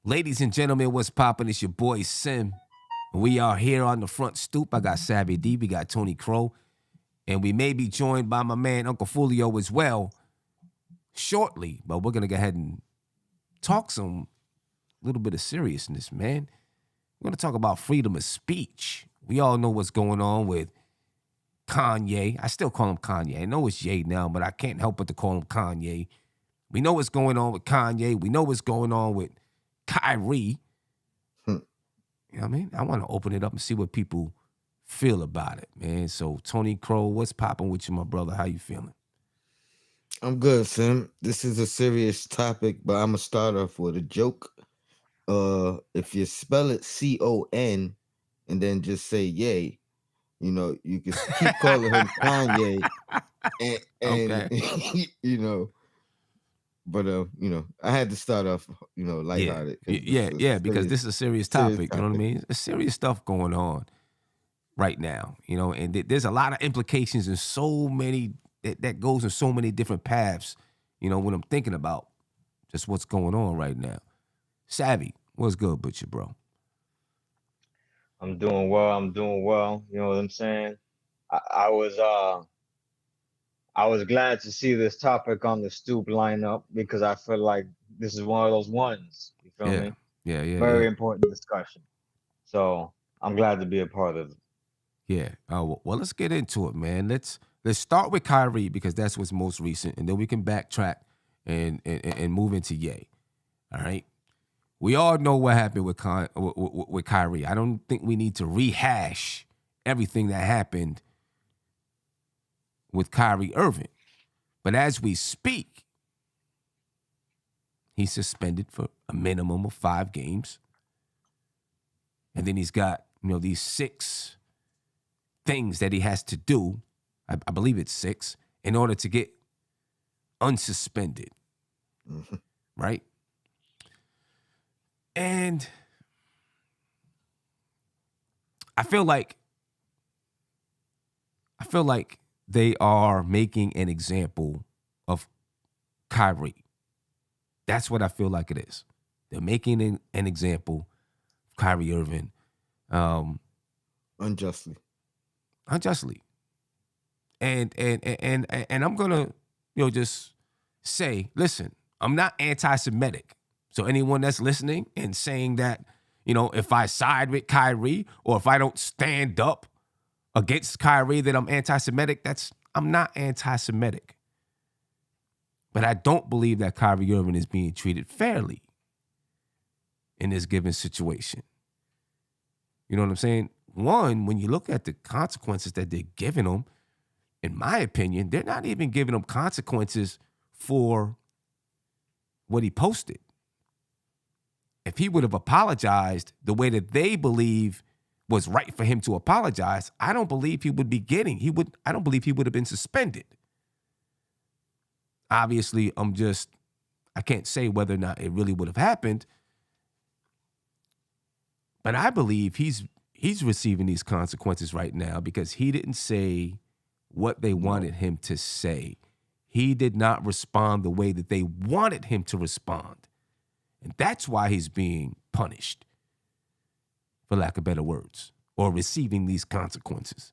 Ladies and gentlemen, what's poppin'? It's your boy Sim. We are here on the Front Stoop. I got Savvy D, we got Tony Crow, and we may be joined by my man Uncle Fulio as well shortly. But we're gonna go ahead and talk some little bit of seriousness, man. We're gonna talk about freedom of speech. We all know what's going on with Kanye. I still call him Kanye. I know it's Ye now, but I can't help but to call him Kanye. We know what's going on with Kanye. We know what's going on with Kyrie. Hmm. You know what I mean? I want to open it up and see what people feel about it, man. So, Tony Crow, what's popping with you, my brother? How you feeling? I'm good, Sim. This is a serious topic, but I'm gonna start off with a joke. If you spell it Con and then just say yay, you can keep calling him Kanye, and Okay. But I had to start off, Yeah. lighthearted because this Yeah, is yeah, a because serious, this is a serious serious topic. You know what I topic. mean? There's serious stuff going on right now, and there's a lot of implications and so many that goes in so many different paths, when I'm thinking about just what's going on right now. Savvy, what's good with you, bro? I'm doing well. I'm doing well. You know what I'm saying? I, I was uh I was glad to see this topic on the stoop lineup because I feel like this is one of those ones. You feel Yeah. me? Yeah, yeah, yeah. Very important discussion. So I'm glad to be a part of it. Yeah. Well, let's get into it, man. Let's start with Kyrie because that's what's most recent, and then we can backtrack and move into Ye. All right. We all know what happened with Kyrie. I don't think we need to rehash everything that happened with Kyrie Irving. But as we speak, he's suspended for a minimum of 5 games, and then he's got these 6 things that he has to do. I believe it's 6 in order to get unsuspended, Mhm. right? And I feel like they are making an example of Kyrie. That's what I feel like it is. They're making an example of Kyrie Irving, um, Unjustly. unjustly. And I'm gonna, just say, listen, I'm not anti-Semitic. So anyone that's listening and saying that, if I side with Kyrie or if I don't stand up against Kyrie, that I'm anti-Semitic, I'm not anti-Semitic. But I don't believe that Kyrie Irving is being treated fairly in this given situation. You know what I'm saying? One, when you look at the consequences that they're giving him, in my opinion, they're not even giving him consequences for what he posted. If he would have apologized the way that they believe was right for him to apologize, I don't believe he would be getting, I don't believe he would have been suspended. Obviously, I can't say whether or not it really would have happened, but I believe he's receiving these consequences right now because he didn't say what they No. wanted him to say. He did not respond the way that they wanted him to respond. And that's why he's being punished, for lack of better words, or receiving these consequences.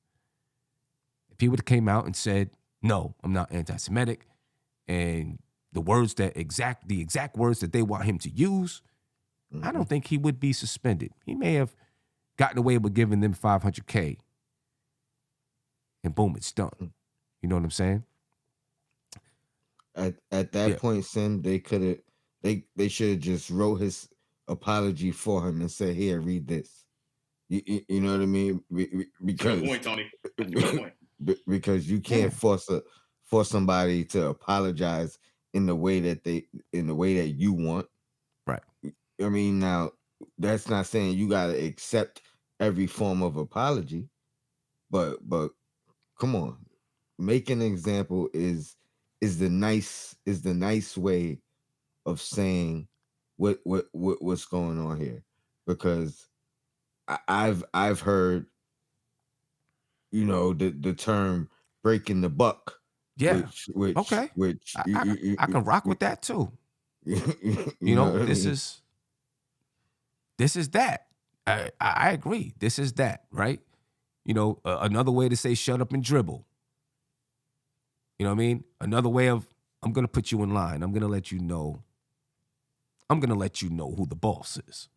If he would have came out and said, "No, I'm not anti-Semitic," and the exact words that they want him to use, I Mhm. don't think he would be suspended. He may have gotten away with giving them $500K, and boom, it's done. You know what I'm saying? At that Yeah. point, Sim, they could have they should have just wrote his apology for him and said, "Here, read this." You know what I mean? That's a good Because point, Tony. That's a good point. because you Yeah. can't force somebody to apologize in the way that you want. Right. I mean, now that's not saying you got to accept every form of apology, but come on, make an example is the nice way of saying what's going on here, because I've heard the term breaking the buck, Yeah. Okay. which I can rock with that too. you know what I This mean. is this is that. I agree. This is that, right? You know, another way to say shut up and dribble. You know what I mean? Another way of, I'm going to put you in line. I'm going to let you know. I'm going to let you know who the boss is.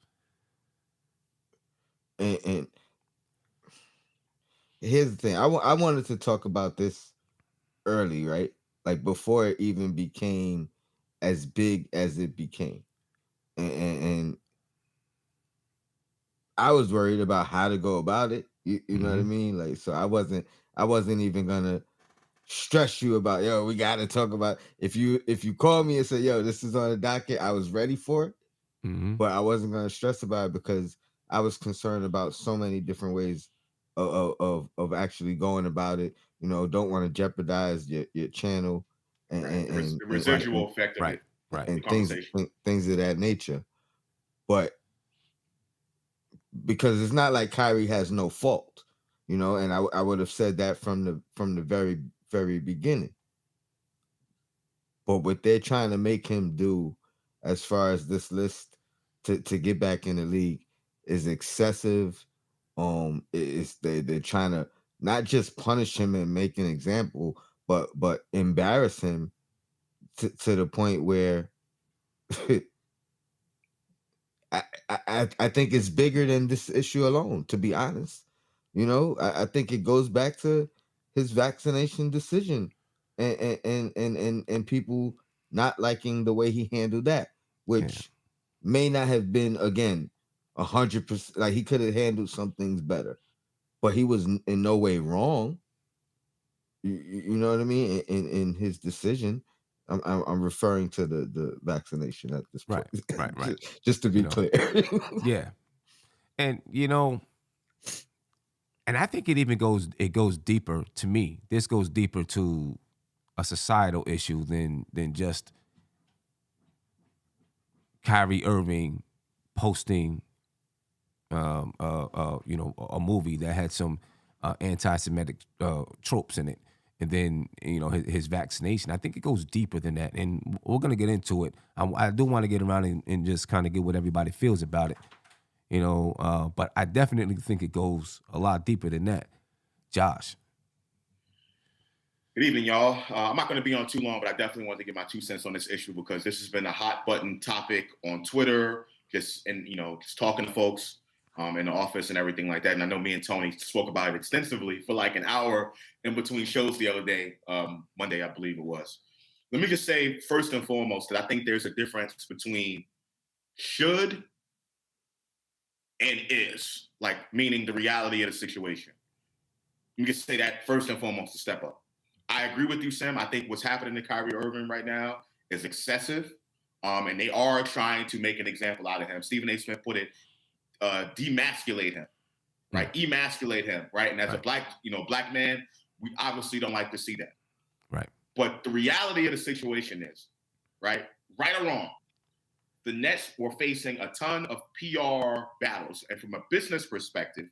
And here's the thing. I wanted to talk about this early, right? Like before it even became as big as it became. And I was worried about how to go about it. You know what I mean? Like, so I wasn't even gonna stress you about, yo, we gotta talk about, if you call me and say, yo, this is on the docket, I was ready for it, but I wasn't gonna stress about it because I was concerned about so many different ways of actually going about it. You know, don't want to jeopardize your channel The residual effect of it, Right. and the conversation. things of that nature. But because it's not like Kyrie has no fault, you know, and I would have said that from the very, very beginning. But what they're trying to make him do as far as this list to get back in the league is excessive. It's they're trying to not just punish him and make an example, but embarrass him to the point where I think it's bigger than this issue alone, to be honest. You know, I think it goes back to his vaccination decision and people not liking the way he handled that, which may not have been, again, 100%. Like, he could have handled some things better, but he was in no way wrong. You know what I mean? In his decision. I'm referring to the vaccination at this point. Right. Just to be clear. Yeah. And, you know, and I think it goes deeper to me. This goes deeper to a societal issue than just Kyrie Irving posting you know, a movie that had some anti-Semitic tropes in it. And then, you know, his vaccination. I think it goes deeper than that. And we're going to get into it. I do want to get around and just kind of get what everybody feels about it. You know, but I definitely think it goes a lot deeper than that. Josh. Good evening, y'all. I'm not going to be on too long, but I definitely want to get my 2 cents on this issue because this has been a hot button topic on Twitter, just talking to folks in the office and everything like that. And I know me and Tony spoke about it extensively for like an hour in between shows the other day, Monday, I believe it was. Let me just say first and foremost that I think there's a difference between should and is, like meaning the reality of the situation. Let me just say that first and foremost to step up. I agree with you, Sam. I think what's happening to Kyrie Irving right now is excessive, and they are trying to make an example out of him. Stephen A. Smith put it, demasculate him, right? Emasculate him, right? And as a black man, we obviously don't like to see that. Right. But the reality of the situation is, right or wrong, the Nets were facing a ton of PR battles. And from a business perspective,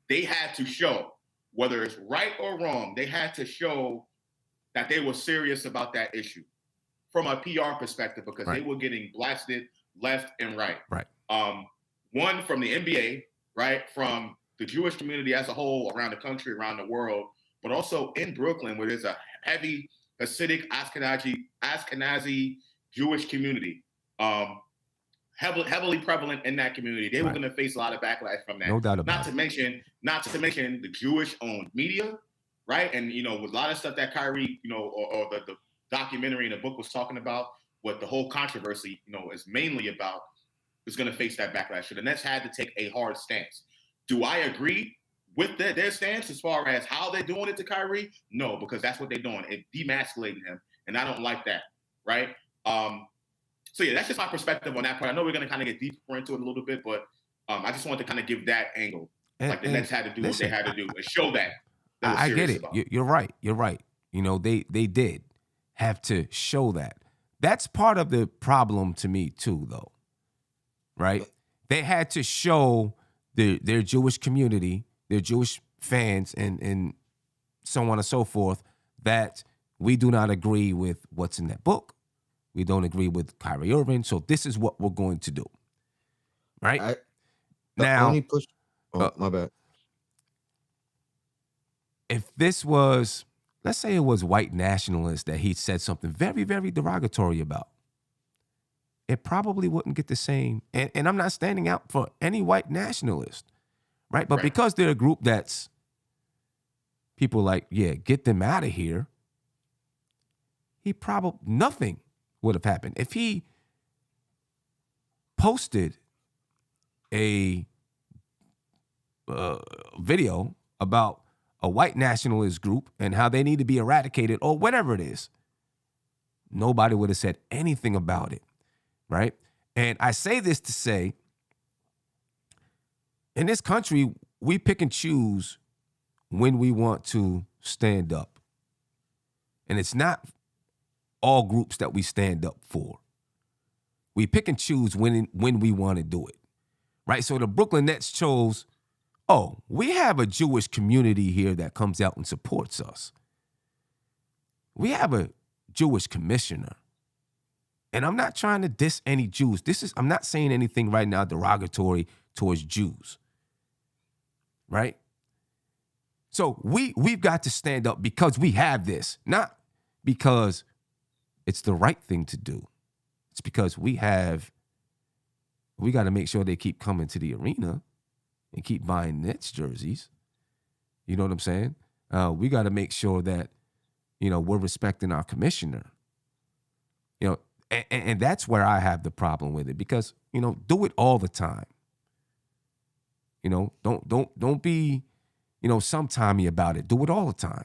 they had to show, whether it's right or wrong, they had to show that they were serious about that issue from a PR perspective because they were getting blasted left and right. Right. One from the NBA, right, from the Jewish community as a whole around the country, around the world, but also in Brooklyn where there's a heavy Hasidic Ashkenazi Jewish community. Heavily prevalent in that community. They were going to face a lot of backlash from that. No doubt about it. Not to mention the Jewish-owned media, right? And, you know, with a lot of stuff that Kyrie, you know, or the documentary and the book was talking about, what the whole controversy, you know, is mainly about, is going to face that backlash. So the Nets had to take a hard stance. Do I agree with their stance as far as how they're doing it to Kyrie? No, because that's what they're doing. It's demasculating him, and I don't like that, right? So yeah, that's just my perspective on that part. I know we're going to kind of get deeper into it a little bit, but I just wanted to kind of give that angle. Like the Nets had to do what they had to do and show that. I get it. You're right. You're right. You know, they did have to show that. That's part of the problem to me too, though. Right? They had to show their Jewish community, their Jewish fans, and so on and so forth, that we do not agree with what's in that book. We don't agree with Kyrie Irving, so this is what we're going to do. Right? Now, only push. uh, Oh, my bad. if this was, let's say it was white nationalists that he said something very, very derogatory about, it probably wouldn't get the same. And I'm not standing out for any white nationalist, right? But Right. because they're a group that's people like, yeah, get them out of here, nothing would have happened. If he posted a video about a white nationalist group and how they need to be eradicated or whatever it is, nobody would have said anything about it, right? And I say this to say, in this country, we pick and choose when we want to stand up. And it's not all groups that we stand up for. We pick and choose when we want to do it, right? So the Brooklyn Nets chose, oh, we have a Jewish community here that comes out and supports us. We have a Jewish commissioner. And I'm not trying to diss any Jews. I'm not saying anything right now derogatory towards Jews, right? So we've got to stand up because we have this, not because it's the right thing to do. It's because we got to make sure they keep coming to the arena and keep buying Nets jerseys. You know what I'm saying? We got to make sure that, we're respecting our commissioner. And that's where I have the problem with it because, do it all the time. Don't be, sometimey about it. Do it all the time.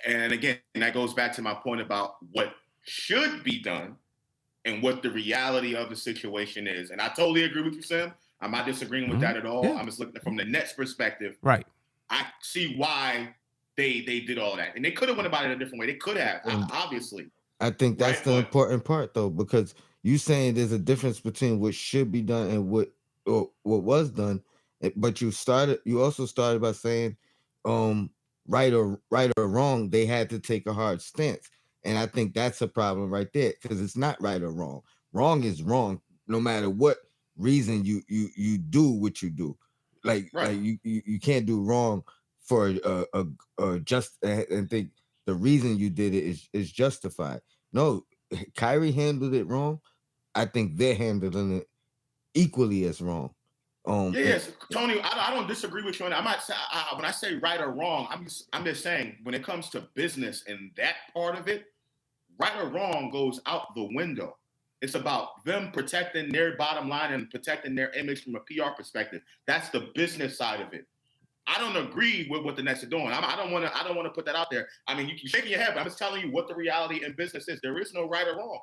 And again, that goes back to my point about what should be done and what the reality of the situation is. And I totally agree with you, Sam. I'm not disagreeing with that at all. Yeah. I'm just looking from the Nets perspective. Right. I see why they did all that. And they could have went about it a different way. They could have, obviously. I think that's Right, the but- important part, though, because you saying there's a difference between what should be done and what was done. But you also started by saying, right or wrong, they had to take a hard stance. And I think that's a problem right there because it's not right or wrong. Wrong is wrong, no matter what reason you do what you do. Like you can't do wrong for a just and think the reason you did it is justified. No, Kyrie handled it wrong. I think they're handling it equally as wrong. Yes, Tony, I don't disagree with you on that. When I say right or wrong, I'm just saying when it comes to business and that part of it, right or wrong goes out the window. It's about them protecting their bottom line and protecting their image from a PR perspective. That's the business side of it. I don't agree with what the Nets are doing. I don't want to put that out there. I mean, you're shaking your head, but I'm just telling you what the reality in business is. There is no right or wrong.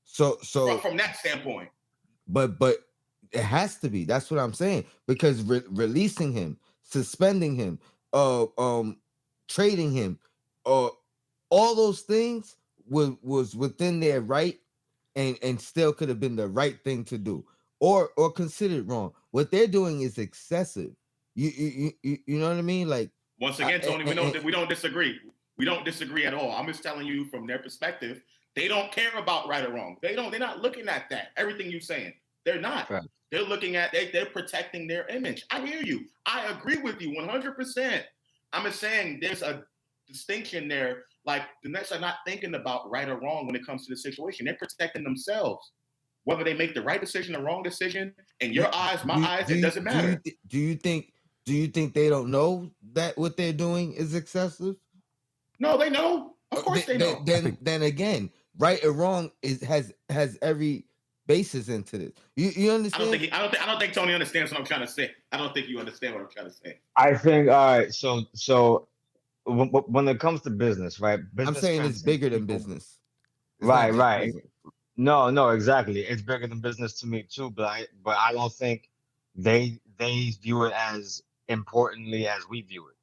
So from that standpoint. But it has to be. That's what I'm saying. Because releasing him, suspending him, trading him, all those things was within their right and still could have been the right thing to do or considered wrong. What they're doing is excessive. You know what I mean? Like once again, Tony, we don't disagree. We don't disagree at all. I'm just telling you from their perspective, they don't care about right or wrong. They're not looking at that. Everything you're saying, they're not. Right. They're looking at they're protecting their image. I hear you. I agree with you 100%. I'm just saying there's a distinction there. Like the Nets are not thinking about right or wrong when it comes to the situation. They're protecting themselves. Whether they make the right decision or wrong decision, in your eyes, my eyes, it doesn't matter. Do you think they don't know that what they're doing is excessive? No, they know. Of course they know. Then again, right or wrong has every basis into this. You understand? I don't think Tony understands what I'm trying to say. I don't think you understand what I'm trying to say. I think all right. So when it comes to business, right? I'm saying it's bigger than business. Right. Business. No, exactly. It's bigger than business to me too. But I don't think they view it as importantly as we view it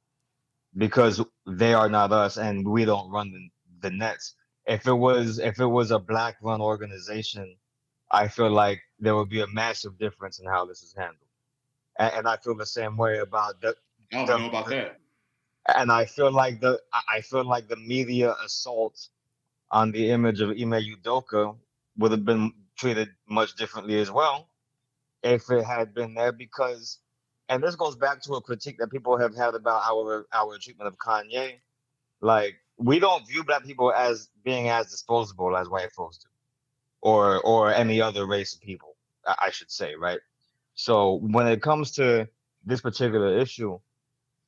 because they are not us and we don't run the Nets. If it was a black run organization, I feel like there would be a massive difference in how this is handled. And I feel the same way about I don't know about that. And I feel like the media assault on the image of Ime Udoka would have been treated much differently as well if it had been there, because, and this goes back to a critique that people have had about our treatment of Kanye. Like, we don't view black people as being as disposable as white folks do, or any other race of people, I should say, right? So when it comes to this particular issue,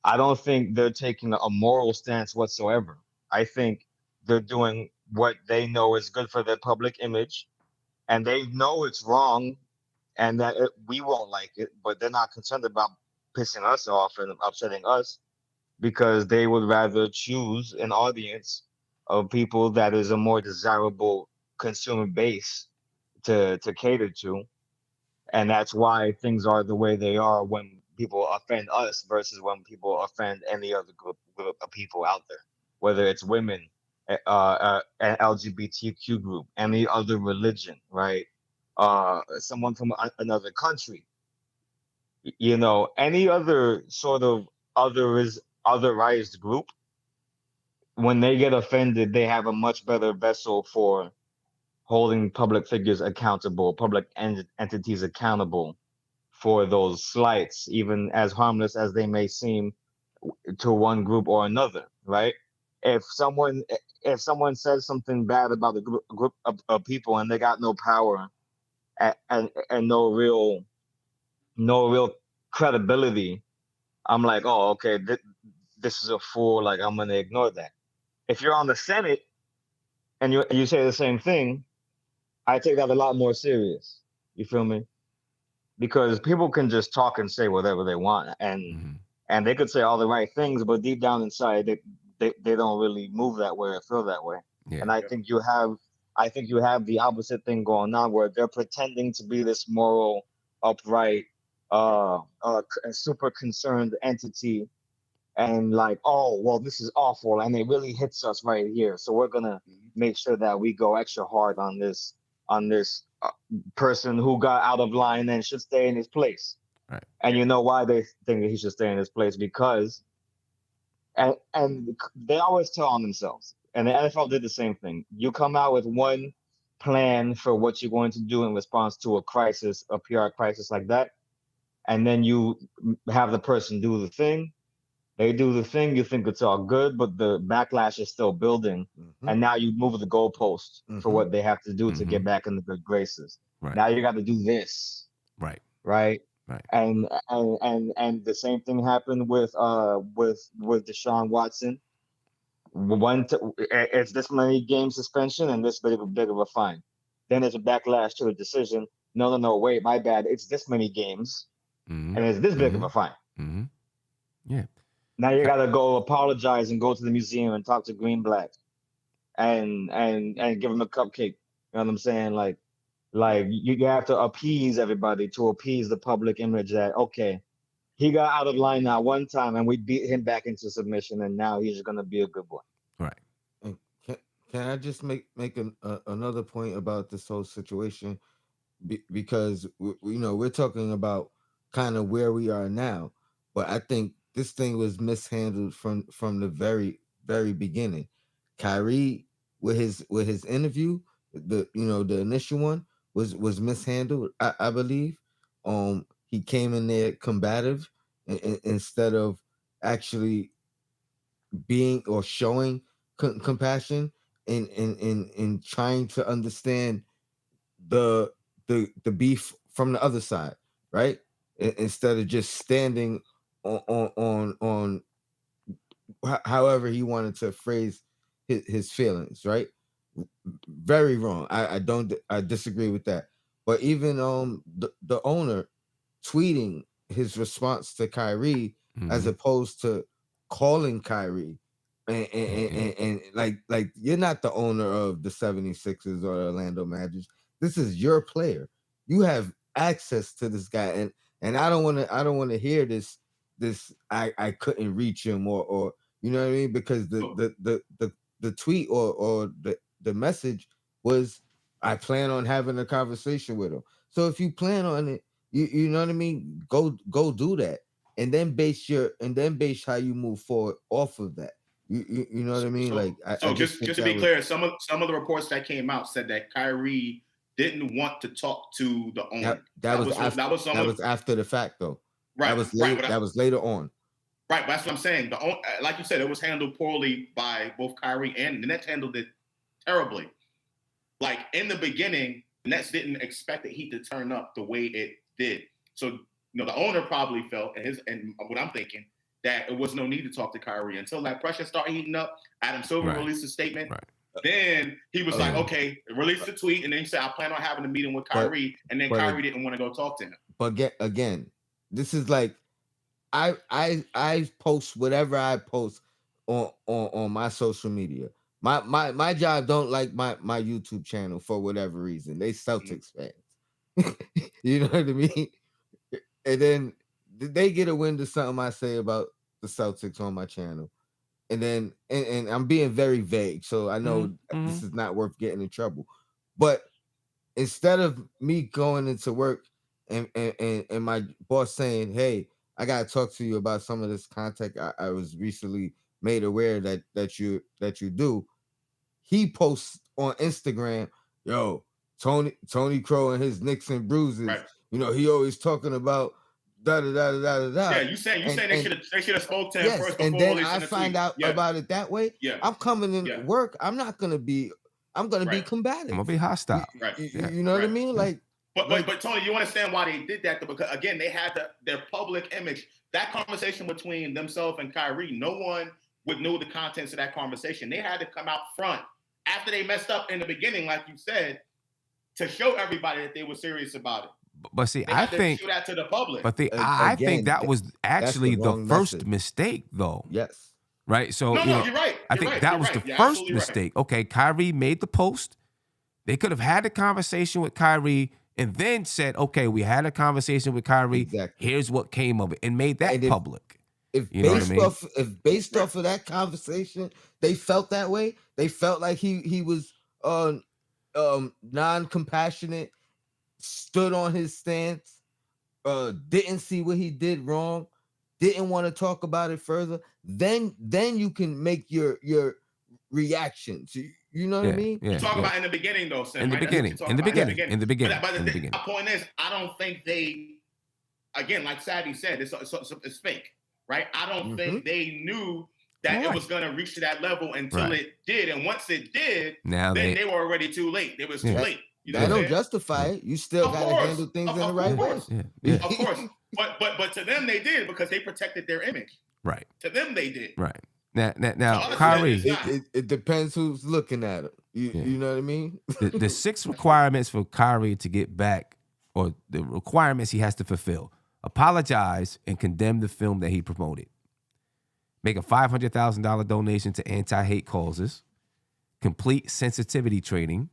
I don't think they're taking a moral stance whatsoever. I think they're doing what they know is good for their public image, and they know it's wrong, and that we won't like it, but they're not concerned about pissing us off and upsetting us, because they would rather choose an audience of people that is a more desirable consumer base to cater to. And that's why things are the way they are when people offend us versus when people offend any other group of people out there, whether it's women, an LGBTQ group, any other religion, right? Someone from another country, any other sort of otherized group. When they get offended, they have a much better vessel for holding public figures accountable, public entities accountable for those slights, even as harmless as they may seem to one group or another, right? If someone if someone says something bad about a group of people, and they got no power, and no real credibility, I'm like, oh, okay, this is a fool. Like, I'm gonna ignore that. If you're on the Senate and you say the same thing, I take that a lot more serious. You feel me? Because people can just talk and say whatever they want, and they could say all the right things, but deep down inside, they don't really move that way or feel that way. Yeah. And I think you have the opposite thing going on, where they're pretending to be this moral, upright, super concerned entity, and like, oh well, this is awful, and it really hits us right here, so we're gonna make sure that we go extra hard on this person who got out of line and should stay in his place. Right. And you know why they think that he should stay in his place? Because and they always tell on themselves. And the NFL did the same thing. You come out with one plan for what you're going to do in response to a crisis, a PR crisis like that, and then you have the person do the thing. They do the thing, you think it's all good, but the backlash is still building. And now you move the goalpost for what they have to do to get back in the good graces. Right. Now you got to do this. Right. Right. Right. And the same thing happened with Deshaun Watson. It's this many game suspension and this big of a fine. Then there's a backlash to the decision. No, wait, my bad. It's this many games, and it's this big of a fine. Yeah. Now you gotta go apologize and go to the museum and talk to Greenblatt and give him a cupcake. You know what I'm saying? Like you have to appease everybody to appease the public image that, okay, he got out of line now one time and we beat him back into submission, and now he's gonna be a good boy. Right. And can I just make another point about this whole situation? Because we're talking about kind of where we are now, but I think this thing was mishandled from the very very beginning. Kyrie, with his interview, the initial one was mishandled. I believe. He came in there combative, instead of actually being or showing compassion, and trying to understand the the beef from the other side, right? Instead of just standing on however he wanted to phrase his feelings, right? Very wrong. I disagree with that. But even the owner tweeting his response to Kyrie, as opposed to calling Kyrie, and like you're not the owner of the 76ers or the Orlando Magic. This is your player. You have access to this guy, and I don't want to hear this I couldn't reach him, or you know what I mean, because the tweet or the message was, I plan on having a conversation with him. So if you plan on it, you know what I mean, go do that, and then base how you move forward off of that. You know what I mean? So, like, so I just to be clear, some of the reports that came out said that Kyrie didn't want to talk to the owner. That was after the fact, though. Right. That was later on. Right, but that's what I'm saying. Like you said, it was handled poorly by both Kyrie and the Nets handled it terribly. Like in the beginning, the Nets didn't expect the Heat to turn up the way it did. So, the owner probably felt, and what I'm thinking, that it was no need to talk to Kyrie until that pressure started heating up. Adam Silver released a statement. Right. Then he was like, okay, release the tweet, and then he said, I plan on having a meeting with Kyrie, and then Kyrie didn't want to go talk to him. But again, this is like, I post whatever I post on my social media. My job don't like my YouTube channel for whatever reason. They Celtics fans. You know what I mean? And then they get a wind of something I say about the Celtics on my channel. And then and I'm being very vague, so I know this is not worth getting in trouble. But instead of me going into work and my boss saying, hey, I gotta talk to you about some of this content I was recently made aware that you do. He posts on Instagram, yo, Tony Crow and his Knicks and bruises. Right. He always talking about da da da da da da. Yeah, you saying they should have spoke to him first before and then I find out about it that way. Yeah, I'm coming in to work. I'm gonna be combative. I'm gonna be hostile. Right. You know what I mean? Like. But Tony, you understand why they did that? Because again, they had their public image. That conversation between themselves and Kyrie, no one would know the contents of that conversation. They had to come out front after they messed up in the beginning, like you said, to show everybody that they were serious about it. But see, I think show that to the public. But I think that was actually the first mistake, though. Yes. Right. So you're right. I think that was the first mistake. Right. Okay, Kyrie made the post. They could have had a conversation with Kyrie. And then said, okay, we had a conversation with Kyrie. Exactly. Here's what came of it, and made that public. If based off of that conversation, they felt that way. They felt like he was non-compassionate, stood on his stance, didn't see what he did wrong, didn't want to talk about it further. Then you can make your reactions. You know what I mean? Yeah, you talk about in the beginning, though, Sam. In the beginning. But my point is, I don't think they, again, like Sadie said, it's fake, right? I don't think they knew that it was going to reach to that level until it did. And once it did, then they were already too late. It was too late. That don't justify it. You still got to handle things in the right way. Yeah. Of course. But to them, they did because they protected their image. Right. To them, they did. Right. Now, Kyrie. It depends who's looking at it. You know what I mean? The 6 requirements for Kyrie to get back, or the requirements he has to fulfill: apologize and condemn the film that he promoted, make a $500,000 donation to anti-hate causes, complete sensitivity training,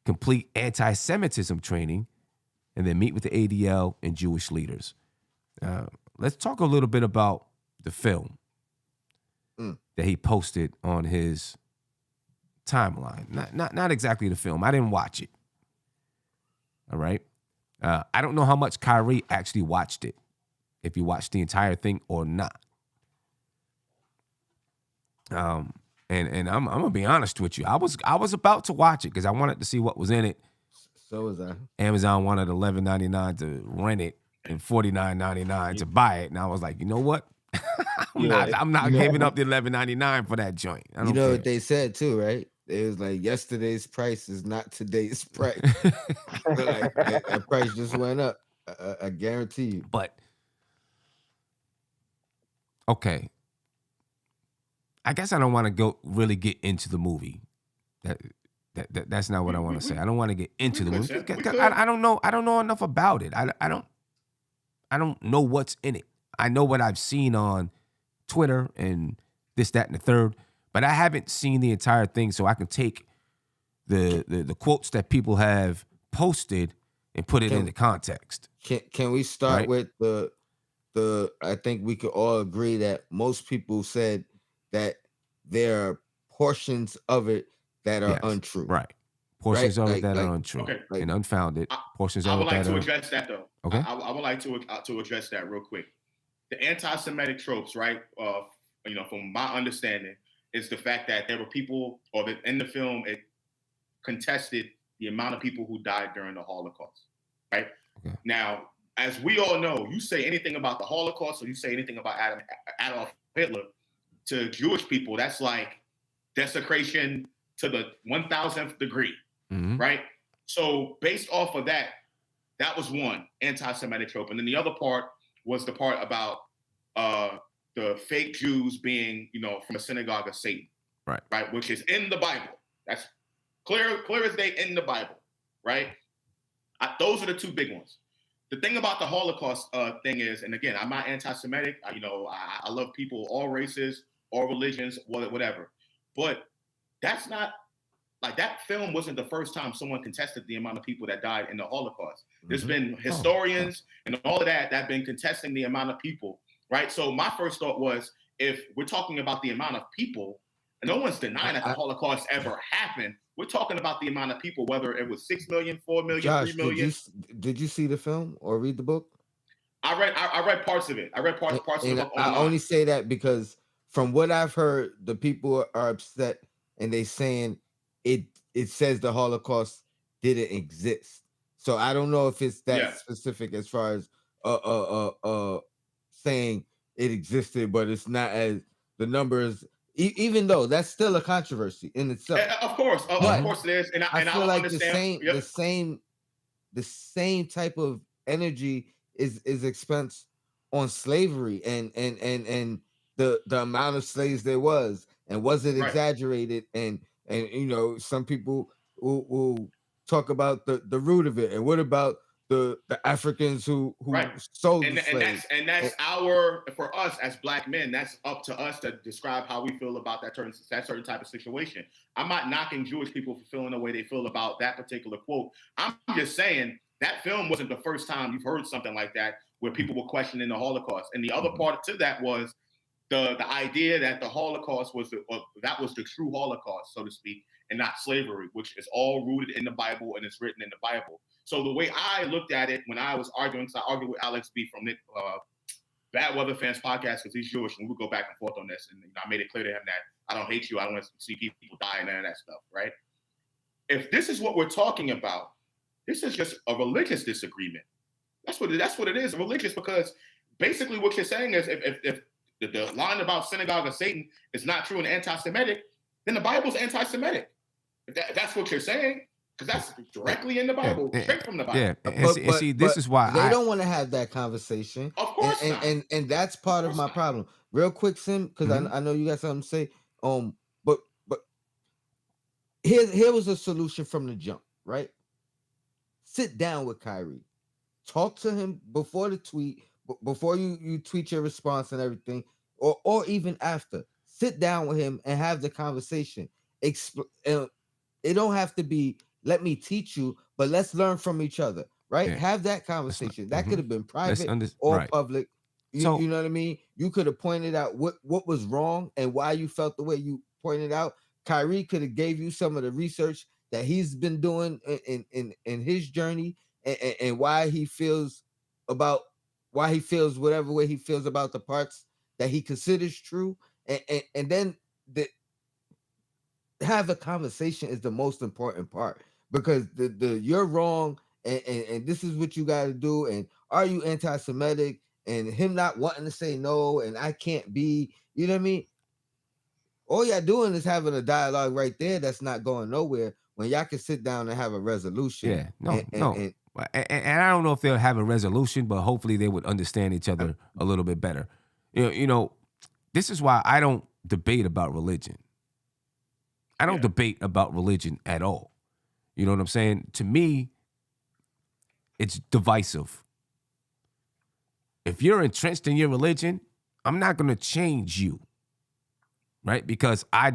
complete anti-Semitism training, and then meet with the ADL and Jewish leaders. Let's talk a little bit about the film that he posted on his timeline. Not exactly the film. I didn't watch it. All right. I don't know how much Kyrie actually watched it, if he watched the entire thing or not. And I'm gonna be honest with you. I was about to watch it because I wanted to see what was in it. So was I. Amazon wanted $11.99 to rent it and $49.99 to buy it, and I was like, you know what? I'm not giving up the $11.99 for that joint. You know what they said too, right? It was like, yesterday's price is not today's price. That price just went up. I guarantee you. But okay, I guess I don't want to really get into the movie. That's not what I want to say. I don't want to get into the movie. I don't know. I don't know enough about it. I don't know what's in it. I know what I've seen on Twitter and this, that, and the third, but I haven't seen the entire thing, so I can take the quotes that people have posted and put it into context. Can we start with the I think we could all agree that most people said that there are portions of it that are untrue. Right. Portions of it that are untrue and unfounded. Portions of it that are... I would like to address that, though. Okay. I would like to address that real quick. The anti-Semitic tropes, right? From my understanding, is the fact that there were people, in the film, it contested the amount of people who died during the Holocaust, right? Okay. Now, as we all know, you say anything about the Holocaust or you say anything about Adolf Hitler to Jewish people, that's like desecration to the 1000th degree, right? So based off of that, that was one anti-Semitic trope. And then the other part was the part about the fake Jews being, from a synagogue of Satan, right? Which is in the Bible. That's clear as day in the Bible, right? Those are the two big ones. The thing about the Holocaust thing is, and again, I'm not anti-Semitic. I love people, all races, all religions, whatever. But that's not, like, that film wasn't the first time someone contested the amount of people that died in the Holocaust. There's been historians and all of that have been contesting the amount of people, right? So my first thought was, if we're talking about the amount of people, no one's denying that the Holocaust ever happened. We're talking about the amount of people, whether it was 6 million, 4 million, Josh, 3 million. Did you see the film or read the book? I read parts of it. I read parts of the book online. I only say that because from what I've heard, the people are upset and they saying it says the Holocaust didn't exist. So I don't know if it's that specific as far as saying it existed, but it's not as the numbers. Even though that's still a controversy in itself. Of course it is, and I feel like understand. the same type of energy is expensed on slavery and the amount of slaves there was, and was it exaggerated, and some people will talk about the root of it, and what about the Africans who sold the slaves. And that's for us as Black men, that's up to us to describe how we feel about that certain type of situation. I'm not knocking Jewish people for feeling the way they feel about that particular quote. I'm just saying that film wasn't the first time you've heard something like that where people were questioning the Holocaust. And the other part to that was the idea that the Holocaust was the true Holocaust, so to speak, and not slavery, which is all rooted in the Bible and it's written in the Bible. So the way I looked at it when I was arguing, because I argued with Alex B from the Bad Weather Fans podcast, because he's Jewish, and we go back and forth on this, and I made it clear to him that I don't hate you, I don't want to see people die and none of that stuff, right? If this is what we're talking about, this is just a religious disagreement. That's what it is, religious, because basically what you're saying is if the line about synagogue of Satan is not true and anti-Semitic, then the Bible's anti-Semitic. If that's what you're saying, because that's directly in the Bible, straight from the Bible. Yeah, and see, this is why they don't want to have that conversation. Of course not. And that's part of my problem. Real quick, Sim, because I know you got something to say. But here was a solution from the jump, right? Sit down with Kyrie, talk to him before the tweet, before you tweet your response and everything, or even after. Sit down with him and have the conversation. It don't have to be, let me teach you, but let's learn from each other, right? Yeah. Have that conversation. That could have been private or right. Public. You know what I mean? You could have pointed out what was wrong and why you felt the way you pointed out. Kyrie could have gave you some of the research that he's been doing in his journey and why he feels whatever way he feels about the parts that he considers true. And then have a conversation is the most important part, because the you're wrong and this is what you got to do, and are you anti-Semitic, and him not wanting to say no, and I can't be, you know what I mean? All y'all doing is having a dialogue right there that's not going nowhere, when y'all can sit down and have a resolution. Yeah, no. And I don't know if they'll have a resolution, but hopefully they would understand each other a little bit better. You know, this is why I don't debate about religion. I don't debate about religion at all. You know what I'm saying? To me, it's divisive. If you're entrenched in your religion, I'm not going to change you, right? Because I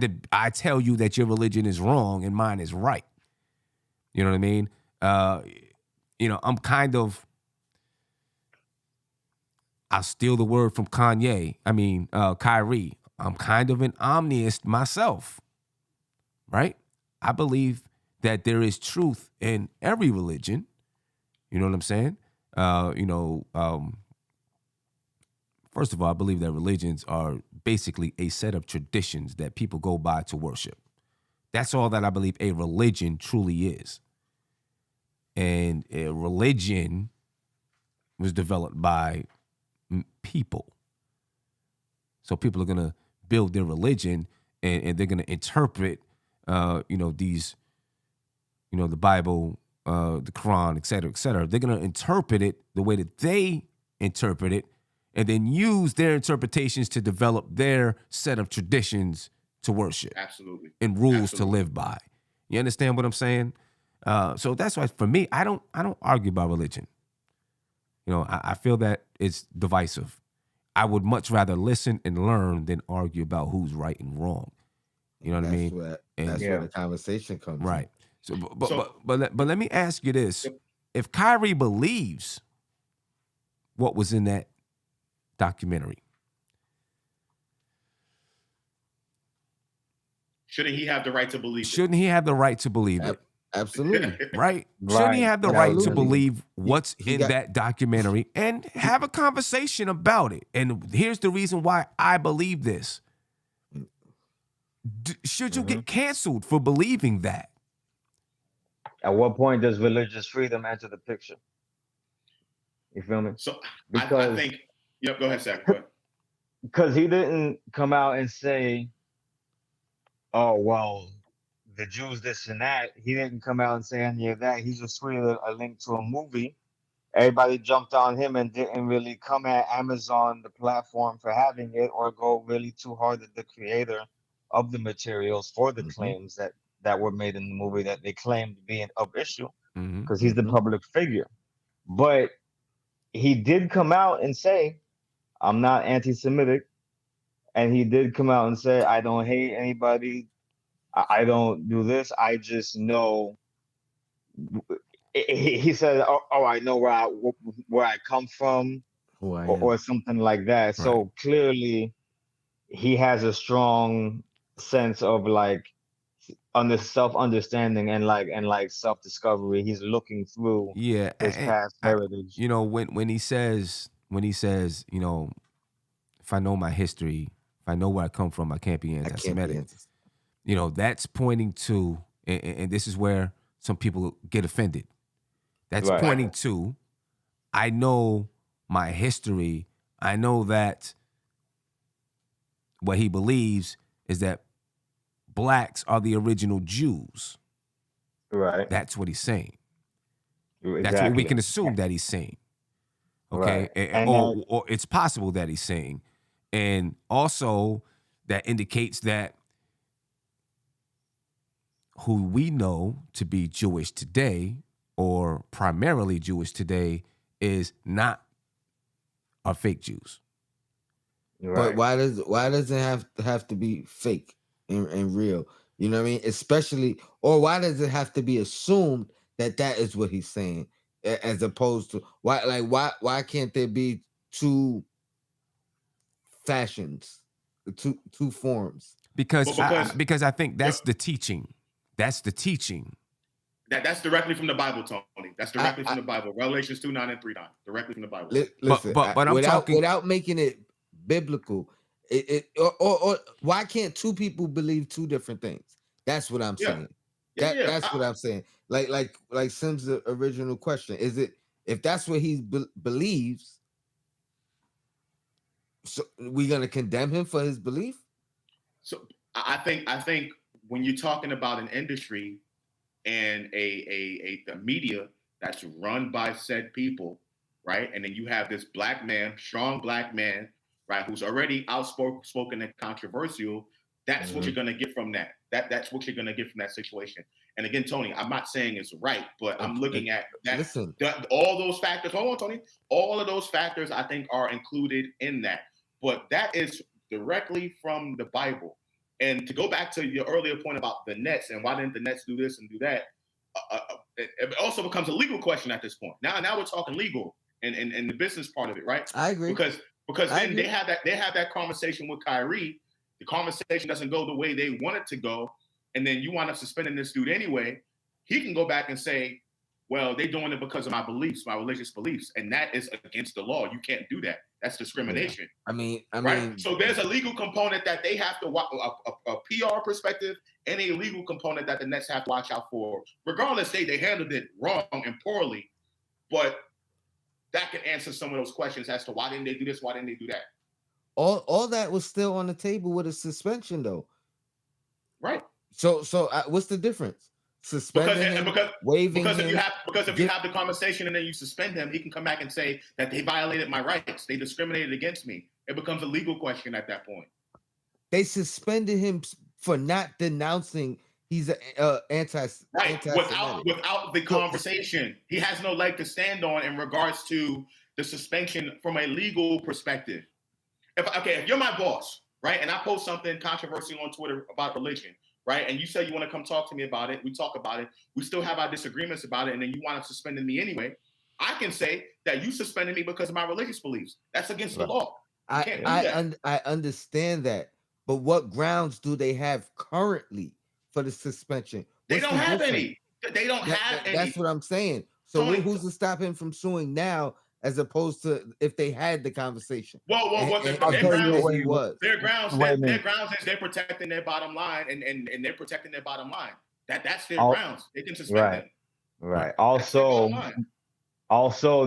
tell you that your religion is wrong and mine is right. You know what I mean? I'm kind of, I'll steal the word from Kyrie. I'm kind of an omniist myself, right? I believe that there is truth in every religion. You know what I'm saying? First of all, I believe that religions are basically a set of traditions that people go by to worship. That's all that I believe a religion truly is. and religion was developed by people. So people are gonna build their religion, and they're gonna interpret, these, the Bible, the Quran, et cetera, et cetera. They're gonna interpret it the way that they interpret it, and then use their interpretations to develop their set of traditions to worship. Absolutely. And rules Absolutely. to live by. You understand what I'm saying? So that's why for me, I don't argue about religion. I feel that it's divisive. I would much rather listen and learn than argue about who's right and wrong. You know what I mean? That's where the conversation comes right. in. So, but let me ask you this: if Kyrie believes what was in that documentary, shouldn't he have the right to believe it? Shouldn't he have the right to believe it? Absolutely. Right? Shouldn't he have the right to believe what's in that documentary and have a conversation about it? And here's the reason why I believe this. Should you get canceled for believing that? At what point does religious freedom enter the picture? You feel me? So I think, go ahead, Zach. Go ahead. Because he didn't come out and say, oh, well, the Jews, this and that. He didn't come out and say any of that. He just tweeted a link to a movie. Everybody jumped on him and didn't really come at Amazon, the platform, for having it, or go really too hard at the creator of the materials for the claims that were made in the movie that they claimed being of issue, because he's the public figure. But he did come out and say, I'm not anti-Semitic. And he did come out and say, I don't hate anybody. I don't do this. I just know. He said, "Oh, I know where I come from, or something like that." Right. So clearly, he has a strong sense of on the self-understanding and self-discovery. He's looking through his past heritage. When he says, if I know my history, if I know where I come from, I can't be anti-Semitic. That's pointing to, and this is where some people get offended. That's pointing to, I know my history. I know that what he believes is that blacks are the original Jews. Right. That's what he's saying. Exactly. That's what we can assume that he's saying. Okay. Right. Or it's possible that he's saying. And also that indicates that who we know to be Jewish today, or primarily Jewish today, is not are fake Jews. Right. But why does it have to be fake and real? You know what I mean? Especially, or why does it have to be assumed that is what he's saying, as opposed to why can't there be two fashions, two forms? Because I think that's the teaching. That's the teaching. That's directly from the Bible, Tony. That's directly from the Bible. Revelations 2:9 and 3:9. Directly from the Bible. Listen, but I'm talking without making it biblical. Or why can't two people believe two different things? That's what I'm saying. That's what I'm saying. Like Sim's original question. Is it, if that's what he believes, so we're gonna condemn him for his belief? So I think when you're talking about an industry and a media that's run by said people, right? And then you have this black man, strong black man, right, who's already outspoken and controversial. That's what you're gonna get from that. That's what you're gonna get from that situation. And again, Tony, I'm not saying it's right, but I'm looking at that. Listen, all those factors. Hold on, Tony. All of those factors, I think, are included in that. But that is directly from the Bible. And to go back to your earlier point about the Nets and why didn't the Nets do this and do that, it also becomes a legal question at this point. Now we're talking legal and the business part of it, right? I agree. Because then they have that conversation with Kyrie. The conversation doesn't go the way they want it to go, and then you wind up suspending this dude anyway. He can go back and say, well, they're doing it because of my beliefs, my religious beliefs, and that is against the law. You can't do that. That's discrimination. I mean, right? So there's a legal component that they have to watch, a PR perspective, and a legal component that the Nets have to watch out for. Regardless, they handled it wrong and poorly, but that can answer some of those questions as to why didn't they do this, why didn't they do that. All that was still on the table with a suspension, though. Right. So what's the difference? Suspending him, waiving him. If you have the conversation and then you suspend him, he can come back and say that they violated my rights, they discriminated against me. It becomes a legal question at that point. They suspended him for not denouncing he's an anti-Semitic. Without the conversation, he has no leg to stand on in regards to the suspension from a legal perspective. If you're my boss, right, and I post something controversial on Twitter about religion, right, and you say you want to come talk to me about it, we talk about it, we still have our disagreements about it, and then you want to suspend me anyway, I can say that you suspended me because of my religious beliefs. That's against the law. I understand that, but what grounds do they have currently for the suspension? They don't have any. They don't have any. That's what I'm saying. So who's to stop him from suing now, as opposed to if they had the conversation? Their grounds is they're protecting their bottom line, and they're protecting their bottom line. That's their grounds. They can suspend them. Right. Also,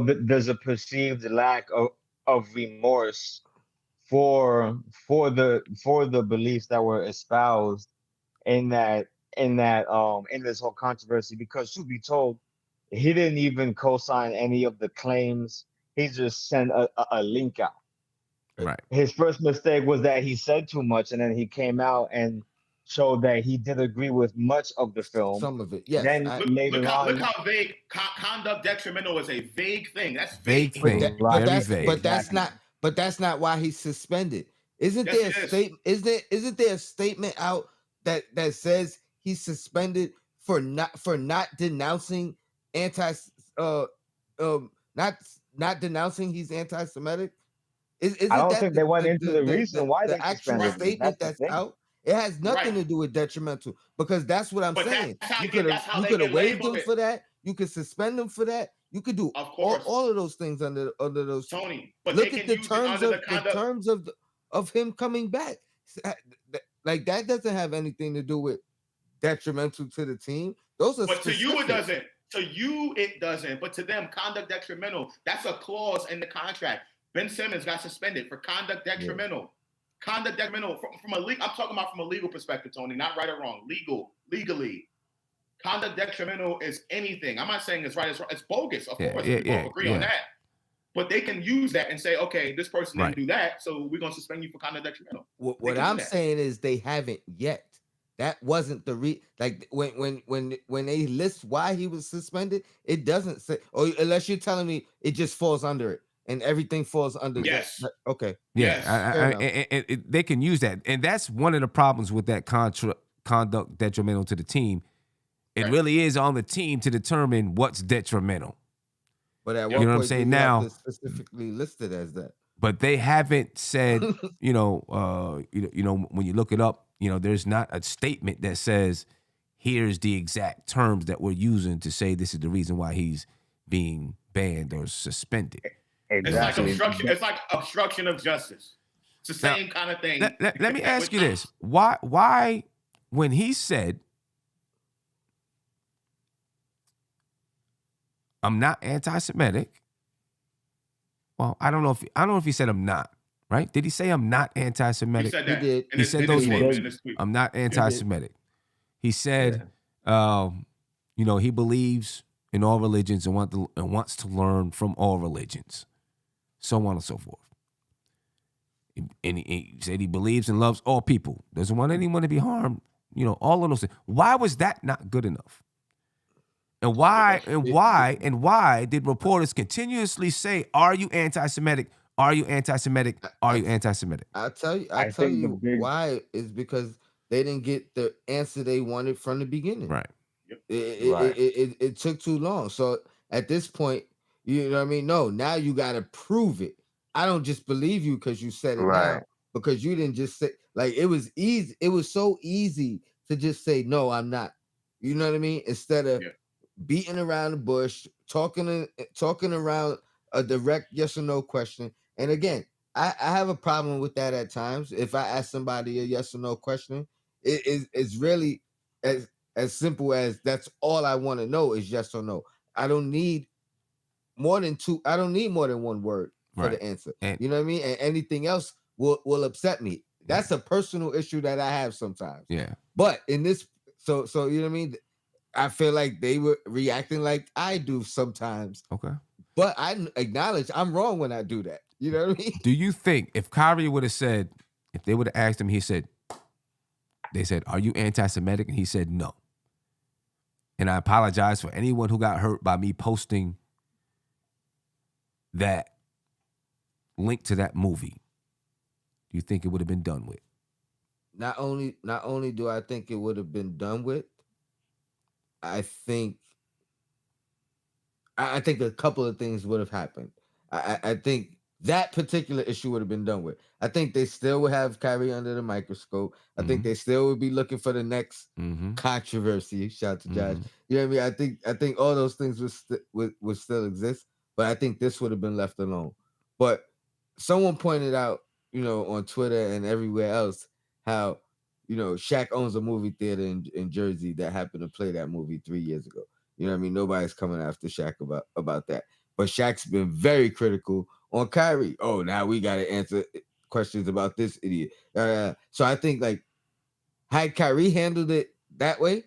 there's a perceived lack of remorse for the beliefs that were espoused in this whole controversy, because to be told, he didn't even co-sign any of the claims. He just sent a link out. Right. His first mistake was that he said too much, and then he came out and showed that he did agree with much of the film. Some of it, yes. Then look how vague conduct detrimental is. A vague thing. That's vague thing. But that's not why he's suspended. Isn't there a statement out that says he's suspended for not denouncing not denouncing he's anti-Semitic? I don't think they went into the reason why the actual statement that's out. It has nothing to do with detrimental, because that's what I'm saying. You could have waived them for that. You could suspend them for that. You could do all of those things under those. Tony, but look at the terms of him coming back. Like, that doesn't have anything to do with detrimental to the team. Those are. But to you it doesn't. To you it doesn't. But to them, conduct detrimental. That's a clause in the contract. Ben Simmons got suspended for conduct detrimental. Yeah. Conduct detrimental from a legal. I'm talking about from a legal perspective, Tony. Not right or wrong. Legally. Conduct detrimental is anything. I'm not saying it's right. It's wrong. It's bogus. Of course, we both agree on that. But they can use that and say, okay, this person didn't do that, so we're gonna suspend you for conduct detrimental. What I'm saying is they haven't yet. That wasn't the like when they list why he was suspended, it doesn't say. Or unless you're telling me it just falls under it and everything falls under. Yes. That. Okay. Yeah. They can use that, and that's one of the problems with that conduct detrimental to the team. It really is on the team to determine what's detrimental. But at what point, what I'm saying now, specifically listed as that. But they haven't said, when you look it up, there's not a statement that says, here's the exact terms that we're using to say this is the reason why he's being banned or suspended. Exactly. It's like obstruction of justice. It's the same kind of thing. Let me ask you this. Why, when he said, I'm not anti-Semitic. Well, I don't know if he said I'm not, right? Did he say I'm not anti-Semitic? He said that. He did. He said those words. I'm not anti-Semitic. He said, he believes in all religions and wants to learn from all religions, so on and so forth. And he said he believes and loves all people, doesn't want anyone to be harmed. All of those things. Why was that not good enough? And why did reporters continuously say, "Are you anti-Semitic? Are you anti-Semitic? Are you anti-Semitic?" I'll tell you why is because they didn't get the answer they wanted from the beginning. Right. It took too long. So at this point, you know what I mean? No, now you got to prove it. I don't just believe you because you said it now, because you didn't just say, like, it was easy. It was so easy to just say, no, I'm not. You know what I mean? Instead of beating around the bush, talking around a direct yes or no question. And again, I have a problem with that at times. If I ask somebody a yes or no question, it's really as simple as that's all I want to know is yes or no. I don't need more than two. I don't need more than one word for Right. the answer. And You know what I mean? And anything else will upset me. That's a personal issue that I have sometimes. yeah. But in this, so you know what I mean? I feel like they were reacting like I do sometimes. Okay. But I acknowledge I'm wrong when I do that. You know what I mean? Do you think if Kyrie would have said, if they would have asked him, they said, "Are you anti-Semitic?" And he said, "No." And I apologize for anyone who got hurt by me posting that link to that movie. Do you think it would have been done with? Not only do I think it would have been done with, I think I think a couple of things would have happened. I think that particular issue would have been done with. I think they still would have Kyrie under the microscope. I think they still would be looking for the next controversy. Shout out to Josh. You know what I mean? I think all those things would still exist, but I think this would have been left alone. But someone pointed out, on Twitter and everywhere else, how Shaq owns a movie theater in Jersey that happened to play that movie 3 years ago. You know what I mean? Nobody's coming after Shaq about that. But Shaq's been very critical on Kyrie. Oh, now we got to answer questions about this idiot. So I think, like, had Kyrie handled it that way,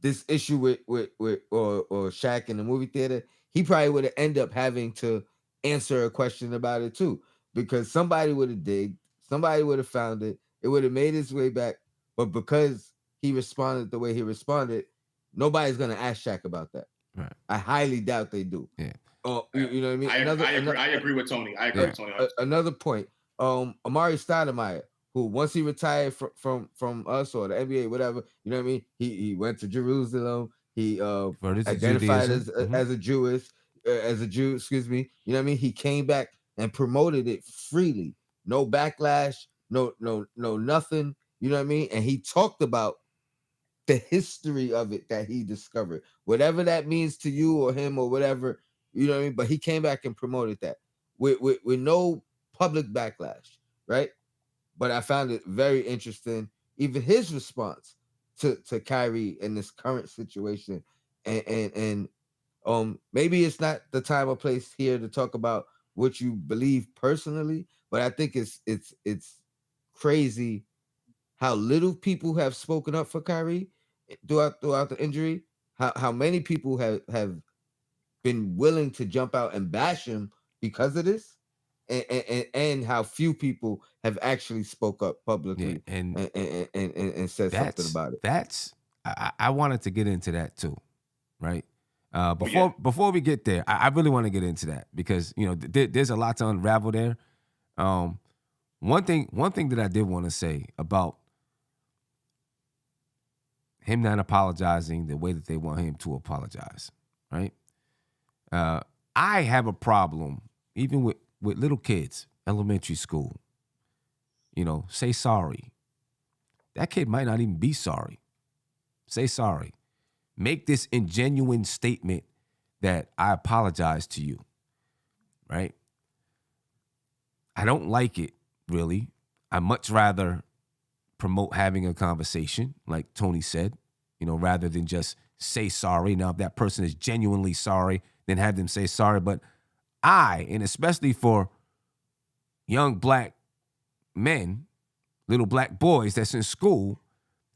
this issue with or Shaq in the movie theater, he probably would have ended up having to answer a question about it too, because somebody would have digged, somebody would have found it, it would have made its way back. But because he responded the way he responded, nobody's gonna ask Shaq about that. Right. I highly doubt they do. Yeah. Oh, you know what I mean? I agree with Tony. I agree with Tony. Another point. Amari Stoudemire, who once he retired from us or the NBA, whatever, you know what I mean? He went to Jerusalem. He identified as a Jewish, as a Jew, excuse me. You know what I mean? He came back and promoted it freely. No backlash, no nothing. You know what I mean? And he talked about the history of it that he discovered, whatever that means to you or him or whatever, you know what I mean? But he came back and promoted that with no public backlash, right? But I found it very interesting, even his response to Kyrie in this current situation. And maybe it's not the time or place here to talk about what you believe personally, but I think it's crazy how little people have spoken up for Kyrie throughout the injury. How many people have been willing to jump out and bash him because of this, and how few people have actually spoke up publicly and said something about it. I wanted to get into that too, right? Before we get there, I really want to get into that because there's a lot to unravel there. One thing that I did want to say about him not apologizing the way that they want him to apologize, right? I have a problem even with little kids, elementary school. Say sorry. That kid might not even be sorry. Say sorry. Make this ingenuine statement that I apologize to you, right? I don't like it, really. I much rather promote having a conversation, like Tony said, rather than just say sorry. Now, if that person is genuinely sorry, then have them say sorry. But and especially for young black men, little black boys that's in school,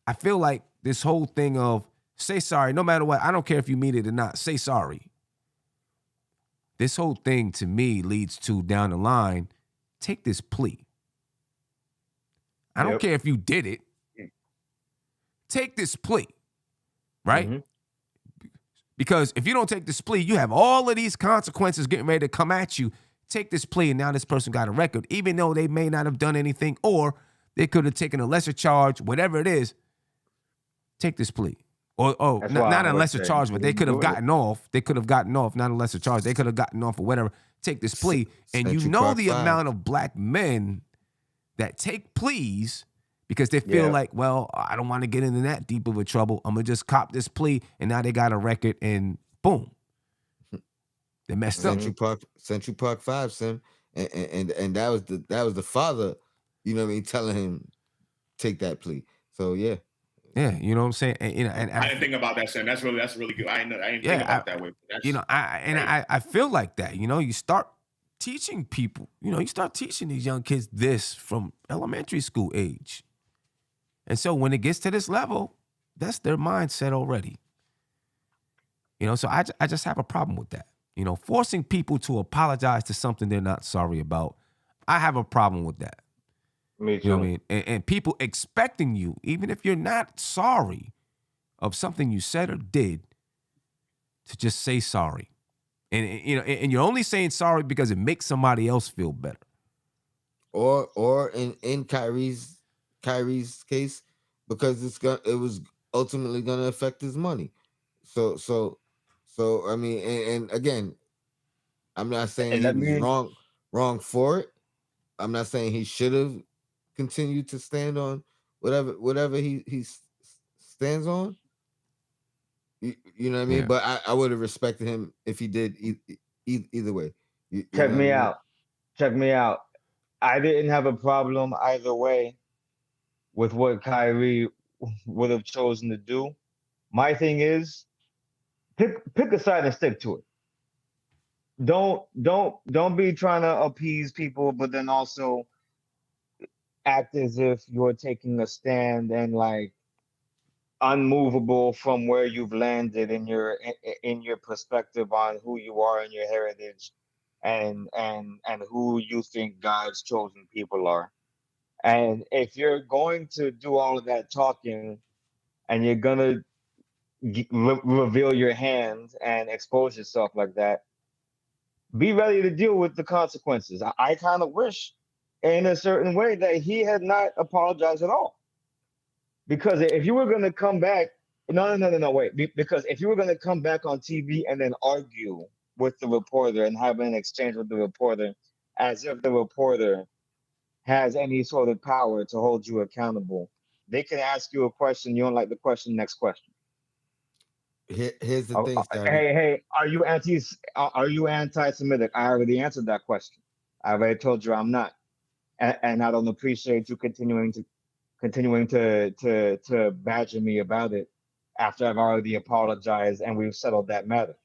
I feel like this whole thing of say sorry, no matter what, I don't care if you mean it or not, say sorry. This whole thing to me leads to down the line, take this plea. I don't care if you did it. Take this plea, right? Mm-hmm. Because if you don't take this plea, you have all of these consequences getting ready to come at you. Take this plea, and now this person got a record, even though they may not have done anything, or they could have taken a lesser charge, whatever it is. Take this plea. Or not a lesser charge, but they could have gotten off. They could have gotten off, not a lesser charge. They could have gotten off or whatever. Take this plea. And the amount of black men that take pleas because they feel Yeah. like, well, I don't want to get into that deep of a trouble. I'm gonna just cop this plea, and now they got a record, and boom, they messed up. Central Park 5, Sim, and that was the father, you know what I mean, telling him take that plea. So yeah. Yeah, you know what I'm saying. And, you know, and I didn't think about that, Sam. That's really good. I didn't think about that way. That's, you know, I feel like that. You know, you start teaching people. You know, you start teaching these young kids this from elementary school age, and so when it gets to this level, that's their mindset already. You know, so I just have a problem with that. You know, forcing people to apologize to something they're not sorry about. I have a problem with that. Me You know what I too. mean? And people expecting you, even if you're not sorry of something you said or did, to just say sorry. And you know, and you're only saying sorry because it makes somebody else feel better. Or in Kyrie's case, because it was ultimately gonna affect his money. So I mean, and again, I'm not saying And he let was me wrong for it. I'm not saying he should have continued to stand on whatever he stands on. You know what I mean? Yeah. But I would have respected him if he did either way. You check know what I me mean? out. Check me out. I didn't have a problem either way with what Kyrie would have chosen to do. My thing is pick a side and stick to it. Don't be trying to appease people, but then also act as if you're taking a stand and like unmovable from where you've landed in your perspective on who you are and your heritage and who you think God's chosen people are. And if you're going to do all of that talking and you're gonna reveal your hand and expose yourself like that, be ready to deal with the consequences. I kind of wish, in a certain way, that he had not apologized at all. Because if you were going to come back, no, wait. Because if you were going to come back on TV and then argue with the reporter and have an exchange with the reporter, as if the reporter has any sort of power to hold you accountable, they can ask you a question. You don't like the question. Next question. Here's the thing, Scotty. Hey, Are you anti-Semitic? I already answered that question. I already told you I'm not, and I don't appreciate you continuing to badger me about it after I've already apologized and we've settled that matter.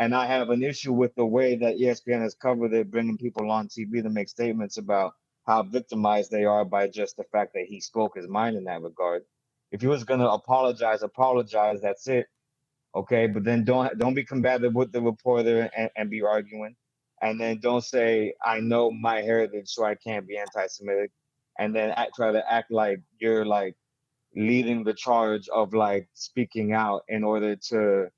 And I have an issue with the way that ESPN has covered it, bringing people on TV to make statements about how victimized they are by just the fact that he spoke his mind in that regard. If he was going to apologize. That's it. Okay, but then don't be combative with the reporter and be arguing, and then don't say I know my heritage, so I can't be anti-Semitic, and then try to act like you're like leading the charge of like speaking out in order to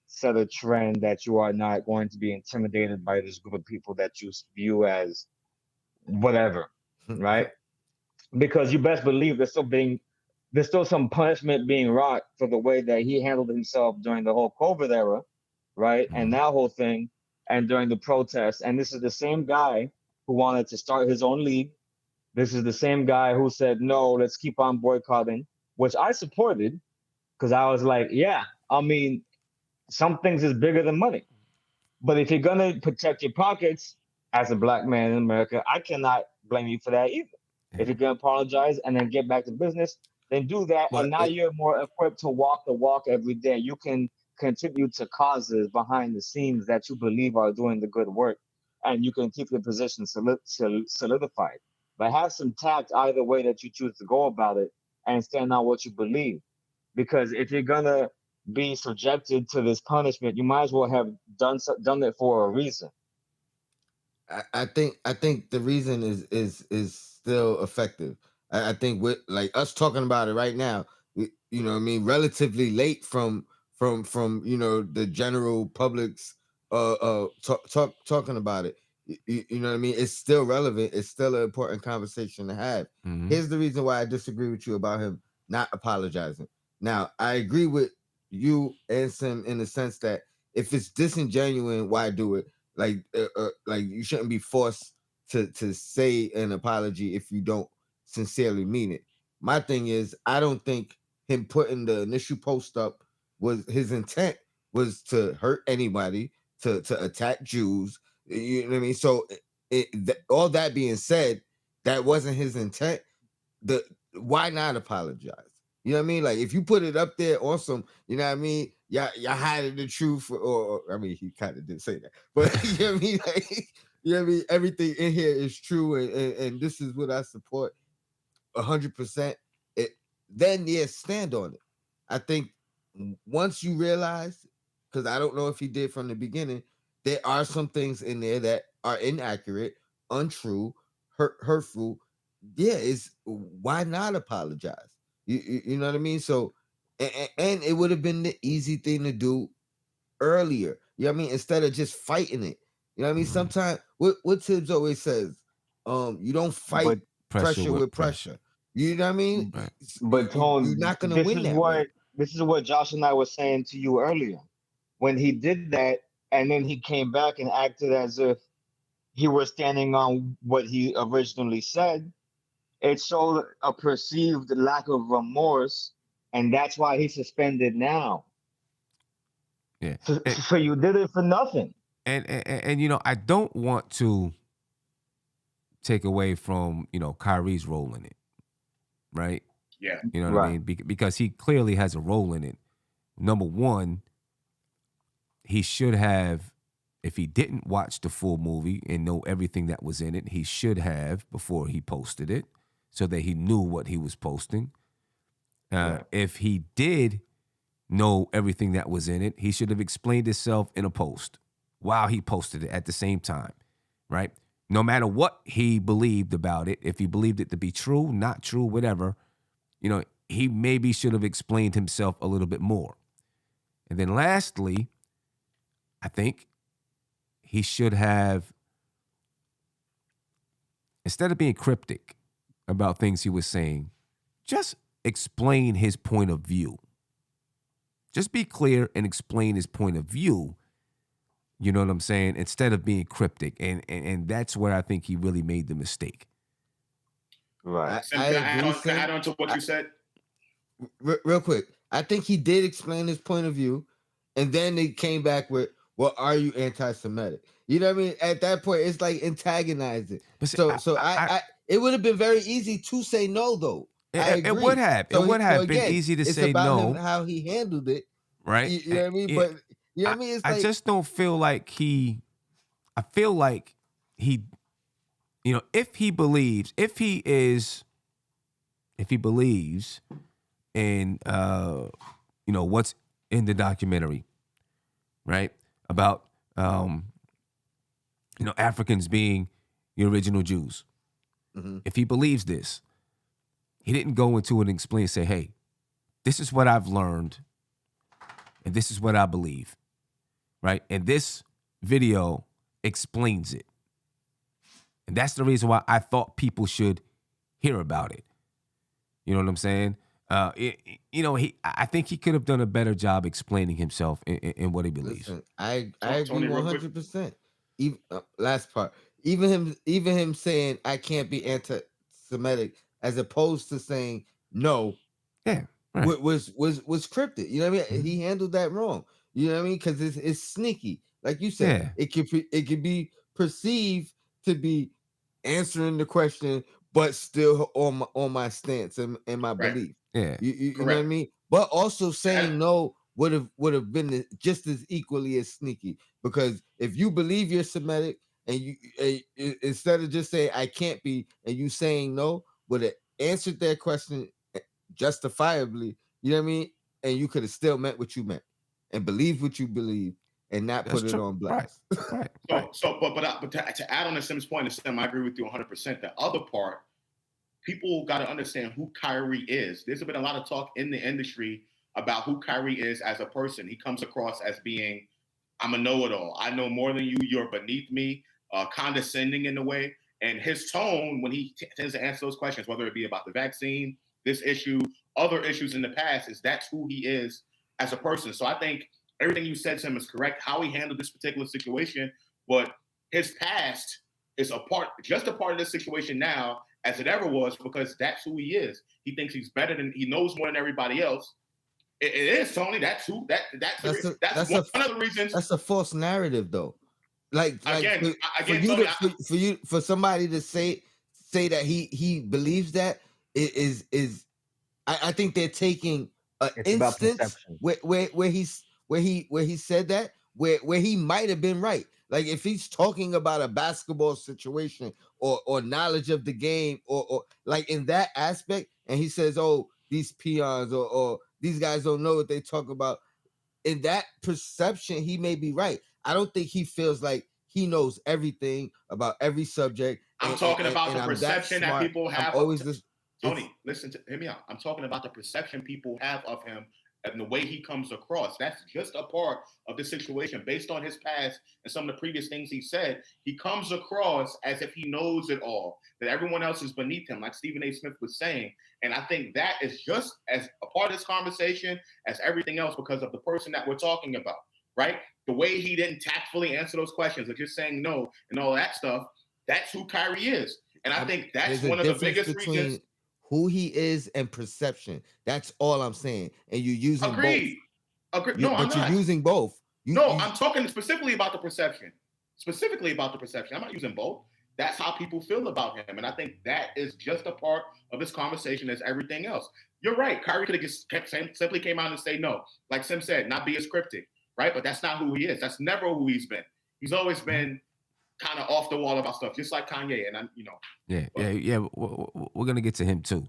set a trend that you are not going to be intimidated by this group of people that you view as whatever, right? Because you best believe there's still some punishment being wrought for the way that he handled himself during the whole COVID era, right? And Mhm. that whole thing, and during the protests. And this is the same guy who wanted to start his own league. This is the same guy who said, no, let's keep on boycotting, which I supported because I was like, yeah, I mean, some things is bigger than money. But if you're gonna protect your pockets as a black man in America, I cannot blame you for that either. If you're gonna apologize and then get back to business, then do that. And But now you're more equipped to walk the walk every day. You can contribute to causes behind the scenes that you believe are doing the good work, and you can keep your position solidified. But have some tact either way that you choose to go about it, and stand on what you believe. Because if you're gonna be subjected to this punishment, you might as well have done it for a reason. I think the reason is still effective. I think with like us talking about it right now, you know what I mean, relatively late from the general public's talking about it. You know what I mean? It's still relevant. It's still an important conversation to have. Mhm. Here's the reason why I disagree with you about him not apologizing. Now, I agree with you and Sim in the sense that if it's disingenuous, why do it? Like you shouldn't be forced to say an apology if you don't sincerely mean it. My thing is, I don't think him putting the initial post up was his intent was to hurt anybody, to attack Jews. You know what I mean? So, all that being said, that wasn't his intent. Why not apologize? You know what I mean? Like, if you put it up there, awesome. You know what I mean? Y'all hiding the truth, or I mean, he kind of did say that, but you know what I mean? Like, you know what I mean? Everything in here is true, and this is what I support 100%. It then stand on it. I think once you realize, because I don't know if he did from the beginning, there are some things in there that are inaccurate, untrue, hurtful. Yeah, it's why not apologize? You know what I mean? So, and it would have been the easy thing to do earlier. You know what I mean? Instead of just fighting it. You know what I mean? Sometimes what Tibbs always says, you don't fight But pressure with pressure. You know what I mean? Right. but You're Tone, not gonna win that way. this is what Josh and I were saying to you earlier. When he did that, and then he came back and acted as if he was standing on what he originally said, it showed a perceived lack of remorse, and that's why he's suspended now. Yeah. So you did it for nothing. And you know, I don't want to take away from, you know, Kyrie's role in it, right? Yeah. You know what I Right. mean? Because he clearly has a role in it. Number one, he should have, if he didn't watch the full movie and know everything that was in it, he should have before he posted it so that he knew what he was posting. Right. If he did know everything that was in it, he should have explained himself in a post while he posted it at the same time, right? No matter what he believed about it, if he believed it to be true, not true, whatever, you know, he maybe should have explained himself a little bit more. And then lastly, I think he should have, instead of being cryptic about things he was saying, just explain his point of view. Just be clear and explain his point of view. You know what I'm saying? Instead of being cryptic. And that's where I think he really made the mistake. Right. Sim, I can I add agree, on? Can I Sim. add on to what you said? Real quick, I think he did explain his point of view, and then they came back with, "Well, are you anti-Semitic?" You know what I mean? At that point, it's like antagonizing. But see, So it would have been very easy to say no, though. I it would agree. have. It So would so have been again, easy to it's say about him no, how he handled it. right? You know what I mean? But you know what I mean? It's I like just don't feel like I feel like he, you know, if he believes in, you know, what's in the documentary, right? About, you know, Africans being the original Jews. Mhm. If he believes this, he didn't go into it and explain, say, hey, this is what I've learned and this is what I believe, right? And this video explains it. And that's the reason why I thought people should hear about it. You know what I'm saying? You know, I think he could have done a better job explaining himself in what he believes. Listen, I agree Tony, real quick. 100%. Even last part, even him saying I can't be anti-Semitic, as opposed to saying no, Yeah, right. was scripted. You know what I mean? He handled that wrong. You know what I mean? Because it's sneaky, like you said. Yeah. It could be perceived to be answering the question, but still on my stance and my Right. belief. Yeah. You know what I Correct. mean? But also saying And- no would have been just as equally as sneaky, because if you believe you're Semitic and instead of just saying I can't be and you saying no, would have answered that question justifiably. You know what I mean? And you could have still meant what you meant and believed what you believe and not That's put it true. on Right. blast. Right. but to add on to Sim's point, Sim, I agree with you 100%. The other part, people got to understand who Kyrie is. There's been a lot of talk in the industry about who Kyrie is as a person. He comes across as being, I'm a know-it-all. I know more than you. You're beneath me, condescending in a way. And his tone when he tends to answer those questions, whether it be about the vaccine, this issue, other issues in the past, is that's who he is as a person. So I think everything you said to him is correct, how he handled this particular situation, but his past is just a part of this situation now. as it ever was, because that's who he is. He thinks he's better than, he knows more than everybody else. It is, Tony. That's who. That's one of the reasons. That's a false narrative, though. Like again, for Tony, for somebody to say that he believes that is I think they're taking an instance where he said that where he might have been right. Like if he's talking about a basketball situation or knowledge of the game or like in that aspect, and he says, "Oh, these peons or these guys don't know what they talk about." In that perception, he may be right. I don't think he feels like he knows everything about every subject. I'm talking about the perception that people have. Tony, hear me out. I'm talking about the perception people have of him and the way he comes across. That's just a part of the situation. Based on his past and some of the previous things he said, he comes across as if he knows it all, that everyone else is beneath him, like Stephen A. Smith was saying. And I think that is just as a part of this conversation as everything else because of the person that we're talking about, right? The way he didn't tactfully answer those questions or just saying no and all that stuff, that's who Kyrie is. And I think that's one of the biggest reasons. Who he is and perception. That's all I'm saying. And you're using both. No, I'm not. You're using both. I'm talking specifically about the perception. I'm not using both. That's how people feel about him. And I think that is just a part of this conversation as everything else. You're right. Kyrie could have simply came out and say no. Like Sim said, not be as cryptic, right? But that's not who he is. That's never who he's been. He's always been kind of off the wall about stuff, just like Kanye. And Yeah. We're gonna get to him too.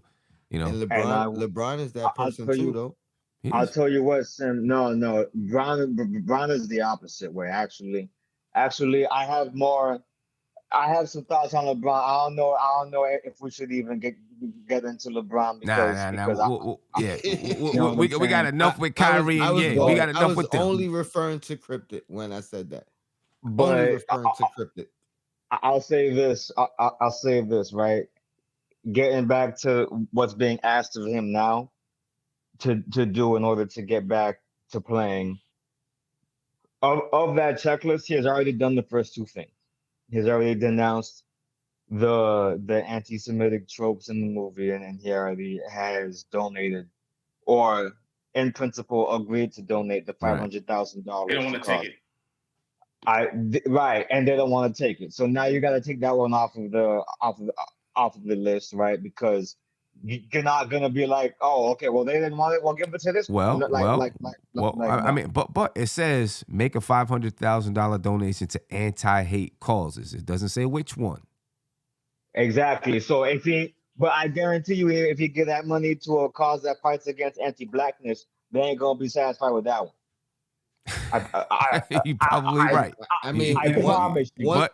You know, and LeBron is that person too, though. I'll tell you what, Sim. No, LeBron is the opposite way. Actually, I have some thoughts on LeBron. I don't know if we should even get into LeBron because we got enough with Kyrie. We got enough with them. I was only referring to cryptic when I said that. But only referring to cryptic. I'll say this. I'll say this, right? Getting back to what's being asked of him now to do in order to get back to playing. Of that checklist, he has already done the first two things. He's already denounced the anti-Semitic tropes in the movie, and he already has donated, or in principle agreed to donate the $500,000. They don't want to take it. Right, and they don't want to take it. So now you got to take that one off of the list, right? Because you're not gonna be like, oh, okay, well they didn't want it, well give it to this. I mean, but it says make a $500,000 donation to anti-hate causes. It doesn't say which one. Exactly. So but I guarantee you, if you give that money to a cause that fights against anti-blackness, they ain't gonna be satisfied with that one. You're probably right. I mean,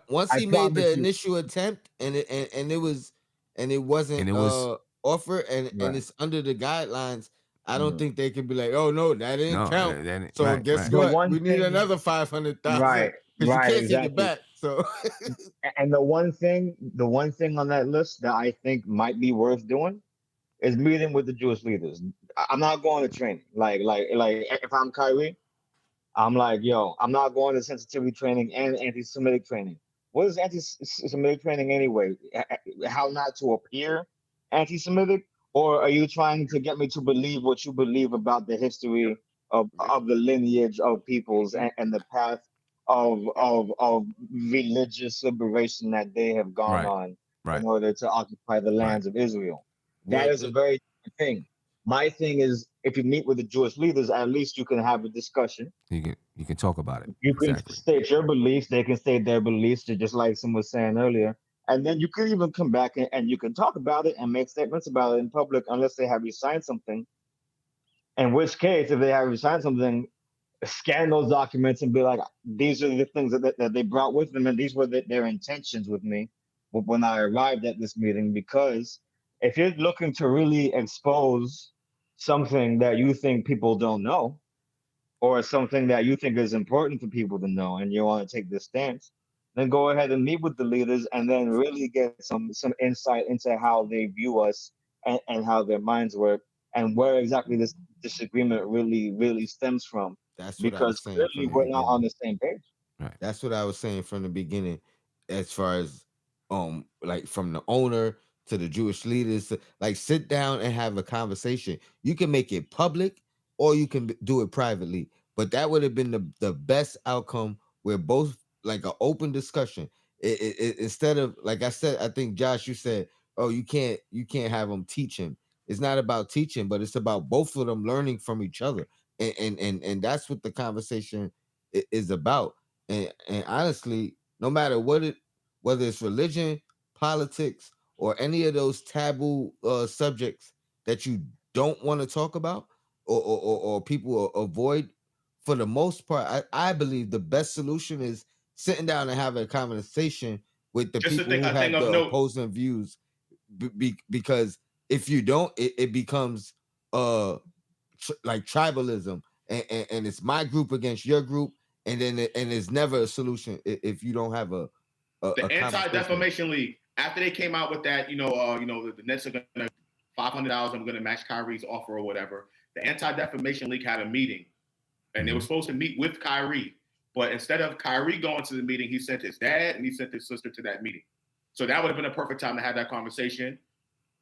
once he made the initial attempt and it wasn't offered and it's under the guidelines, I don't think they could be like, oh no, that didn't count. So guess what? We need another 500,000. Right. Because you can't take it back. So and the one thing on that list that I think might be worth doing is meeting with the Jewish leaders. I'm not going to training. Like if I'm Kyrie, I'm like, yo, I'm not going to sensitivity training and anti-Semitic training. What is anti-Semitic training anyway? How not to appear anti-Semitic? Or are you trying to get me to believe what you believe about the history of the lineage of peoples and the path of religious liberation that they have gone on in order to occupy the lands of Israel? That is a very different thing. My thing is, if you meet with the Jewish leaders, at least you can have a discussion. You can talk about it. You can state your beliefs. They can state their beliefs, just like someone was saying earlier. And then you can even come back and you can talk about it and make statements about it in public, unless they have you sign something. In which case, if they have you sign something, scan those documents and be like, these are the things that they brought with them, and these were their intentions with me when I arrived at this meeting. Because if you're looking to really expose something that you think people don't know, or something that you think is important for people to know, and you want to take this stance, then go ahead and meet with the leaders and then really get some insight into how they view us and how their minds work and where exactly this disagreement really stems from. That's what because clearly we're not on the same page. Right. That's what I was saying from the beginning, as far as like from the owner to the Jewish leaders, like sit down and have a conversation. You can make it public or you can do it privately, but that would have been the best outcome where both like an open discussion. Instead of, like I said, I think Josh, you said, oh, you can't have them teach him. It's not about teaching, but it's about both of them learning from each other, and that's what the conversation is about. And honestly, no matter whether it's religion, politics, or any of those taboo subjects that you don't want to talk about, or people avoid, for the most part, I believe the best solution is sitting down and having a conversation with the Just people who a thing have of the note. opposing views, because if you don't, it becomes like tribalism, and it's my group against your group, and then and it's never a solution if you don't have The a conversation. Anti-Defamation League, after they came out with that, the Nets are gonna $500. I'm gonna match Kyrie's offer or whatever. The Anti-Defamation League had a meeting, and they were supposed to meet with Kyrie, but instead of Kyrie going to the meeting, he sent his dad and he sent his sister to that meeting. So that would have been a perfect time to have that conversation.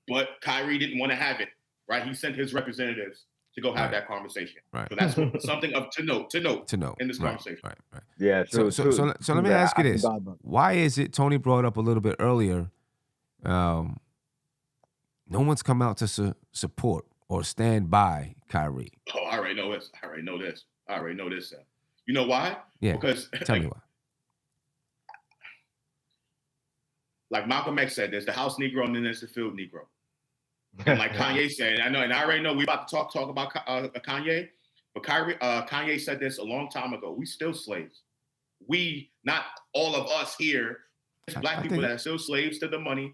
But Kyrie didn't want to have it, right? He sent his representatives to go have that conversation. Right. So that's something to note in this conversation. Right. Yeah, true. So let me ask you this: why is it Tony brought up a little bit earlier? No one's come out to support or stand by Kyrie. Oh, I already know this. You know why? Yeah. Because tell me why. Like Malcolm X said, there's the house Negro and then there's the field Negro. And like Kanye said, I know, and I already know we about to talk about Kanye, but Kanye said this a long time ago. We still slaves. We, not all of us here, there's black people that are still slaves to the money,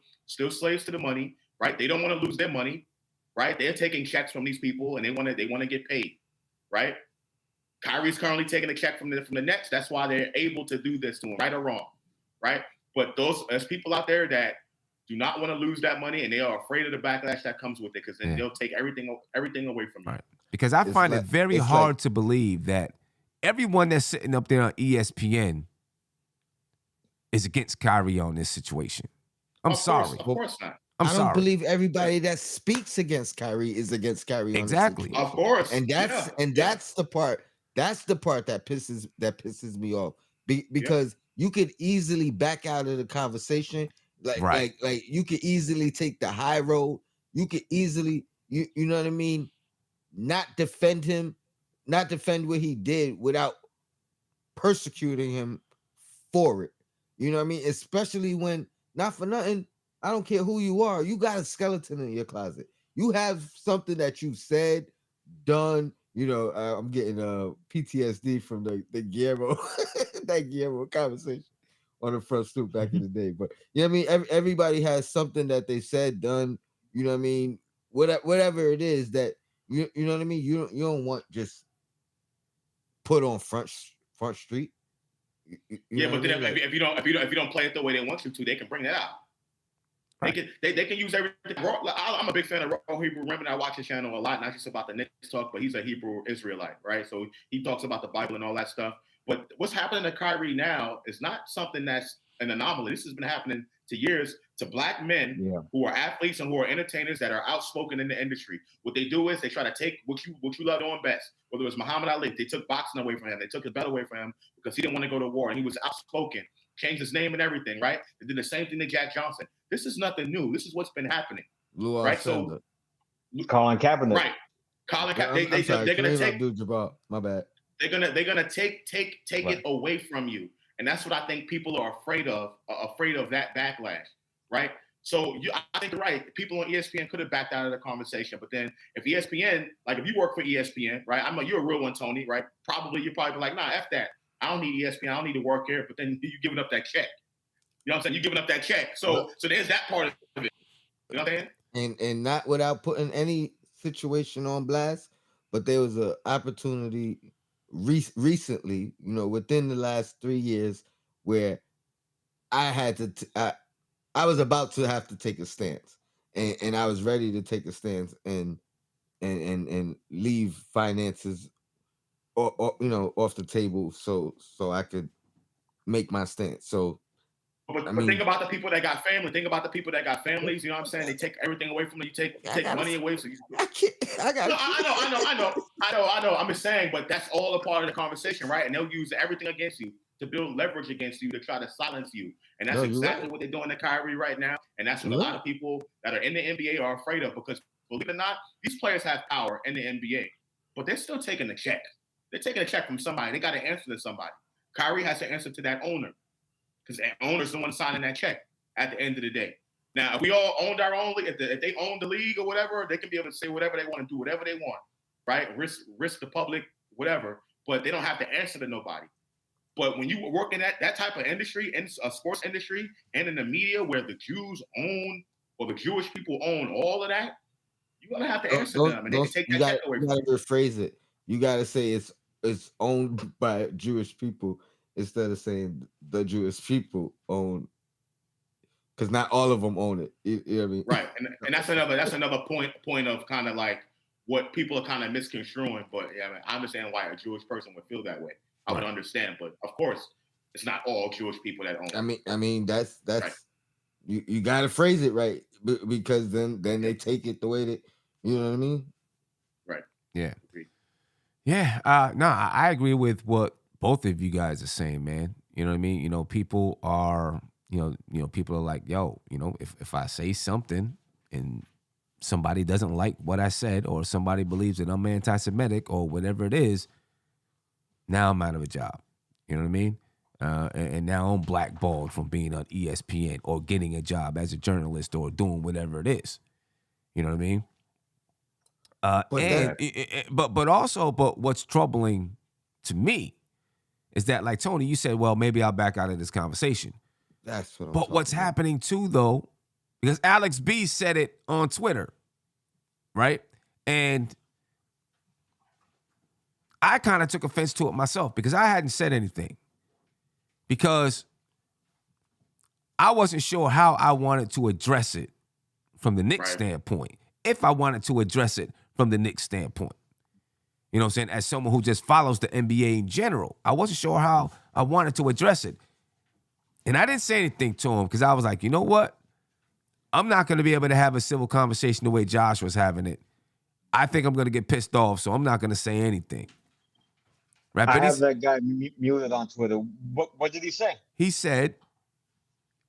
right? They don't want to lose their money, right? They're taking checks from these people and they want to get paid, right? Kyrie's currently taking a check from the Nets. That's why they're able to do this to him, right or wrong, right? But there's people out there that do not want to lose that money, and they are afraid of the backlash that comes with it, because then they'll take everything away from you. Right. Because I find it very hard to believe that everyone that's sitting up there on ESPN is against Kyrie on this situation. I'm sorry. Of course not. I don't believe everybody that speaks against Kyrie is against Kyrie. Exactly. Of course. And that's the part. That's the part that pisses me off. Because you could easily back out of the conversation. Like you could easily take the high road. You could easily, you know what I mean? Not defend him, not defend what he did without persecuting him for it. You know what I mean? Especially when, not for nothing, I don't care who you are, you got a skeleton in your closet. You have something that you said, done. I'm getting PTSD from the Guillermo, that Guillermo conversation on the Front Stoop back in the day. But you know what I mean? Everybody has something that they said, done. You know what I mean? Whatever it is that you know what I mean. You don't want just put on front street. But then if you don't play it the way they want you to, they can bring that out. Right. They can use everything. I'm a big fan of Raw Hebrew. Remember, I watch his channel a lot, not just about the Knicks talk, but he's a Hebrew Israelite, right? So he talks about the Bible and all that stuff. But what's happening to Kyrie now is not something that's an anomaly. This has been happening to years to black men who are athletes and who are entertainers that are outspoken in the industry. What they do is they try to take what you love doing best. Whether it was Muhammad Ali, they took boxing away from him. They took his belt away from him because he didn't want to go to war, and he was outspoken. Changed his name and everything, right? They did the same thing to Jack Johnson. This is nothing new. This is what's been happening, right? So, Colin Kaepernick, right? Colin Kaepernick. They're gonna take. My bad. They're gonna take it away from you, and that's what I think people are afraid of. Afraid of that backlash, right? So I think you're right. People on ESPN could have backed out of the conversation, but then if ESPN, like if you work for ESPN, right? You're a real one, Tony, right? You're probably like, nah, F that. I don't need ESPN. I don't need to work here. But then you're giving up that check. You know what I'm saying? You're giving up that check. So there's that part of it. You know what I'm saying? And not without putting any situation on blast, but there was an opportunity recently, within the last 3 years, where I had to. I was about to have to take a stance, and I was ready to take a stance and leave finances or off the table so I could make my stance. So But think about the people that got family. Think about the people that got families. You know what I'm saying? They take everything away from them. You take money away. So I know. I'm just saying, but that's all a part of the conversation, right? And they'll use everything against you to build leverage against you to try to silence you. And that's exactly what they're doing to Kyrie right now. And that's what a lot of people that are in the NBA are afraid of, because believe it or not, these players have power in the NBA, but they're still taking a check. They're taking a check from somebody. They got to answer to somebody. Kyrie has to answer to that owner, because the owner's the one signing that check at the end of the day. Now, if we all owned our own league, if they own the league or whatever, they can be able to say whatever they want and do whatever they want, right? Risk the public, whatever, but they don't have to answer to nobody. But when you work in that type of industry, in a sports industry and in the media where the Jews own or the Jewish people own all of that, you're gonna have to answer them, and they can take that check away from you. You gotta rephrase it. You gotta say it's owned by Jewish people instead of saying the Jewish people own, because not all of them own it. You know what I mean? Right, and that's another point of kind of like what people are kind of misconstruing. But yeah, I understand why a Jewish person would feel that way. I would understand, but of course, it's not all Jewish people that own it. I mean that's right. You gotta phrase it right, because then they take it the way that, you know what I mean? Right. Yeah. Agreed. Yeah. No, I agree with what both of you guys are saying, man. You know what I mean? You know, people are, people are like, yo, if I say something and somebody doesn't like what I said, or somebody believes that I'm anti-Semitic or whatever it is, now I'm out of a job. You know what I mean? And now I'm blackballed from being on ESPN or getting a job as a journalist or doing whatever it is. You know what I mean? But what's troubling to me is that, like Tony, you said, well, maybe I'll back out of this conversation. That's what. But what's happening too, though, because Alex B said it on Twitter, right? And I kind of took offense to it myself because I hadn't said anything, because I wasn't sure how I wanted to address it from the Knicks standpoint, if I wanted to address it from the Knicks standpoint. You know what I'm saying? As someone who just follows the NBA in general, I wasn't sure how I wanted to address it. And I didn't say anything to him because I was like, you know what? I'm not going to be able to have a civil conversation the way Josh was having it. I think I'm going to get pissed off, so I'm not going to say anything. Right? I have that guy muted on Twitter. What did he say? He said,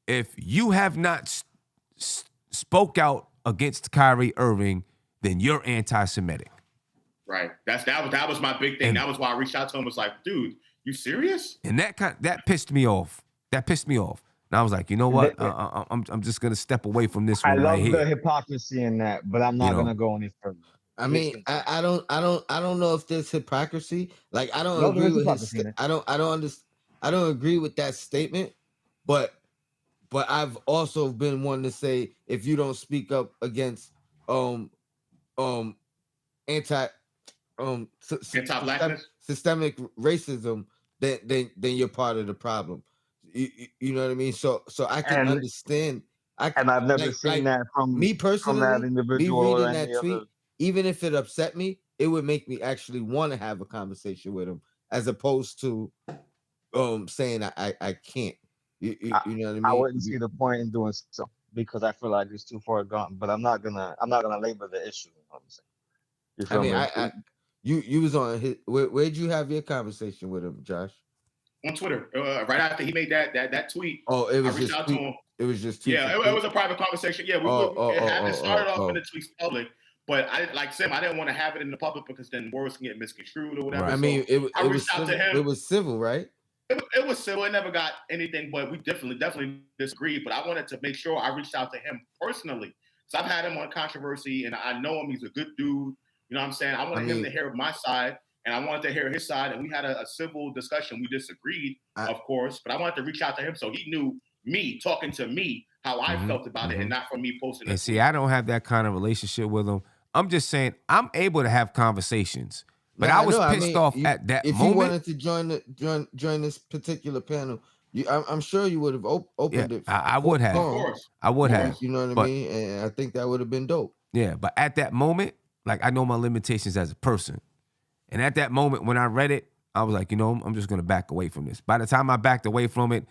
if you have not spoke out against Kyrie Irving, then you're anti-Semitic. Right. That was my big thing. And that was why I reached out to him. Was like, dude, you serious? And that pissed me off. That pissed me off. And I was like, you know what? I'm just gonna step away from this one. I love the hypocrisy in that, but I'm not gonna go any further. I mean, I don't know if there's hypocrisy. Like, I don't agree with his. I don't agree with that statement. But I've also been one to say, if you don't speak up against systemic racism, then you're part of the problem. You know what I mean? So I can understand. And I've never seen that from me personally. From that individual, me reading that tweet, even if it upset me, it would make me actually want to have a conversation with him, as opposed to saying I can't. You know what I mean? I wouldn't see the point in doing so, because I feel like it's too far gone. But I'm not gonna label the issue. You know what I'm saying? You feel me? You was on his. Where'd you have your conversation with him, Josh? On Twitter, right after he made that tweet. Oh, it was I reached out to him. It was just it was a private conversation. Yeah, it started off in the tweets public, but I didn't want to have it in the public because then words can get misconstrued or whatever. Right. I mean, I reached out to him. It was civil, right? It was civil. It never got anything, but we definitely disagreed. But I wanted to make sure I reached out to him personally. So I've had him on controversy, and I know him. He's a good dude. You know what I'm saying? I wanted him to hear my side, and I wanted to hear his side, and we had a civil discussion. We disagreed, of course, but I wanted to reach out to him so he knew me, talking to me, how I felt about it, and not from me posting it. And see, I don't have that kind of relationship with him. I'm just saying I'm able to have conversations. But I was pissed off at that moment. If you wanted to join this particular panel, I'm sure you would have opened it. I would have. Of course. I would have. You know what I mean? And I think that would have been dope. Yeah, but at that moment, like, I know my limitations as a person. And at that moment when I read it, I was like, I'm just going to back away from this. By the time I backed away from it,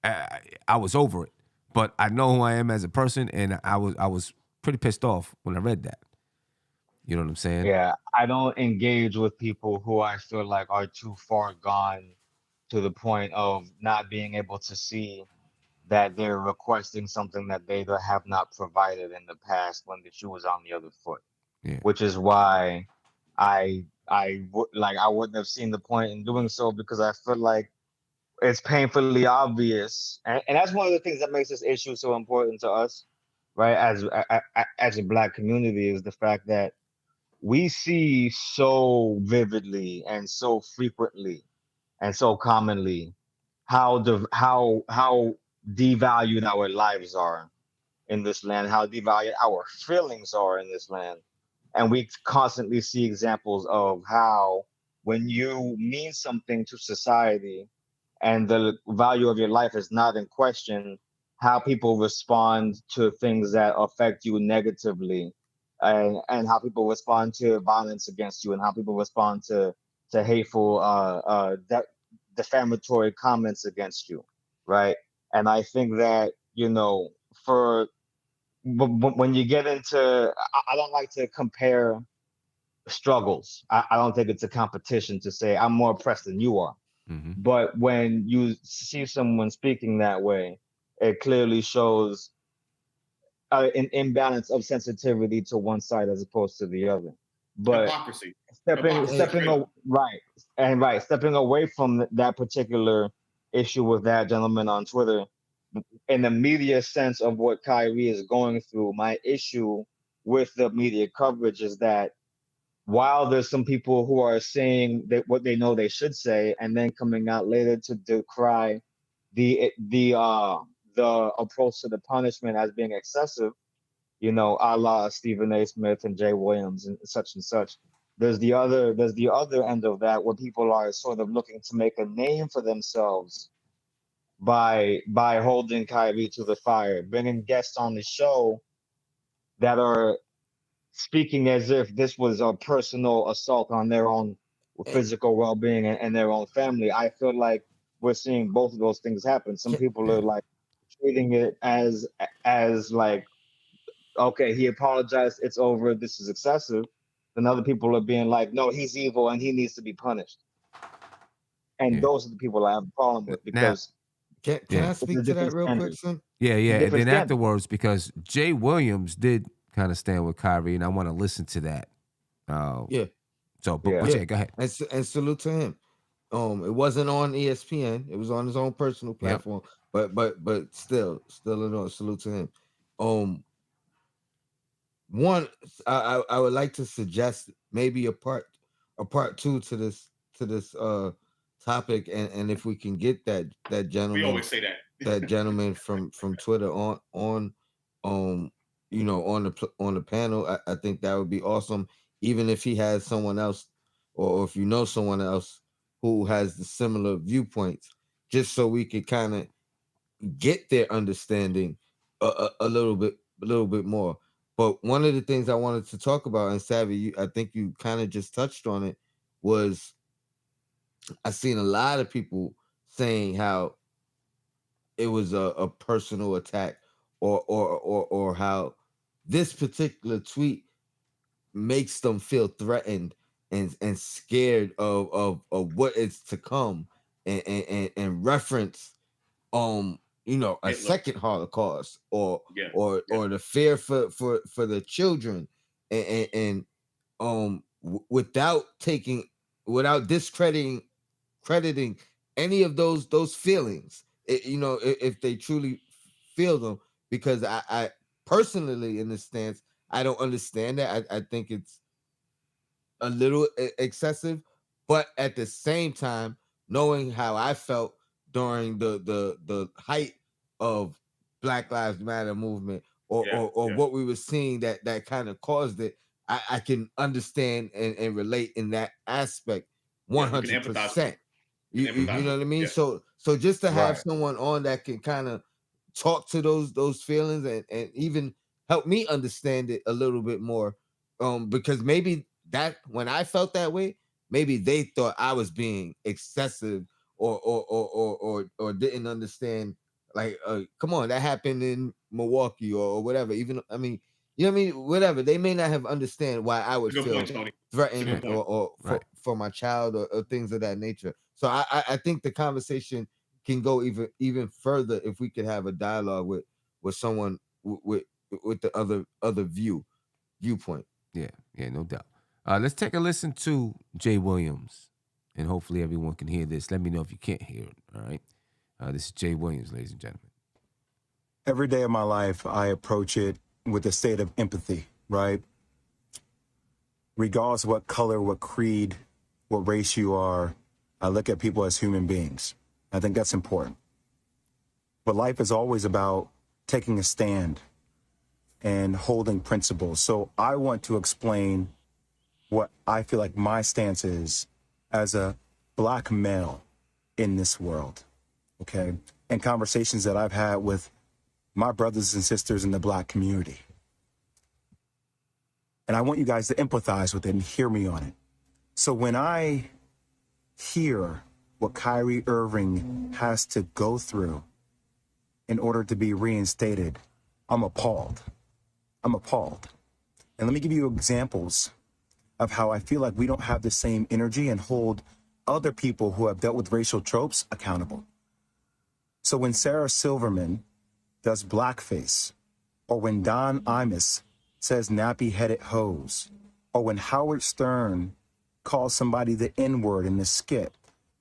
I was over it. But I know who I am as a person, and I was pretty pissed off when I read that. You know what I'm saying? Yeah, I don't engage with people who I feel like are too far gone to the point of not being able to see that they're requesting something that they have not provided in the past when the shoe was on the other foot. Yeah. Which is why I wouldn't have seen the point in doing so, because I feel like it's painfully obvious, and that's one of the things that makes this issue so important to us, right? As a Black community, is the fact that we see so vividly and so frequently and so commonly how devalued our lives are in this land, how devalued our feelings are in this land. And we constantly see examples of how, when you mean something to society and the value of your life is not in question, how people respond to things that affect you negatively, and how people respond to violence against you, and how people respond to hateful, defamatory comments against you, right? And I think that, for but when you get into, I don't like to compare struggles. I don't think it's a competition to say I'm more oppressed than you are. Mm-hmm. But when you see someone speaking that way, it clearly shows an imbalance of sensitivity to one side as opposed to the other. But Hypocrisy. stepping Hypocrisy. stepping stepping away from that particular issue with that gentleman on Twitter, in the media sense of what Kyrie is going through, my issue with the media coverage is that while there's some people who are saying that what they know they should say, and then coming out later to decry the approach to the punishment as being excessive, a la Stephen A. Smith and Jay Williams and such. There's the other end of that, where people are sort of looking to make a name for themselves by holding Kyrie to the fire, bringing guests on the show that are speaking as if this was a personal assault on their own physical well-being and their own family. I feel like we're seeing both of those things happen. Some people are like treating it as like, okay, he apologized, it's over, this is excessive. Then other people are being like, no, he's evil and he needs to be punished. And Yeah. those are the people I have a problem with, Now, because Can yeah, I it's a speak to that different real quick, standard. son? yeah, It's a and different then standard. afterwards, because Jay Williams did kind of stand with Kyrie, and I want to listen to that. Yeah, So, but Yeah. yeah, go ahead. and salute to him. It wasn't on ESPN. It was on his own personal platform. But still salute to him. One, I would like to suggest maybe a part two to this topic, and if we can get that We gentleman always say that. from Twitter on on the panel, I think that would be awesome. Even if he has someone else, or if you know someone else who has the similar viewpoints, just so we could kind of get their understanding a little bit more. But one of the things I wanted to talk about, and Savvy, I think you kind of just touched on it, was I've seen a lot of people saying how it was a personal attack, or how this particular tweet makes them feel threatened and scared of what is to come, and reference a Hitler. second Holocaust, or Yeah. or the fear for the children, and without crediting any of those feelings, if they truly feel them. Because I personally, in this stance, I don't understand that. I think it's a little excessive, but at the same time, knowing how I felt during the height of Black Lives Matter movement, or what we were seeing that kind of caused it, I can understand and relate in that aspect Yeah. You can empathize with 100%. it. You can You empathize know with what I it. mean? Yeah. So just to have Right. someone on that can kind of talk to those feelings, and even help me understand it a little bit more, because maybe that when I felt that way, maybe they thought I was being excessive, or didn't understand Like, come on, that happened in Milwaukee or whatever. Even, I mean, you know what I mean? Whatever. They may not have understand why I would Good feel point, Tony. threatened Good point. or for my child or things of that nature. So I think the conversation can go even further if we could have a dialogue with someone with the other viewpoint. Yeah, no doubt. Let's take a listen to Jay Williams, and hopefully everyone can hear this. Let me know if you can't hear it. All right. This is Jay Williams, ladies and gentlemen. Every day of my life, I approach it with a state of empathy, right? Regardless of what color, what creed, what race you are, I look at people as human beings. I think that's important. But life is always about taking a stand and holding principles. So I want to explain what I feel like my stance is as a Black male in this world, okay? And conversations that I've had with my brothers and sisters in the Black community. And I want you guys to empathize with it and hear me on it. So when I hear what Kyrie Irving has to go through in order to be reinstated, I'm appalled. I'm appalled. And let me give you examples of how I feel like we don't have the same energy and hold other people who have dealt with racial tropes accountable. So when Sarah Silverman does blackface, or when Don Imus says nappy-headed hose, or when Howard Stern calls somebody the N-word in the skit,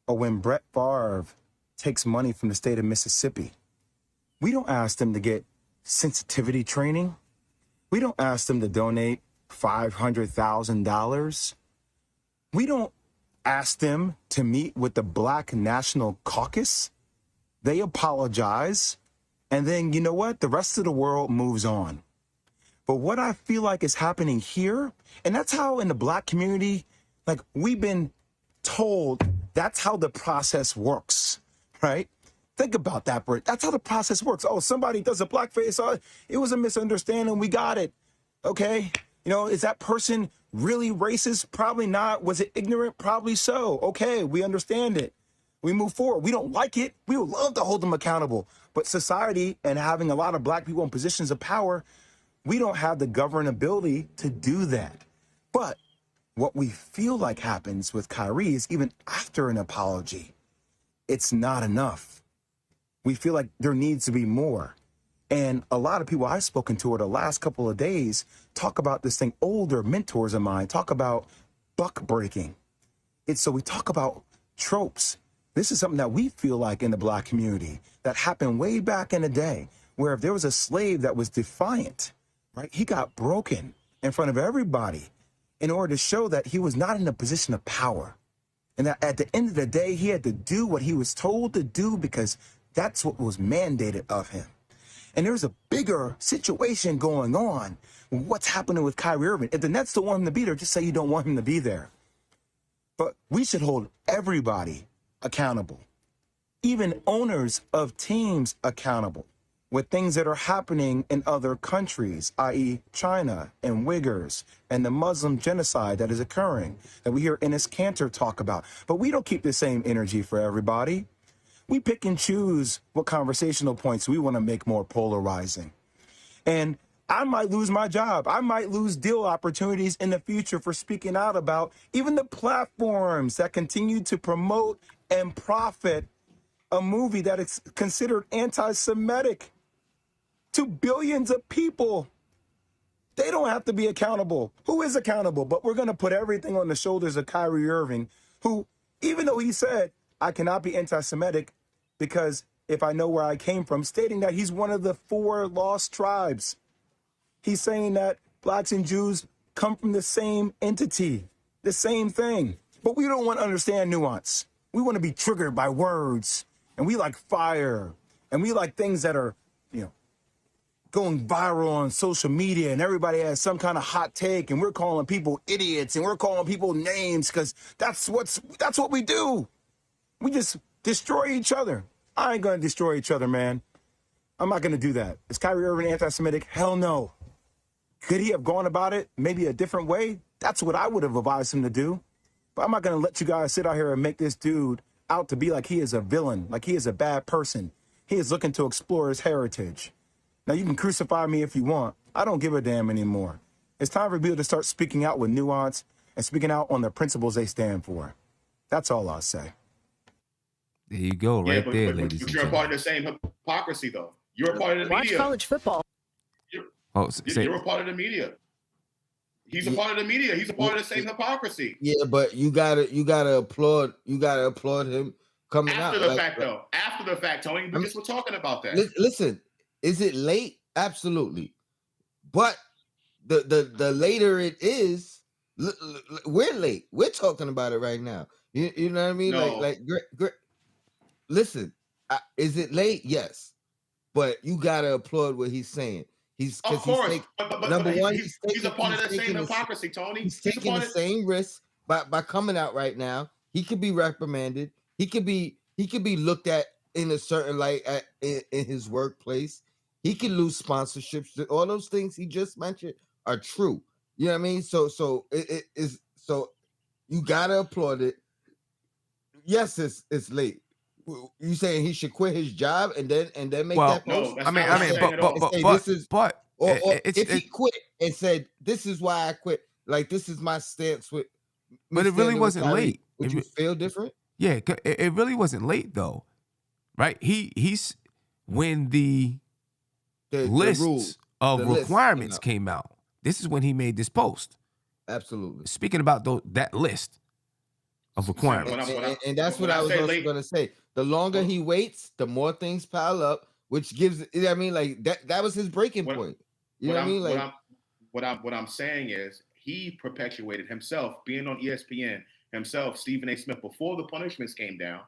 or when Brett Favre takes money from the state of Mississippi, we don't ask them to get sensitivity training. We don't ask them to donate $500,000. We don't ask them to meet with the Black National Caucus. They apologize. And then, you know what? The rest of the world moves on. But what I feel like is happening here, and that's how in the Black community, like we've been told that's how the process works, right? Think about that, Bert. That's how the process works. Oh, somebody does a blackface. Oh, it was a misunderstanding. We got it. Okay. You know, is that person really racist? Probably not. Was it ignorant? Probably so. Okay, we understand it. We move forward. We don't like it. We would love to hold them accountable. But society and having a lot of Black people in positions of power, we don't have the governability to do that. But what we feel like happens with Kyrie is even after an apology, it's not enough. We feel like there needs to be more. And a lot of people I've spoken to over the last couple of days talk about this thing. Older mentors of mine talk about buck breaking. So we talk about tropes. This is something that we feel like in the Black community that happened way back in the day, where if there was a slave that was defiant, right, he got broken in front of everybody in order to show that he was not in a position of power. And that at the end of the day, he had to do what he was told to do because that's what was mandated of him. And there's a bigger situation going on. What's happening with Kyrie Irving? If the Nets don't want him to be there, just say you don't want him to be there. But we should hold everybody accountable, even owners of teams accountable with things that are happening in other countries, i.e. China and Uyghurs and the Muslim genocide that is occurring that we hear Enes Kanter talk about. But we don't keep the same energy for everybody. We pick and choose what conversational points we want to make more polarizing. And I might lose my job. I might lose deal opportunities in the future for speaking out about even the platforms that continue to promote and profit a movie that is considered anti-Semitic to billions of people. They don't have to be accountable. Who is accountable? But we're going to put everything on the shoulders of Kyrie Irving, who, even though he said, I cannot be anti-Semitic because if I know where I came from, stating that he's one of the 4 lost tribes. He's saying that Blacks and Jews come from the same entity, the same thing. But we don't want to understand nuance. We want to be triggered by words, and we like fire, and we like things that are, going viral on social media, and everybody has some kind of hot take, and we're calling people idiots, and we're calling people names because that's what we do. We just destroy each other. I ain't going to destroy each other, man. I'm not going to do that. Is Kyrie Irving anti-Semitic? Hell no. Could he have gone about it maybe a different way? That's what I would have advised him to do. But I'm not going to let you guys sit out here and make this dude out to be like he is a villain, like he is a bad person. He is looking to explore his heritage. Now, you can crucify me if you want. I don't give a damn anymore. It's time for people to start speaking out with nuance and speaking out on the principles they stand for. That's all I'll say. There you go, right but, there, but ladies and you're a part of gentlemen. the same hypocrisy, though. You're a part of the Watch media. college football. You're a part of the media. He's a part of the media. He's a part of the same hypocrisy. Yeah, but you gotta applaud him coming After out. the fact, though. After the fact, Tony, we just were talking about that. Listen, is it late? Absolutely. But the later it is, we're late. We're talking about it right now. You know what I mean? No. Listen, is it late? Yes. But you gotta applaud what he's saying. Of course, number one, he's a part of the same hypocrisy, Tony. He's taking the same risk by coming out right now. He could be reprimanded. He could be looked at in a certain light in his workplace. He could lose sponsorships. All those things he just mentioned are true. You know what I mean? So it is. So you gotta applaud it. Yes, it's late. You saying he should quit his job and then make that post? No, if he quit and said, "This is why I quit," like this is my stance with. But it really wasn't late. Would you feel different? Yeah, it really wasn't late though, right? He's when the lists of requirements came out. This is when he made this post. Absolutely. Speaking about that list of requirements, and that's what I was also going to say. The longer he waits, the more things pile up, which gives. I mean, like that was his breaking point. You know what I mean? Like what I'm saying is he perpetuated himself being on ESPN himself, Stephen A. Smith, before the punishments came down.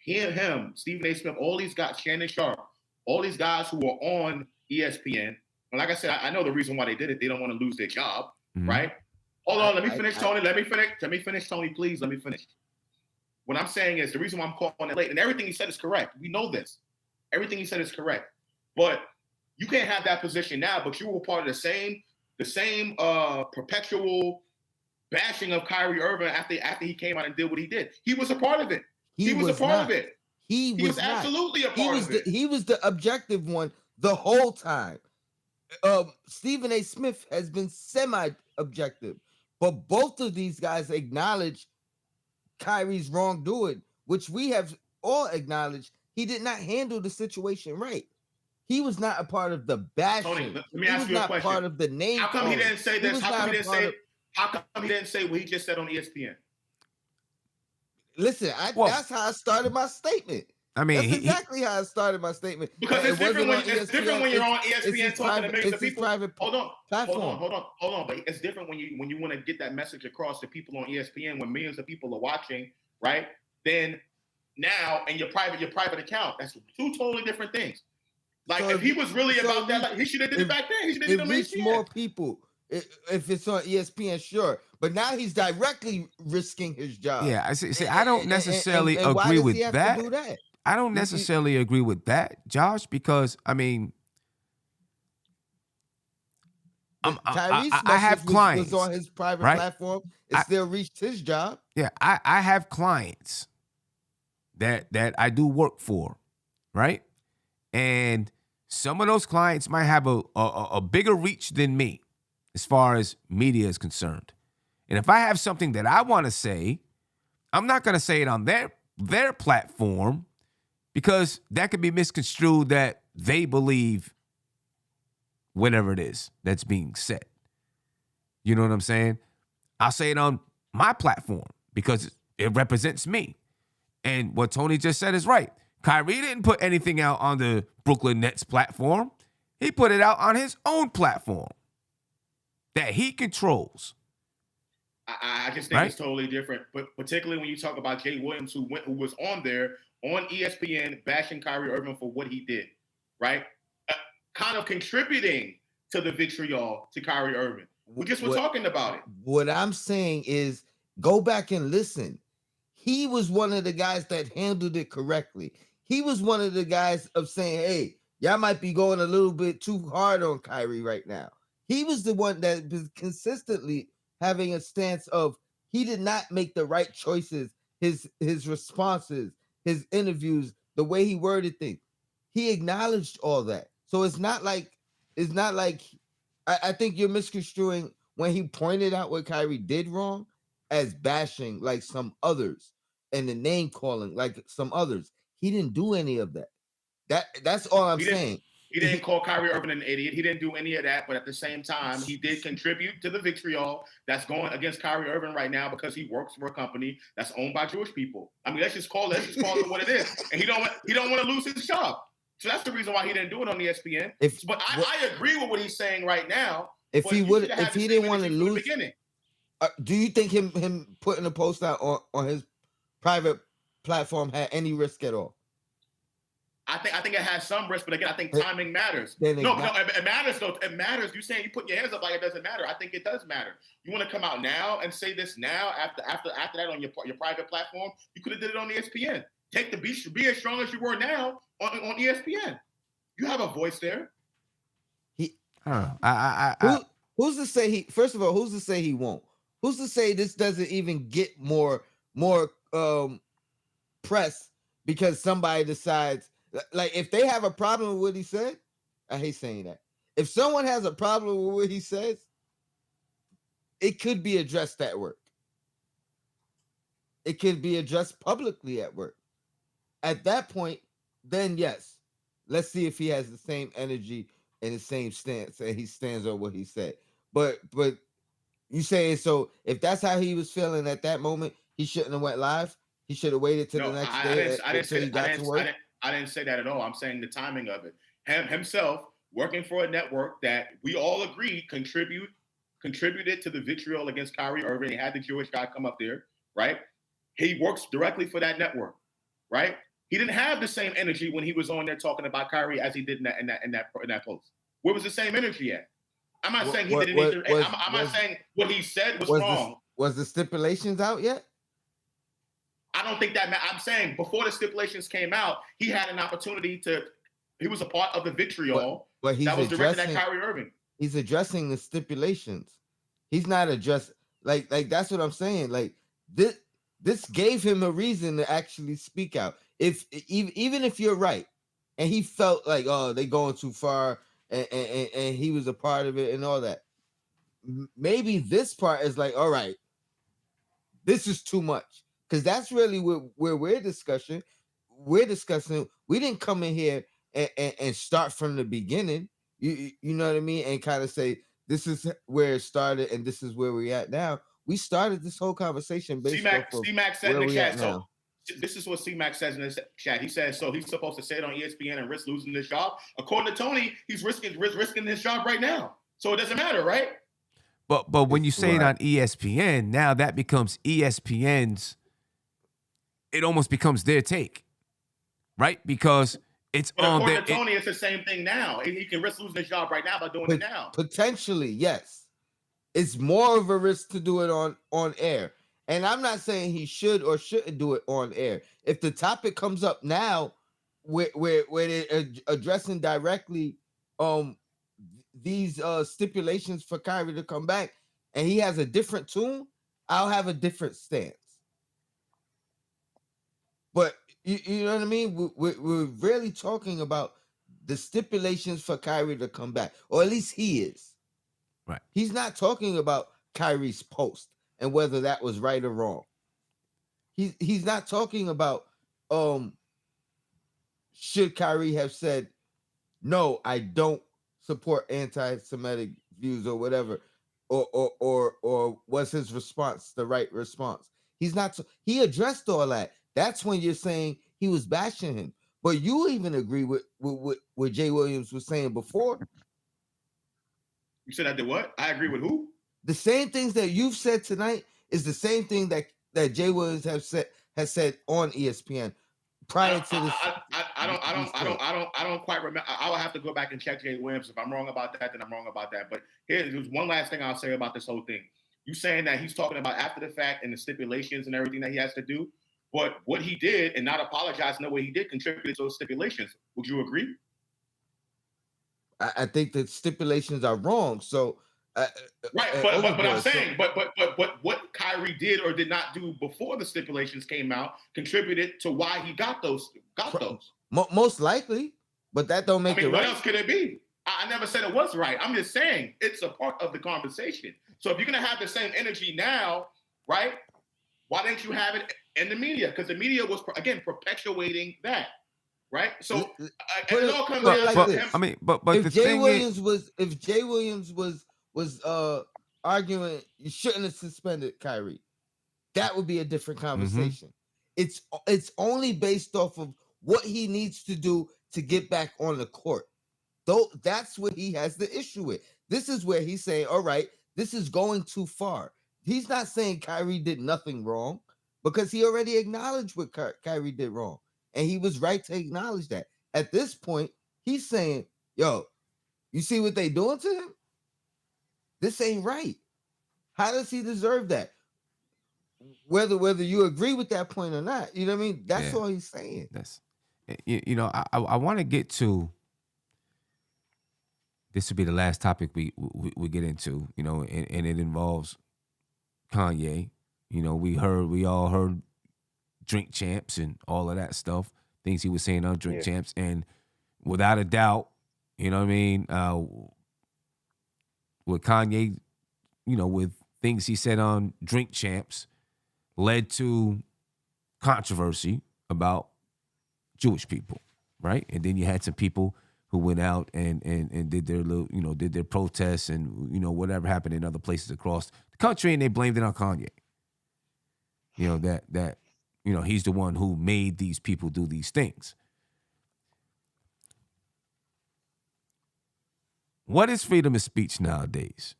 Him, Stephen A. Smith, all these guys, Shannon Sharp, all these guys who were on ESPN. And like I said, I know the reason why they did it. They don't want to lose their job, right? Hold on, let me finish, Tony. Let me finish, Tony, please. Let me finish. What I'm saying is the reason why I'm calling it late, and everything he said is correct. We know this. Everything he said is correct. But you can't have that position now, but you were part of the same perpetual bashing of Kyrie Irving after he came out and did what he did. He was a part of it. He was a part of it. He was absolutely a part of it. He was the objective one the whole time. Stephen A. Smith has been semi-objective, but both of these guys acknowledge Kyrie's wrongdoing, which we have all acknowledged. He did not handle the situation right. He was not a part of the bashing. Tony, let me ask you a question. Part of the name. How come he didn't say this? How come he didn't say what he just said on ESPN? Listen, that's how I started my statement. I mean, that's exactly how I started my statement. Because it's different when you're on ESPN talking to millions of people. Hold on. But it's different when you want to get that message across to people on ESPN when millions of people are watching, right? Then now in your private account, that's two totally different things. Like if he was really about that, like he should have did it back then. He should have did it on ESPN. More people. If it's on ESPN, sure, but now he's directly risking his job. Yeah, I don't necessarily agree with that. I don't necessarily agree with that, Josh, because I mean, I have clients was on his private platform. It still reached his job. Yeah, I have clients that I do work for, right? And some of those clients might have a bigger reach than me as far as media is concerned. And if I have something that I want to say, I'm not going to say it on their platform because that could be misconstrued that they believe whatever it is that's being said. You know what I'm saying? I'll say it on my platform because it represents me. And what Tony just said is right. Kyrie didn't put anything out on the Brooklyn Nets platform. He put it out on his own platform that he controls. I just think it's totally different. But particularly when you talk about Jay Williams, who was on there on ESPN bashing Kyrie Irving for what he did, right? Kind of contributing to the vitriol to Kyrie Irving. We just were talking about it. What I'm saying is go back and listen. He was one of the guys that handled it correctly. He was one of the guys of saying, hey, y'all might be going a little bit too hard on Kyrie right now. He was the one that was consistently having a stance of he did not make the right choices, his responses, his interviews, the way he worded things. he acknowledged all that. So it's not like I think you're misconstruing when he pointed out what Kyrie did wrong as bashing like some others and the name calling like some others. He didn't do any of that. That's all I'm saying. He didn't call Kyrie Irving an idiot. He didn't do any of that. But at the same time, he did contribute to the vitriol that's going against Kyrie Irving right now because he works for a company that's owned by Jewish people. I mean, let's just call it what it is. And he don't want to lose his job. So that's the reason why he didn't do it on ESPN. But I agree with what he's saying right now. If he didn't want to lose, do you think him putting a post out on his private platform had any risk at all? I think it has some risk, but again, I think timing matters. It matters though. It matters. You saying you put your hands up like it doesn't matter. I think it does matter. You want to come out now and say this now after that on your private platform? You could have did it on ESPN. Take the beach, be as strong as you were now on ESPN. You have a voice there. Who's to say he? First of all, who's to say he won't? Who's to say this doesn't even get more press because somebody decides? Like, if they have a problem with what he said, I hate saying that. If someone has a problem with what he says, it could be addressed at work. It could be addressed publicly at work. At that point, then yes, let's see if he has the same energy and the same stance and he stands on what he said. But you saying so if that's how he was feeling at that moment, he shouldn't have went live. He should have waited till the next day until he got to work. I didn't say that at all. I'm saying the timing of it. Himself working for a network that we all agreed contributed to the vitriol against Kyrie Irving. He had the Jewish guy come up there, right? He works directly for that network, right? He didn't have the same energy when he was on there talking about Kyrie as he did in that post. Where was the same energy at? I'm not saying he didn't either. I'm not saying what he said was wrong. Was the stipulations out yet? I don't think that. I'm saying before the stipulations came out, he had an opportunity to. He was a part of the vitriol that was directed at Kyrie Irving. He's addressing the stipulations. He's not addressing like that's what I'm saying. Like this gave him a reason to actually speak out. Even if you're right, and he felt like they going too far, and he was a part of it and all that. Maybe this part is like, all right, this is too much. Because that's really where we're discussing. We didn't come in here and start from the beginning. You know what I mean? And kind of say, this is where it started and this is where we're at now. We started this whole conversation based off of C-Mac said where in the we chat. at So now. this is what C-Mac says in the chat. He says, so he's supposed to say it on ESPN and risk losing his job. According to Tony, he's risking his job right now. So it doesn't matter, right? But when you say it on ESPN, now that becomes ESPN's. It almost becomes their take, right? Because it's on their. According to Tony, it's the same thing now. He can risk losing his job right now by doing it now. Potentially, yes. It's more of a risk to do it on air. And I'm not saying he should or shouldn't do it on air. If the topic comes up now, where they're addressing directly these stipulations for Kyrie to come back, and he has a different tune, I'll have a different stance. But you know what I mean? We're really talking about the stipulations for Kyrie to come back, or at least he is. Right. He's not talking about Kyrie's post and whether that was right or wrong. He's not talking about should Kyrie have said, no, I don't support anti-Semitic views or whatever, or was his response the right response? He's not. He addressed all that. That's when you're saying he was bashing him. But you even agree with what Jay Williams was saying before. You said I did what? I agree with who? The same things that you've said tonight is the same thing that Jay Williams has said on ESPN prior to this. I don't quite remember. I will have to go back and check Jay Williams. If I'm wrong about that, then I'm wrong about that. But here's one last thing I'll say about this whole thing. You saying that he's talking about after the fact and the stipulations and everything that he has to do. But what he did and not apologizing the way he did contributed to those stipulations. Would you agree? I think the stipulations are wrong. So right, but I'm saying, but what Kyrie did or did not do before the stipulations came out contributed to why he got those. Most likely, but that don't make I mean, it what right. else could it be? I never said it was right. I'm just saying it's a part of the conversation. So if you're gonna have the same energy now, right? Why didn't you have it in the media? Because the media was again perpetuating that, right? So Put it it- all comes put it down like to this. him. I mean, but if the Jay thing Williams is, was arguing you shouldn't have suspended Kyrie, that would be a different conversation. It's only based off of what he needs to do to get back on the court. Though that's what he has the issue with. This is where he's saying, all right, this is going too far. He's not saying Kyrie did nothing wrong because he already acknowledged what Kyrie did wrong. And he was right to acknowledge that. At this point, he's saying, yo, you see what they doing to him? This ain't right. How does he deserve that? Whether you agree with that point or not, you know what I mean? That's all he's saying. that's you know, I want to get to. This will be the last topic we get into, you know, and it involves Kanye. You know, we all heard Drink Champs and all of that stuff, things he was saying on Drink Champs, and without a doubt, you know what I mean, with Kanye, you know, with things he said on Drink Champs led to controversy about Jewish people, right? And then you had some people who went out and did their little, you know, did their protests and, you know, whatever happened in other places across the country, and they blamed it on Kanye. You know, that you know, he's the one who made these people do these things. What is freedom of speech nowadays?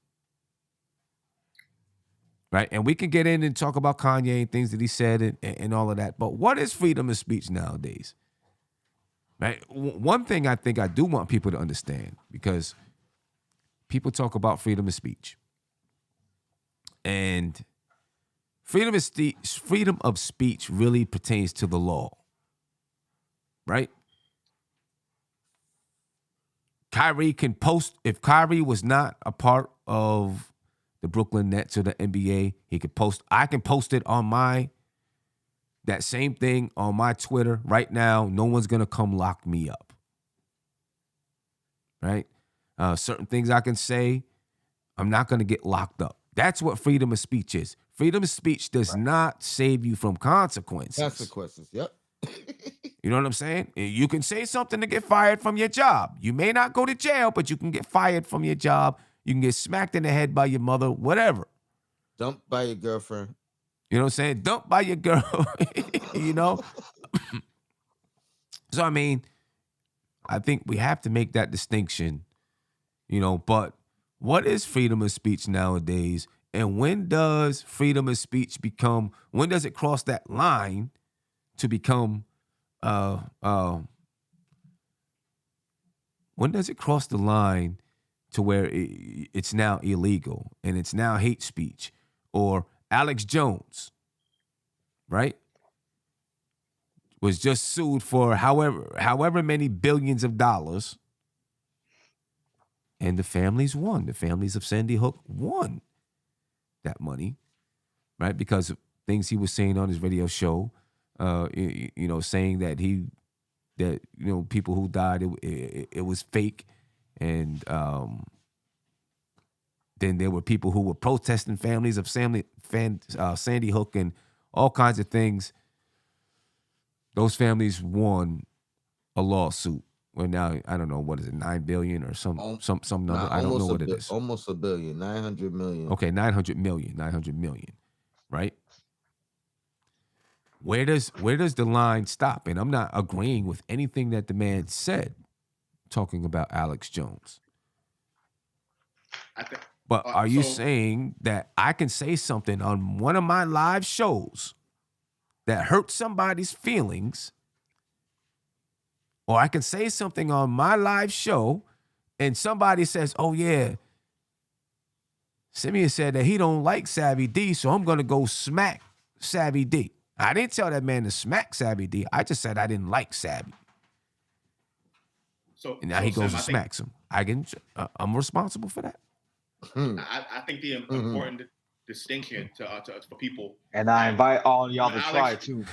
Right? And we can get in and talk about Kanye and things that he said and all of that, but what is freedom of speech nowadays? Right? One thing I think I do want people to understand, because people talk about freedom of speech. And freedom of speech really pertains to the law. Right? Kyrie can post, if Kyrie was not a part of the Brooklyn Nets or the NBA, he could post, I can post it on that same thing on my Twitter right now. No one's going to come lock me up. Right? Certain things I can say, I'm not going to get locked up. That's what freedom of speech is. Freedom of speech does not save you from consequences. Consequences, yep. You know what I'm saying? You can say something to get fired from your job. You may not go to jail, but you can get fired from your job. You can get smacked in the head by your mother, whatever. Dumped by your girlfriend. You know what I'm saying? Dumped by your girl, you know? So, I mean, I think we have to make that distinction, you know, but what is freedom of speech nowadays? And when does freedom of speech when does it cross that line to become, when does it cross the line to where it's now illegal and it's now hate speech? Or Alex Jones, right, was just sued for however many billions of dollars, and the families won. The families of Sandy Hook won that money, right, because of things he was saying on his radio show, you know, saying that people who died, it was fake, and then there were people who were protesting, families of Sandy Hook and all kinds of things. Those families won a lawsuit. Well, now I don't know, what is it, $9 billion or some number? I don't know what it is. Almost $1 billion, 900 million. Okay, 900 million, right? Where does the line stop? And I'm not agreeing with anything that the man said, talking about Alex Jones. But are you saying that I can say something on one of my live shows that hurts somebody's feelings, or I can say something on my live show and somebody says, oh yeah, Simeon said that he don't like Savvy D, so I'm going to go smack Savvy D. I didn't tell that man to smack Savvy D. I just said I didn't like Savvy. And now he goes and smacks him. I'm responsible for that. I think the important distinction for people. And I invite all y'all to try too.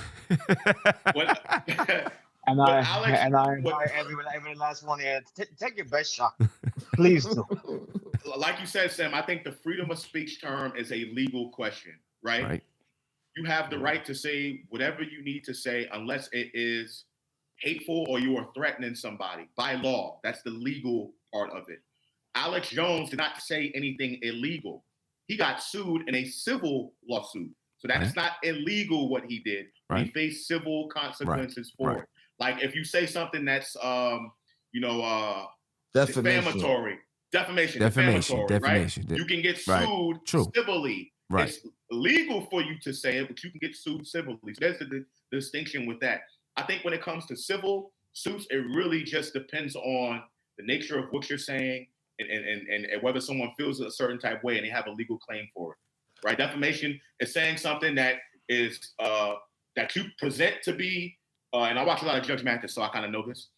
And But I Alex, and I what, invite every last one here. Take your best shot, please do. like you said, Sam, I think the freedom of speech term is a legal question, right? Right. You have the right to say whatever you need to say unless it is hateful or you are threatening somebody by law. That's the legal part of it. Alex Jones did not say anything illegal. He got sued in a civil lawsuit. So that is not illegal what he did. He faced civil consequences for it. Like if you say something that's defamatory, defamatory, right? You can get sued civilly. Right. It's legal for you to say it, but you can get sued civilly. So there's the distinction with that. I think when it comes to civil suits, it really just depends on the nature of what you're saying and whether someone feels a certain type of way and they have a legal claim for it. Right? Defamation is saying something that is that you present to be, and I watch a lot of Judge Mathis, so I kind of know this.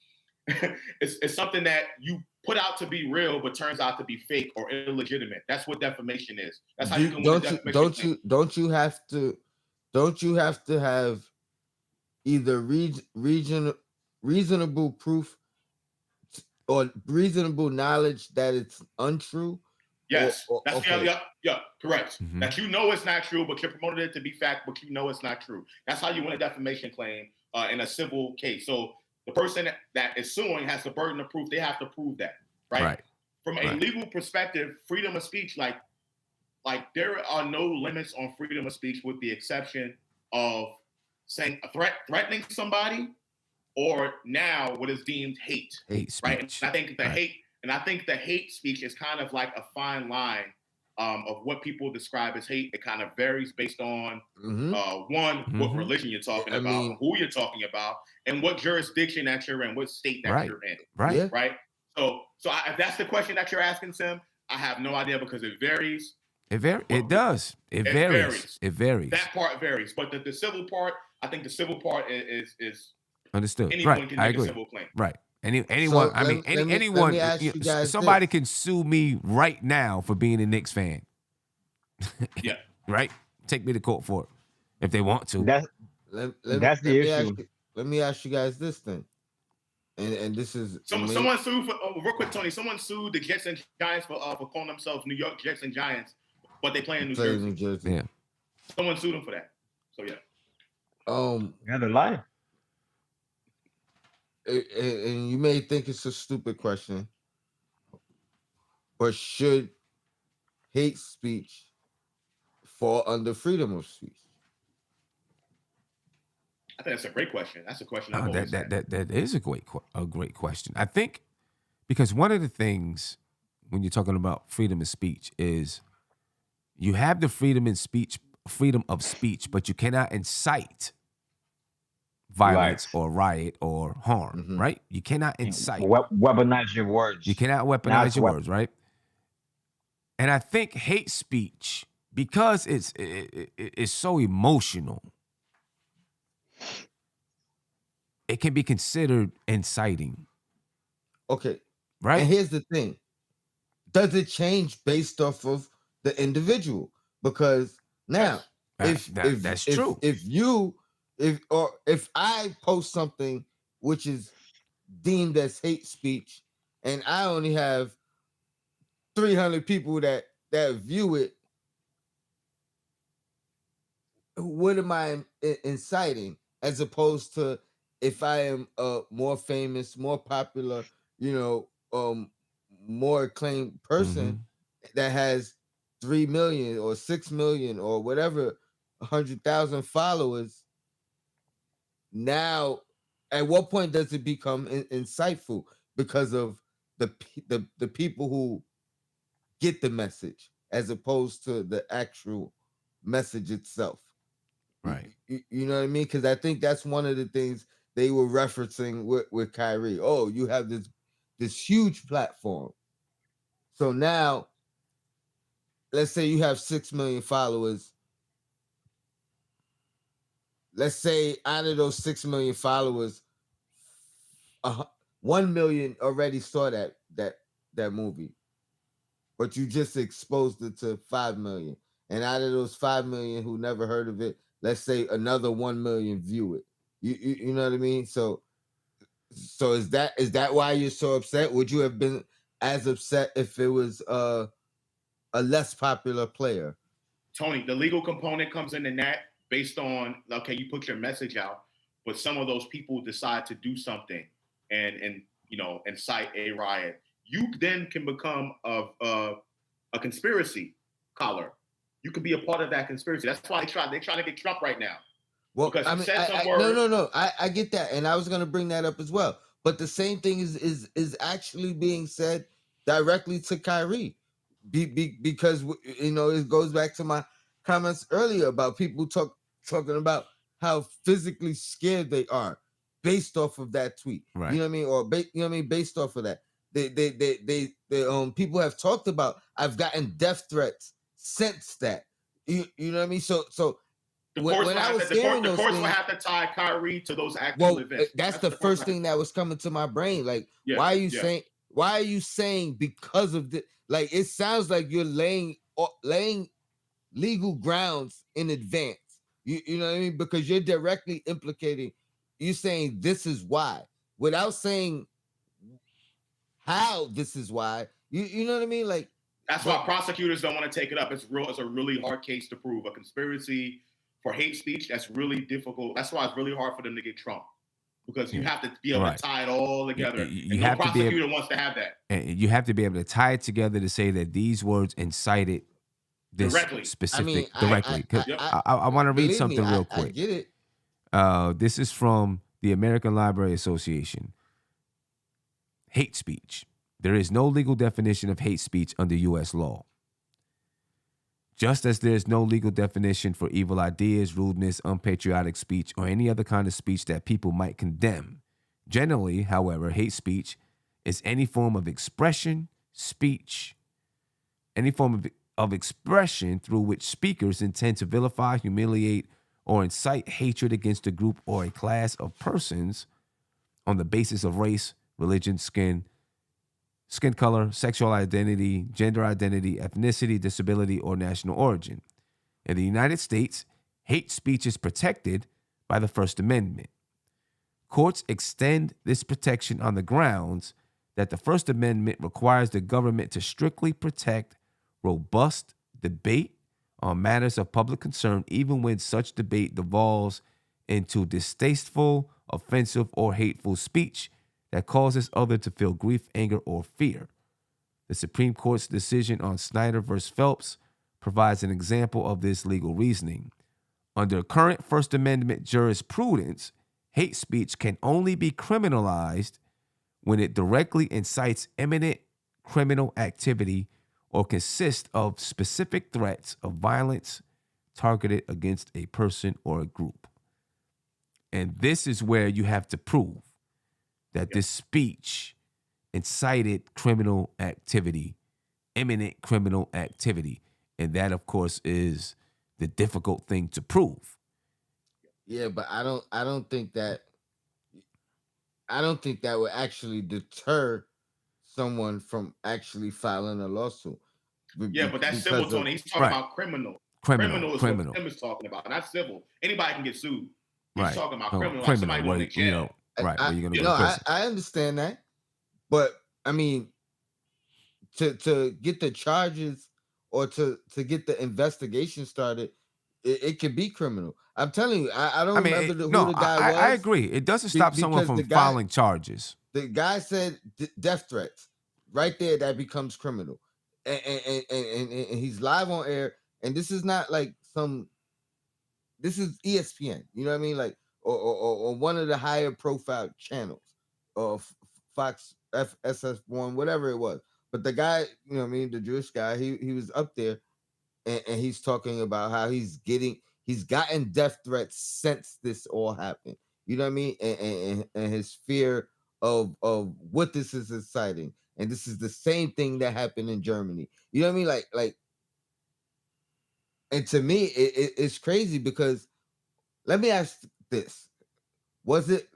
It's something that you put out to be real, but turns out to be fake or illegitimate. That's what defamation is. That's how you can win a defamation claim. Don't you have to have either reasonable proof or reasonable knowledge that it's untrue? Yes, correct. Mm-hmm. That you know it's not true, but you're promoting it to be fact, but you know it's not true. That's how you win a defamation claim in a civil case. So the person that is suing has the burden of proof. They have to prove that, right? From a legal perspective, freedom of speech, like there are no limits on freedom of speech with the exception of saying threatening somebody, or now what is deemed hate speech. Right? And I think the hate speech is kind of like a fine line of what people describe as hate. It kind of varies based on what religion you're talking about, who you're talking about, and what jurisdiction that you're in, what state that you're in. Right. So if that's the question that you're asking, Sim, I have no idea because it varies. It varies. It varies. That part varies, but the civil part, I think the civil part is understood. Anyone can make a civil claim. Right. Anyone. So somebody can sue me right now for being a Knicks fan. Yeah. Right. Take me to court for it if they want to. That's the issue. Let me ask you guys this thing. And this is someone sued for real quick, Tony. Someone sued the Jets and Giants for calling themselves New York Jets and Giants, but they play in New Jersey. Yeah. Someone sued them for that. So yeah. Yeah, they're lying. And you may think it's a stupid question, but should hate speech fall under freedom of speech? I think that's a great question. That's a question. That is a great question. I think because one of the things when you're talking about freedom of speech is you have the freedom of speech, but you cannot incite violence or riot or harm, right? You cannot incite. Weaponize your words. You cannot weaponize your words, right? And I think hate speech, because it's so emotional, it can be considered inciting. Okay. Right? And here's the thing. Does it change based off of the individual? Because now, that's true. If I post something which is deemed as hate speech and I only have 300 people that view it, what am I inciting? As opposed to if I am a more famous, more popular, more acclaimed person that has 3 million or 6 million or whatever, 100,000 followers. Now, at what point does it become insightful? Because of the people who get the message as opposed to the actual message itself. Right. You know what I mean? Because I think that's one of the things they were referencing with Kyrie. Oh, you have this huge platform. So now, let's say you have 6 million followers. Let's say out of those 6 million followers, 1 million already saw that movie, but you just exposed it to 5 million. And out of those 5 million who never heard of it, let's say another 1 million view it. You know what I mean? So So is that why you're so upset? Would you have been as upset if it was a less popular player? Tony, the legal component comes in that based on, okay, you put your message out, but some of those people decide to do something and incite a riot. You then can become a conspiracy caller. You could be a part of that conspiracy. That's why they try to get Trump right now. Well, Because I he mean, said some words. no. I get that, and I was going to bring that up as well. But the same thing is actually being said directly to Kyrie, because it goes back to my comments earlier about people talking about how physically scared they are based off of that tweet. Right. You know what I mean, or based off of that, they people have talked about. I've gotten death threats since that. You know what I mean? So. The courts, when I was hearing those things, will have to tie Kyrie to those actual events. That's the first thing that was coming to my brain. Like, why are you saying because of the, like, it sounds like you're laying legal grounds in advance. You know what I mean? Because you're directly implicating, you're saying this is why without saying how this is why. You know what I mean? Like, that's why prosecutors don't want to take it up. It's a really hard case to prove. A conspiracy for hate speech, that's really difficult. That's why it's really hard for them to get Trump, because you have to be able to tie it all together. And no prosecutor wants to have that. And you have to be able to tie it together to say that these words incited this specific directly. I want to read something real quick. I get it. This is from the American Library Association. Hate speech. There is no legal definition of hate speech under U.S. law. Just as there is no legal definition for evil ideas, rudeness, unpatriotic speech, or any other kind of speech that people might condemn. Generally, however, hate speech is any form of expression, any form of expression through which speakers intend to vilify, humiliate, or incite hatred against a group or a class of persons on the basis of race, religion, skin color, sexual identity, gender identity, ethnicity, disability, or national origin. In the United States, hate speech is protected by the First Amendment. Courts extend this protection on the grounds that the First Amendment requires the government to strictly protect robust debate on matters of public concern, even when such debate devolves into distasteful, offensive, or hateful speech that causes others to feel grief, anger, or fear. The Supreme Court's decision on Snyder v. Phelps provides an example of this legal reasoning. Under current First Amendment jurisprudence, hate speech can only be criminalized when it directly incites imminent criminal activity or consists of specific threats of violence targeted against a person or a group. And this is where you have to prove that this speech incited criminal activity, imminent criminal activity. And that, of course, is the difficult thing to prove. Yeah, but I don't think that would actually deter someone from actually filing a lawsuit. Yeah, but that's civil, Tony. He's talking about criminal. Criminal is what Tim is talking about, not civil. Anybody can get sued. He's talking about criminal. Like somebody going to jail. Right, where you're gonna go to prison. I understand that, but I mean, to get the charges or to get the investigation started, it could be criminal. I'm telling you, I don't remember who the guy was. I agree. It doesn't stop someone from filing charges. The guy said death threats. Right there, that becomes criminal, and he's live on air. And this is not like this is ESPN. You know what I mean? Like. Or one of the higher profile channels, or Fox, SF1, whatever it was. But the guy, you know what I mean, the Jewish guy, he was up there, and he's talking about how he's gotten death threats since this all happened. You know what I mean? And his fear of what this is inciting. And this is the same thing that happened in Germany. You know what I mean? Like, and to me, it's crazy because let me ask this. Was it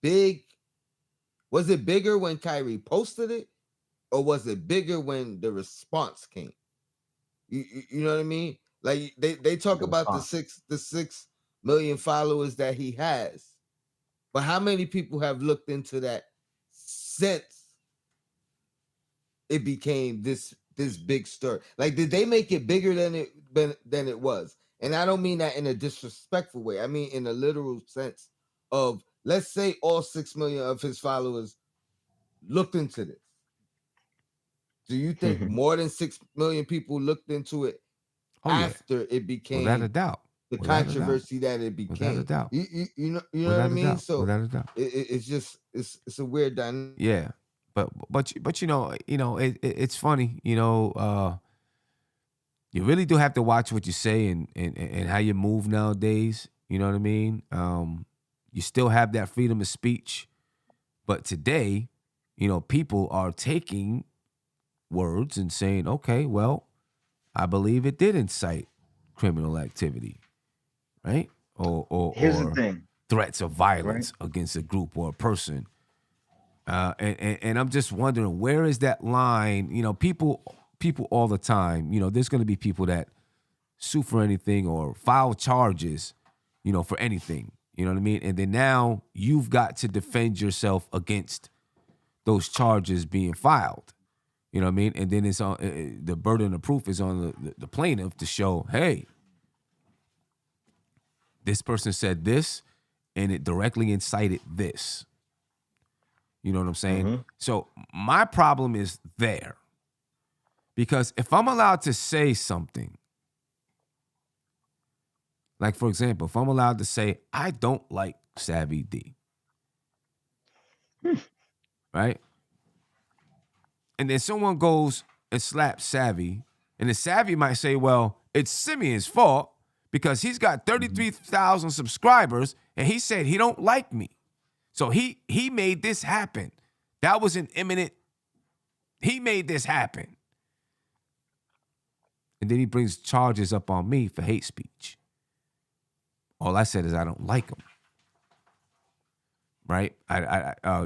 big? Was it bigger when Kyrie posted it, or was it bigger when the response came? You know what I mean? Like they talk about the 6 million followers that he has, But how many people have looked into that since it became this big story? Like, did they make it bigger than it was? And I don't mean that in a disrespectful way. I mean in a literal sense of, let's say all 6 million of his followers looked into this. Do you think more than 6 million people looked into it after it became, without a doubt, the without a doubt, controversy that it without a became? doubt, You know what I without a mean? doubt, So without a doubt. it's just it's a weird dynamic. Yeah, but you know it's funny. You really do have to watch what you say and how you move nowadays. You know what I mean? You still have that freedom of speech, but today, people are taking words and saying, okay, well, I believe it did incite criminal activity, right? Here's the Or thing, threats of right? violence against a group or a person. And I'm just wondering, where is that line? People all the time, there's going to be people that sue for anything or file charges, for anything. You know what I mean? And then now you've got to defend yourself against those charges being filed. You know what I mean? And then it's on the burden of proof is on the plaintiff to show, hey, this person said this, and it directly incited this. You know what I'm saying? So my problem is there. Because if I'm allowed to say something, like for example, if I'm allowed to say, I don't like Savvy D, right? And then someone goes and slaps Savvy, and then Savvy might say, well, it's Simeon's fault because he's got 33,000 subscribers, and he said he don't like me. So he made this happen. That was an imminent, he made this happen. And then he brings charges up on me for hate speech. All I said is I don't like him. Right?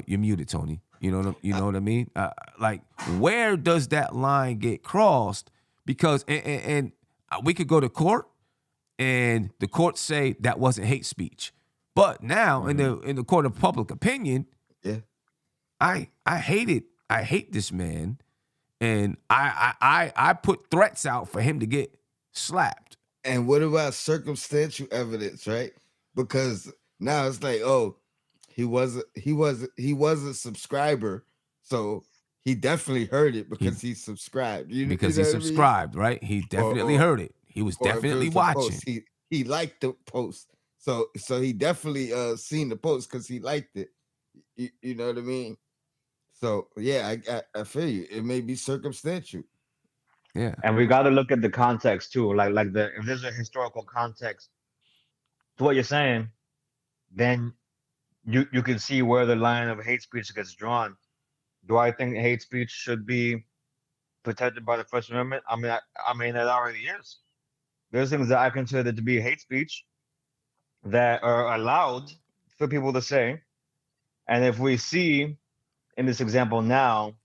You're muted, Tony. You know what I mean? Like, where does that line get crossed? Because and we could go to court, and the courts say that wasn't hate speech. But now in the court of public opinion, Yeah. I hate this man, and I put threats out for him to get slapped. And what about circumstantial evidence, right? Because now it's like, oh, he was a subscriber, so he definitely heard it because he subscribed. Because you he know what I mean? subscribed, right? He definitely heard it. He was Or if it definitely was a watching. post, he liked the post, so he definitely seen the post because he liked it. You know what I mean? So yeah, I feel you. It may be circumstantial. Yeah. And we got to look at the context too. Like if there's a historical context to what you're saying, then you can see where the line of hate speech gets drawn. Do I think hate speech should be protected by the First Amendment? I mean it already is. There's things that I consider to be hate speech that are allowed for people to say. And if we see in this example now,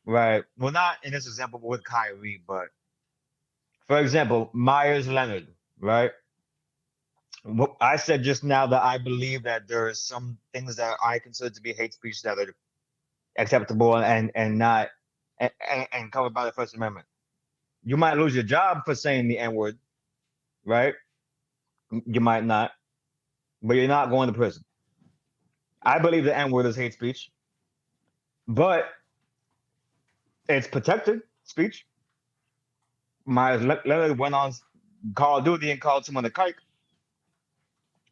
right? Well, not in this example with Kyrie, but for example, Myers Leonard, right? I said just now that I believe that there are some things that I consider to be hate speech that are acceptable and not and covered by the First Amendment. You might lose your job for saying the N word, right? You might not, but you're not going to prison. I believe the N word is hate speech, but it's protected speech. Myers Leonard went on Call of Duty and called someone a kike.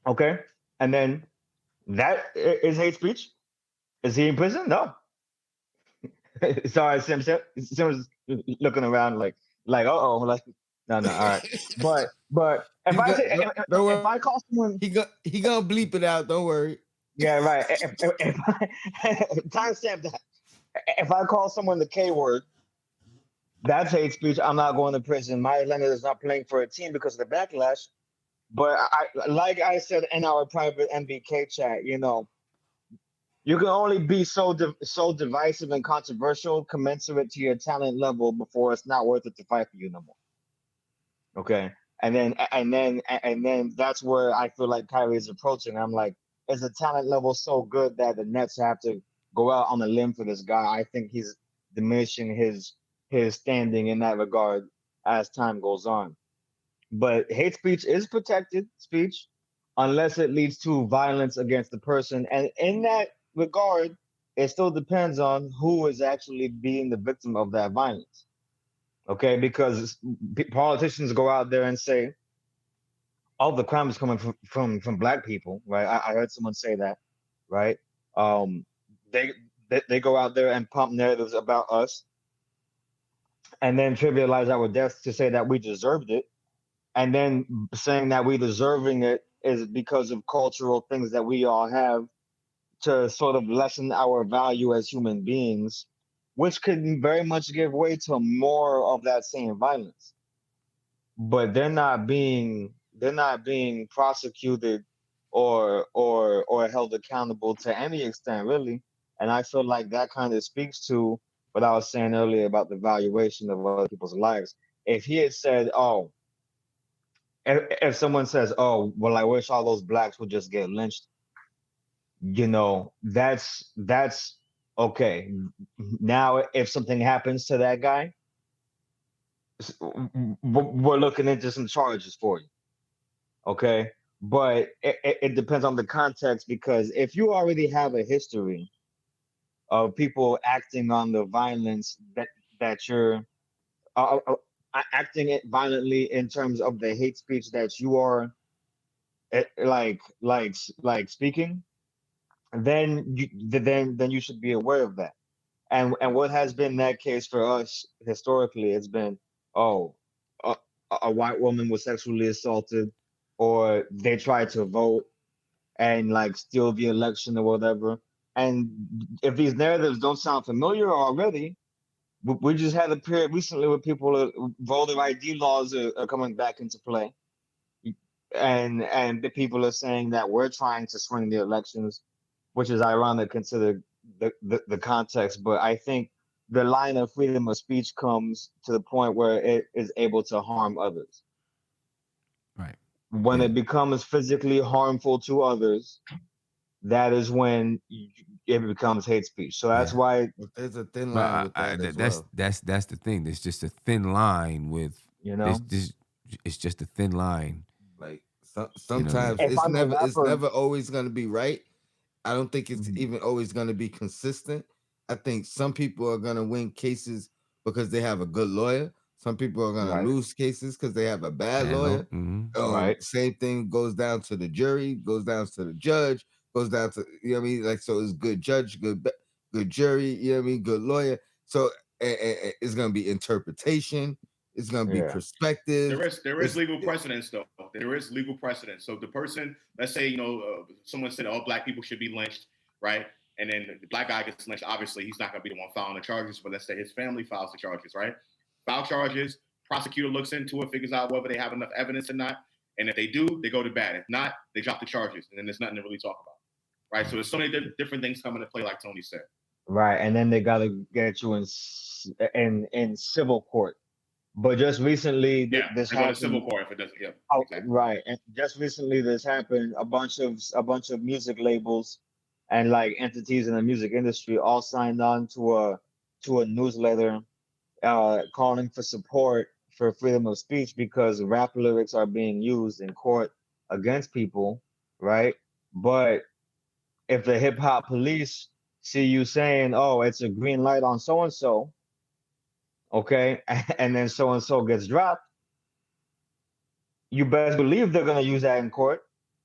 Okay, and then that is hate speech. Is he in prison? No. Sorry, Sim was looking around like like no, all right. But if if I call someone, he gonna bleep it out. Don't worry. Yeah, right. If timestamp that. If I call someone the K word, that's hate speech. I'm not going to prison. Myers Leonard is not playing for a team because of the backlash. But like I said in our private MBK chat, you can only be so divisive and controversial, commensurate to your talent level, before it's not worth it to fight for you no more. Okay, and then that's where I feel like Kyrie is approaching. I'm like, is the talent level so good that the Nets have to go out on a limb for this guy? I think he's diminishing his standing in that regard as time goes on. But hate speech is protected speech unless it leads to violence against the person. And in that regard, it still depends on who is actually being the victim of that violence. Okay, because politicians go out there and say all the crime is coming from black people, right? I heard someone say that, right? Um, they, they go out there and pump narratives about us, and then trivialize our deaths to say that we deserved it, and then saying that we deserving it is because of cultural things that we all have to sort of lessen our value as human beings, which could very much give way to more of that same violence. But they're not being prosecuted or held accountable to any extent, really. And I feel like that kind of speaks to what I was saying earlier about the valuation of other people's lives. If he had said, "Oh," if someone says, "Oh, well, I wish all those blacks would just get lynched," that's okay. Now, if something happens to that guy, we're looking into some charges for you. Okay, but it depends on the context, because if you already have a history of people acting on the violence that you're acting it violently in terms of the hate speech that you are like speaking, then you should be aware of that. And what has been that case for us historically? It's been, oh, a, a white woman was sexually assaulted, or they tried to vote and like steal the election or whatever. And if these narratives don't sound familiar already, we just had a period recently where voter ID laws are coming back into play, and the people are saying that we're trying to swing the elections, which is ironic consider the context. But I think the line of freedom of speech comes to the point where it is able to harm others. Right. When Yeah. it becomes physically harmful to others, that is when it becomes hate speech. So that's Yeah. why, But there's a thin But line with that as well. that's the thing. There's just a thin line with you this. know, This it's just a thin line. Like You know what I mean? sometimes if I'm a it's rapper, never always gonna be right. I don't think it's mhm, even always gonna be consistent. I think some people are gonna win cases because they have a good lawyer. Some people are gonna right, lose cases because they have a bad Bad law. lawyer. Mm-hmm. right, Same thing goes down to the jury, goes down to the judge, goes down to, you know what I mean. Like, so it's good judge, good jury. You know what I mean, good lawyer. So it's gonna be interpretation. It's gonna be yeah, perspective. There is legal precedence though. There is legal precedence. So the person, let's say, someone said all black people should be lynched, right? And then the black guy gets lynched. Obviously, he's not going to be the one filing the charges, but let's say his family files the charges, right? File charges. Prosecutor looks into it, figures out whether they have enough evidence or not. And if they do, they go to bat. If not, they drop the charges, and then there's nothing to really talk about, right? So there's so many different things coming into play, like Tony said. right. And then they got to get you in civil court. But just recently, Yeah, this they go to civil happened. court if it doesn't. Yeah, Oh, exactly. right. And just recently, this happened. A bunch of music labels and like entities in the music industry all signed on to a newsletter calling for support for freedom of speech, because rap lyrics are being used in court against people, right? But if the hip hop police see you saying, "Oh, it's a green light on so and so," okay, and then so and so gets dropped, you best believe they're gonna use that in court,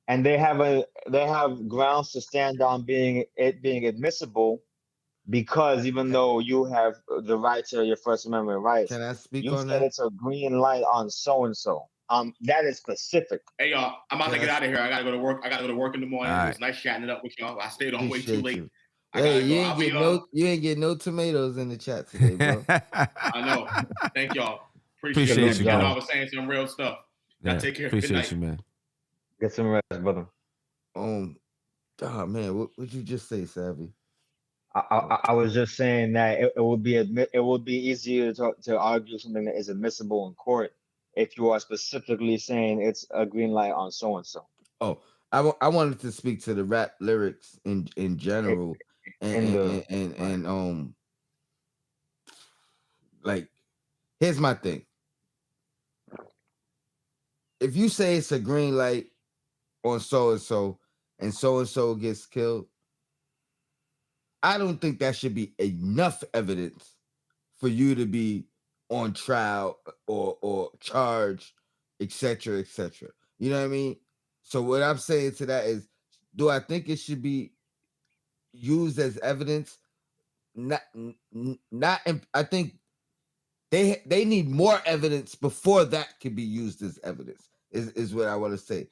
and they have grounds to stand on being admissible, because even Can, though you have the right to your First Amendment rights, can I speak you on said that? it's a green light on so and so. That is specific. Hey y'all, I'm about Can to get I out of here. I gotta go to work. I gotta go to work in the All morning. It right. was nice chatting it up with y'all. I stayed on way too appreciate late. you? I Hey, gotta go. I'll be you ain't get no tomatoes in the chat today, bro. I know. Thank y'all. Appreciate Appreciate that. you, Y'all know bro. I was saying some real stuff. Y'all Yeah, take care. Good appreciate night. you, man. Get some rest, brother. Oh man, what you just say, Savvy? I was just saying that it would be easier to argue something that is admissible in court if you are specifically saying it's a green light on so and so. Oh, I wanted to speak to the rap lyrics in general, and in and the and, right. and like, here's my thing. If you say it's a green light on and so gets killed, I don't think that should be enough evidence for you to be on trial or charged, etc., etc. You know what I mean? So what I'm saying to that is, do I think it should be used as evidence? Not. I think they need more evidence before that can be used as evidence. Is what I want to say.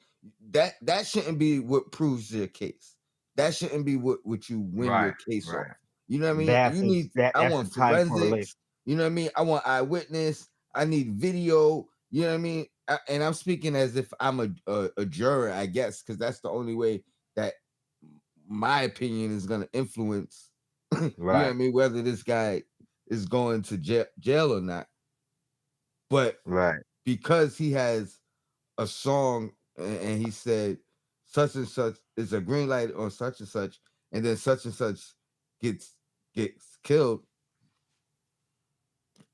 That shouldn't be what proves your case. That shouldn't be what you win your Right, case right. off. You know what I They mean? have You to need. that I that's want a tight forensics. correlation. You know what I mean? I want eyewitness. I need video. You know what I mean? And I'm speaking as if I'm a juror, I guess, because that's the only way that my opinion is going to influence. You know what I Right, mean? Whether this guy is going to jail or not. But right. because he has a song and he said such and such is a green light on such and then such and such gets gets killed,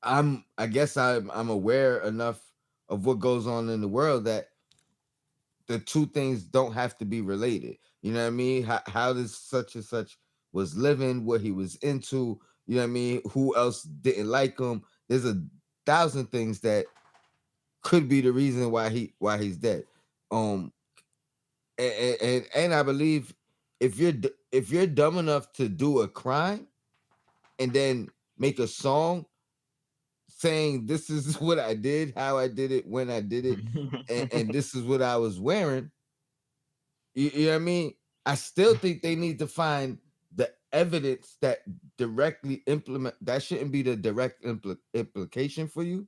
I guess I'm aware enough of what goes on in the world that the two things don't have to be related. You know what I mean? How this such and such was living, what he was into, you know what I mean? Who else didn't like him? There's a thousand things that could be the reason why he's dead. Um, and I believe if you're dumb enough to do a crime and then make a song saying this is what I did, how I did it, when I did it, and this is what I was wearing, you know what I mean? I still think they need to find the evidence that directly implement that shouldn't be the direct implication for you.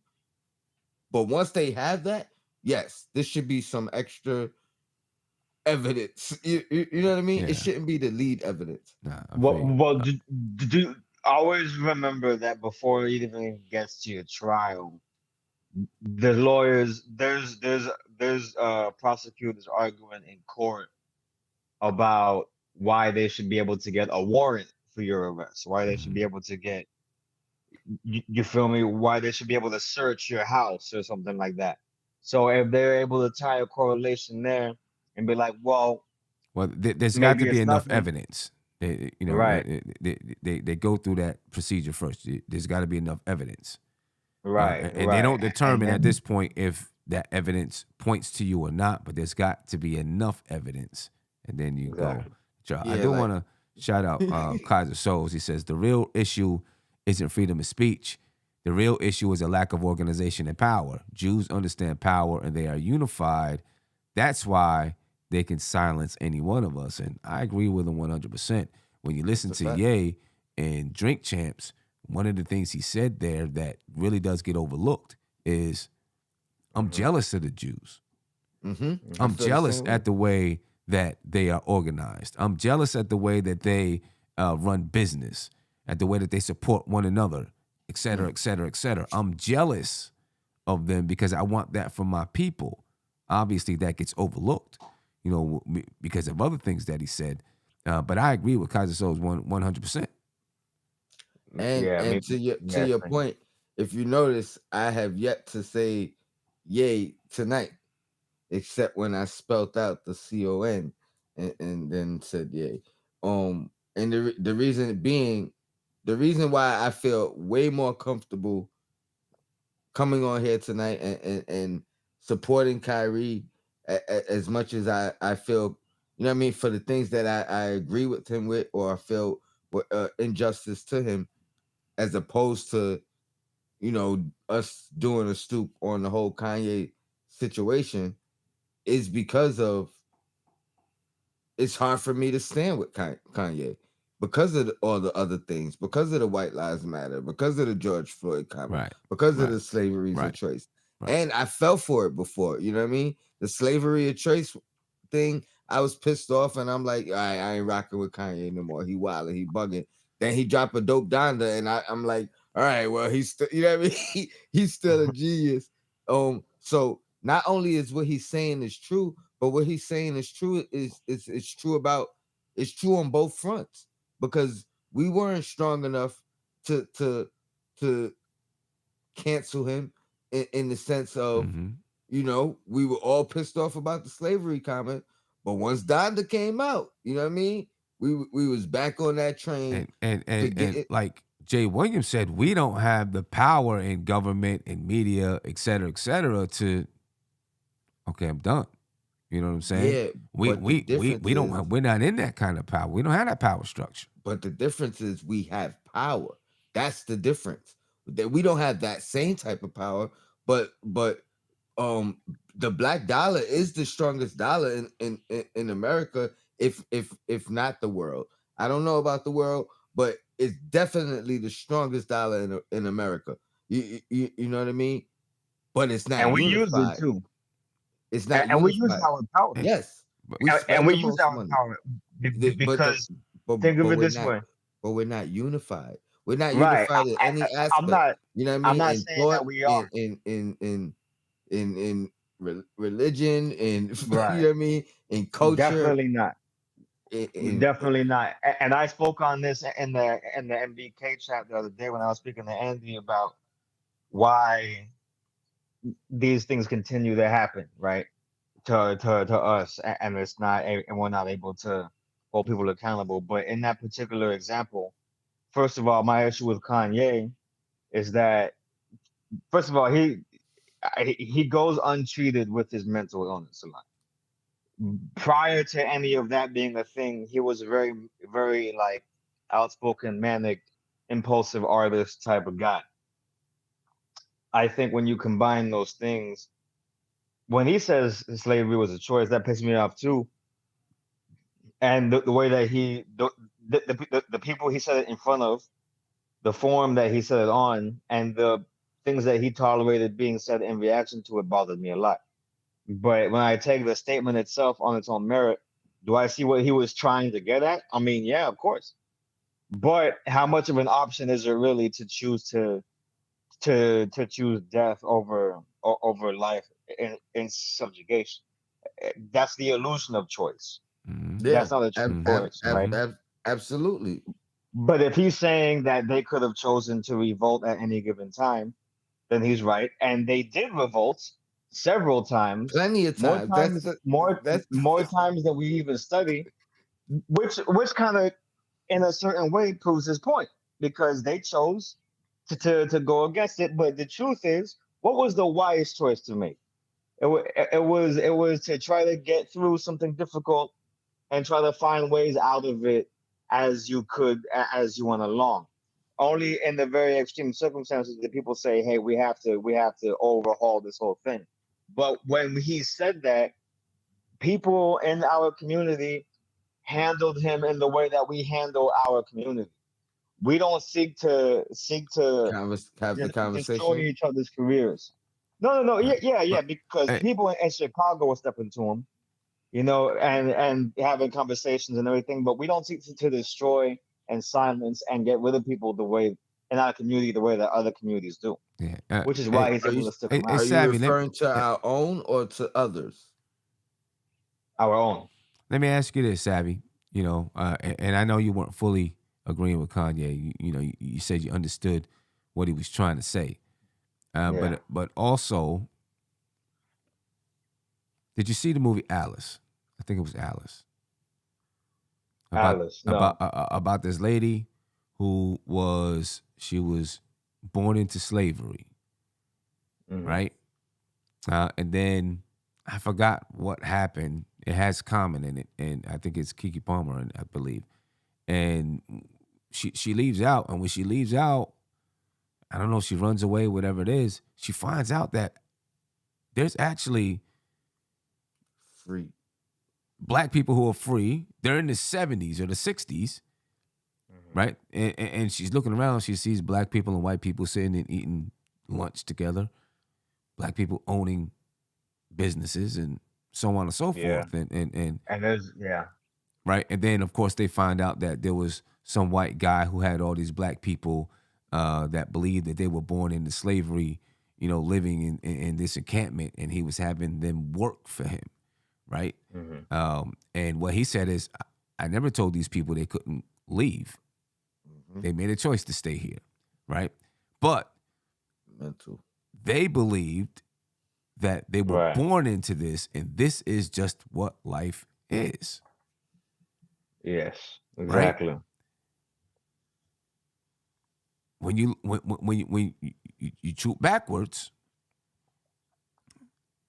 But once they have that, yes, this should be some extra evidence. You know what I mean? It Yeah. shouldn't be the lead evidence. Nah, I feel Well, you. well, do always remember that before it even gets to your trial, the lawyers there's prosecutors arguing in court about why they should be able to get a warrant for your arrest, why they should Mhm. be able to get you feel me, why they should be able to search your house or something like that. So if they're able to tie a correlation there and be like, well, Well, there's got to maybe be it's enough nothing, evidence. You know, right, they go through that procedure first. There's got to be enough evidence, right, and they right, don't and determine at then this point if that evidence points to you or not. But there's got to be enough evidence, and then you go. exactly. I Yeah, do like want to shout out Kaiser Souls. He says the real issue isn't freedom of speech. The real issue is a lack of organization and power. Jews understand power and they are unified. That's why they can silence any one of us. And I agree with him 100%. When you that's listen a to fact. Ye and Drink Champs, one of the things he said there that really does get overlooked is I'm Hmm. jealous of the Jews. I Hmm. I'm feel the jealous same way. at the way that they are organized. I'm jealous at the way that they run business, at the way that they support one another, et cetera, Mm. et cetera, et cetera. I'm jealous of them because I want that for my people. Obviously, that gets overlooked, you know, because of other things that he said. But I agree with Kaiser Souls 100%. Yeah, And maybe, to yeah, your same. point, if you notice, I have yet to say yay tonight, except when I spelt out the CON and then said yay. And the reason being, the reason why I feel way more comfortable coming on here tonight and supporting Kyrie as much as I feel, you know what I mean, for the things that I agree with him with or I feel were injustice to him, as opposed to, you know, us doing a stoop on the whole Kanye situation, is because of it's hard for me to stand with Kanye because of all the other things, because of the White Lives Matter, because of the George Floyd comment, Right, because of right, the slavery's a right, choice. right. And I fell for it before, you know what I mean? The slavery of choice thing, I was pissed off and I'm like, all right, I ain't rocking with Kanye no more. He wilding, he bugging. Then he dropped a dope Donda and I'm like, all right, well, he's still, you know what I mean? He's still a genius. So not only is what he's saying is true, But what he's saying is true. It's true about it's true on both fronts because we weren't strong enough to cancel him in the sense of we were all pissed off about the slavery comment, but once Donda came out, you know what I mean? We was back on that train. And like Jay Williams said, we don't have the power in government and media, et cetera, to okay, I'm done. You know what I'm saying? Yeah, we but the difference we don't is- we're not in that kind of power. We don't have that power structure. But the difference is we have power. That's the difference. That we don't have that same type of power, but the black dollar is the strongest dollar in America, if not the world. I don't know about the world, but it's definitely the strongest dollar in America. You know what I mean? But it's not And we use it unified. too. It's not And we use unified. our power. Yes, we And spend we the use most our money. power But because think of it we're this not, way. but we're not unified. We're not Right. unified in any I'm aspect. not You know what I I'm mean? not In saying thought, that we are. in religion, in you know Right. what I mean? In culture, Definitely not. in Definitely not. And I spoke on this in the MBK chat the other day when I was speaking to Andy about why these things continue to happen, right? To us, and it's not, and we're not able to hold people accountable. But in that particular example, first of all, my issue with Kanye is that first of all, he goes untreated with his mental illness a lot. Prior to any of that being a thing, he was a very, very like outspoken, manic, impulsive artist type of guy. I think when you combine those things, when he says slavery was a choice, that pisses me off too. And the way that the people he said it in front of, the forum that he said it on, and the things that he tolerated being said in reaction to it bothered me a lot. But when I take the statement itself on its own merit, do I see what he was trying to get at? I mean, yeah, of course. But how much of an option is it really to choose to choose death over life in subjugation? That's the illusion of choice. yeah, That's not a true choice, right? absolutely. But if he's saying that they could have chosen to revolt at any given time, then he's right. And they did revolt several times, Plenty of more times. times, That's more times than we even study, which kind of, in a certain way, proves his point because they chose to go against it. But the truth is, what was the wise choice to make? It was to try to get through something difficult and try to find ways out of it as you could as you went along. Only in the very extreme circumstances did people say, "Hey, we have to overhaul this whole thing." But when he said that, people in our community handled him in the way that we handle our community. We don't seek to have the destroy conversation. each other's careers. No. Yeah. Because Hey, people in Chicago were stepping to him, and having conversations and everything. But we don't seek to destroy and silence and get rid of people the way in our community, the way that other communities do. yeah. Which is why he's Are able you to stick Hey, around. are you Savvy, referring to our own or to others? Our own. let me ask you this, Savvy. And I know you weren't fully agreeing with Kanye. You said you understood what he was trying to say. Yeah. But also, did you see the movie Alice? I think it was Alice. Alice, no. About this lady who was born into slavery, Mhm. right? And then I forgot what happened. It has Common in it, and I think it's Keke Palmer, I believe. And she leaves out, and when she leaves out, I don't know if she runs away, whatever it is. She finds out that there's actually Free. black people who are free. They're in the 70s or the 60s, right? And she's looking around. She sees black people and white people sitting and eating lunch together. Black people owning businesses and so on and so Yeah. forth. And there's right. And then of course they find out that there was some white guy who had all these black people that believed that they were born into slavery, living in this encampment, and he was having them work for him. right? Mhm. And what he said is, I never told these people they couldn't leave. Mhm. They made a choice to stay here, right? But Mental. they believed that they were Right. born into this, and this is just what life is, Yes. right? Exactly. When you shoot backwards,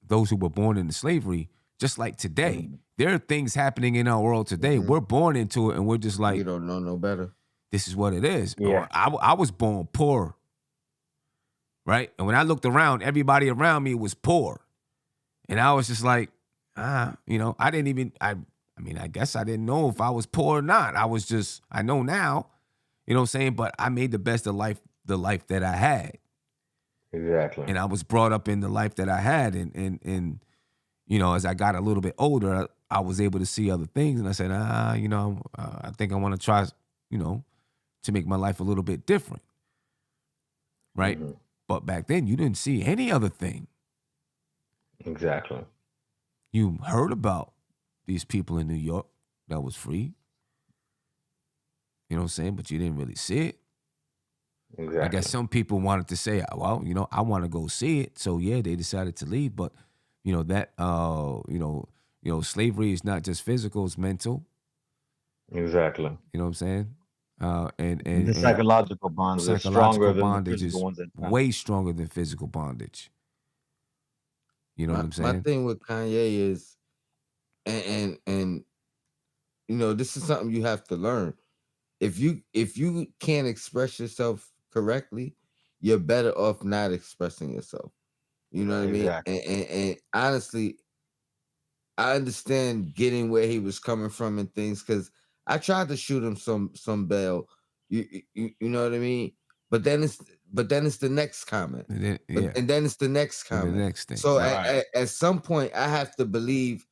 those who were born into slavery, just like today, Mhm. there are things happening in our world today. Mhm. We're born into it, and we're just like, We don't know no better. this is what it is. Yeah. I was born poor, right? And when I looked around, everybody around me was poor. And I was just like, I didn't even, I mean, I guess I didn't know if I was poor or not. I know now, you know what I'm saying? But I made the best of life, the life that I had. Exactly. And I was brought up in the life that I had. And as I got a little bit older, I was able to see other things. And I said, I think I want to try, to make my life a little bit different, right? Mhm. But back then, you didn't see any other thing. Exactly. You heard about these people in New York that was free. You know what I'm saying? But you didn't really see it. I guess Exactly. some people wanted to say, well, I want to go see it. So yeah, they decided to leave. But slavery is not just physical, it's mental. Exactly. You know what I'm saying? The And psychological bonds are psychological stronger than the bondage physical is ones at times. way stronger than physical bondage. You know what I'm My saying? thing with Kanye is, and this is something you have to learn. If you can't express yourself correctly, you're better off not expressing yourself. You know what I mean? Exactly. And honestly, I understand getting where he was coming from and things, because I tried to shoot him some bail. You know what I mean? But then it's the next comment. And then, But yeah. and then it's the next And the comment. next thing, So right? Right. at some point, I have to believe,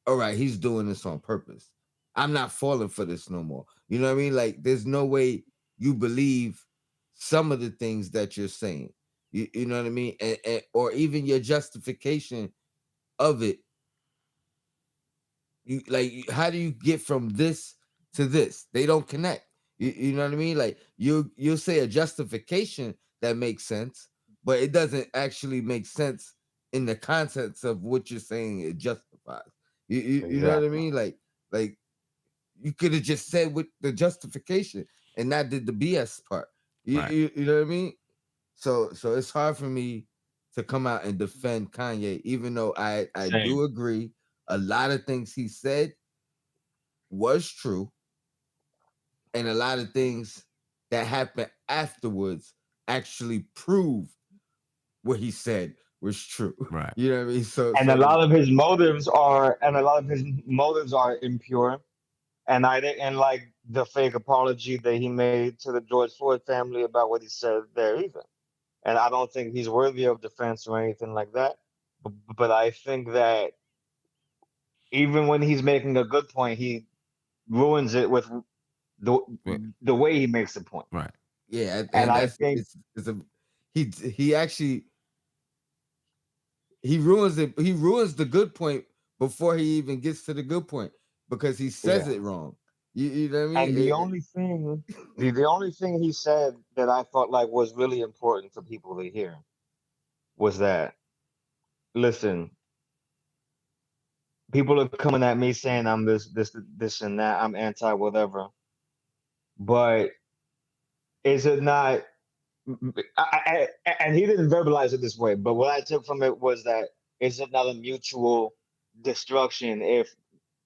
all right, he's doing this on purpose. I'm not falling for this no more. You know what I mean? Like, there's no way you believe some of the things that you're saying. You know what I mean? Or even your justification of it. How do you get from this to this? They don't connect. You know what I mean? Like, you'll say a justification that makes sense, but it doesn't actually make sense in the context of what you're saying it justifies. You know what I Exactly. mean? Like you could have just said with the justification and not did the BS part. Right. You know what I mean? So it's hard for me to come out and defend Kanye, even though I Same. do agree a lot of things he said was true, and a lot of things that happened afterwards actually proved what he said was true. Right. You know what I mean? So And a so the lot of his motives are impure. And I didn't like the fake apology that he made to the George Floyd family about what he said there either. And I don't think he's worthy of defense or anything like that. But I think that even when he's making a good point, he ruins it with the Right. the way he makes the point. Right. yeah, And and I that's think it's a he actually he ruins it. He ruins the good point before he even gets to the good point because he says yeah. it wrong. You know what I mean? And the only thing he said that I thought like was really important for people to hear was that, listen, people are coming at me saying I'm this and that, I'm anti whatever. But is it not and he didn't verbalize it this way, but what I took from it was that, is it not a mutual destruction if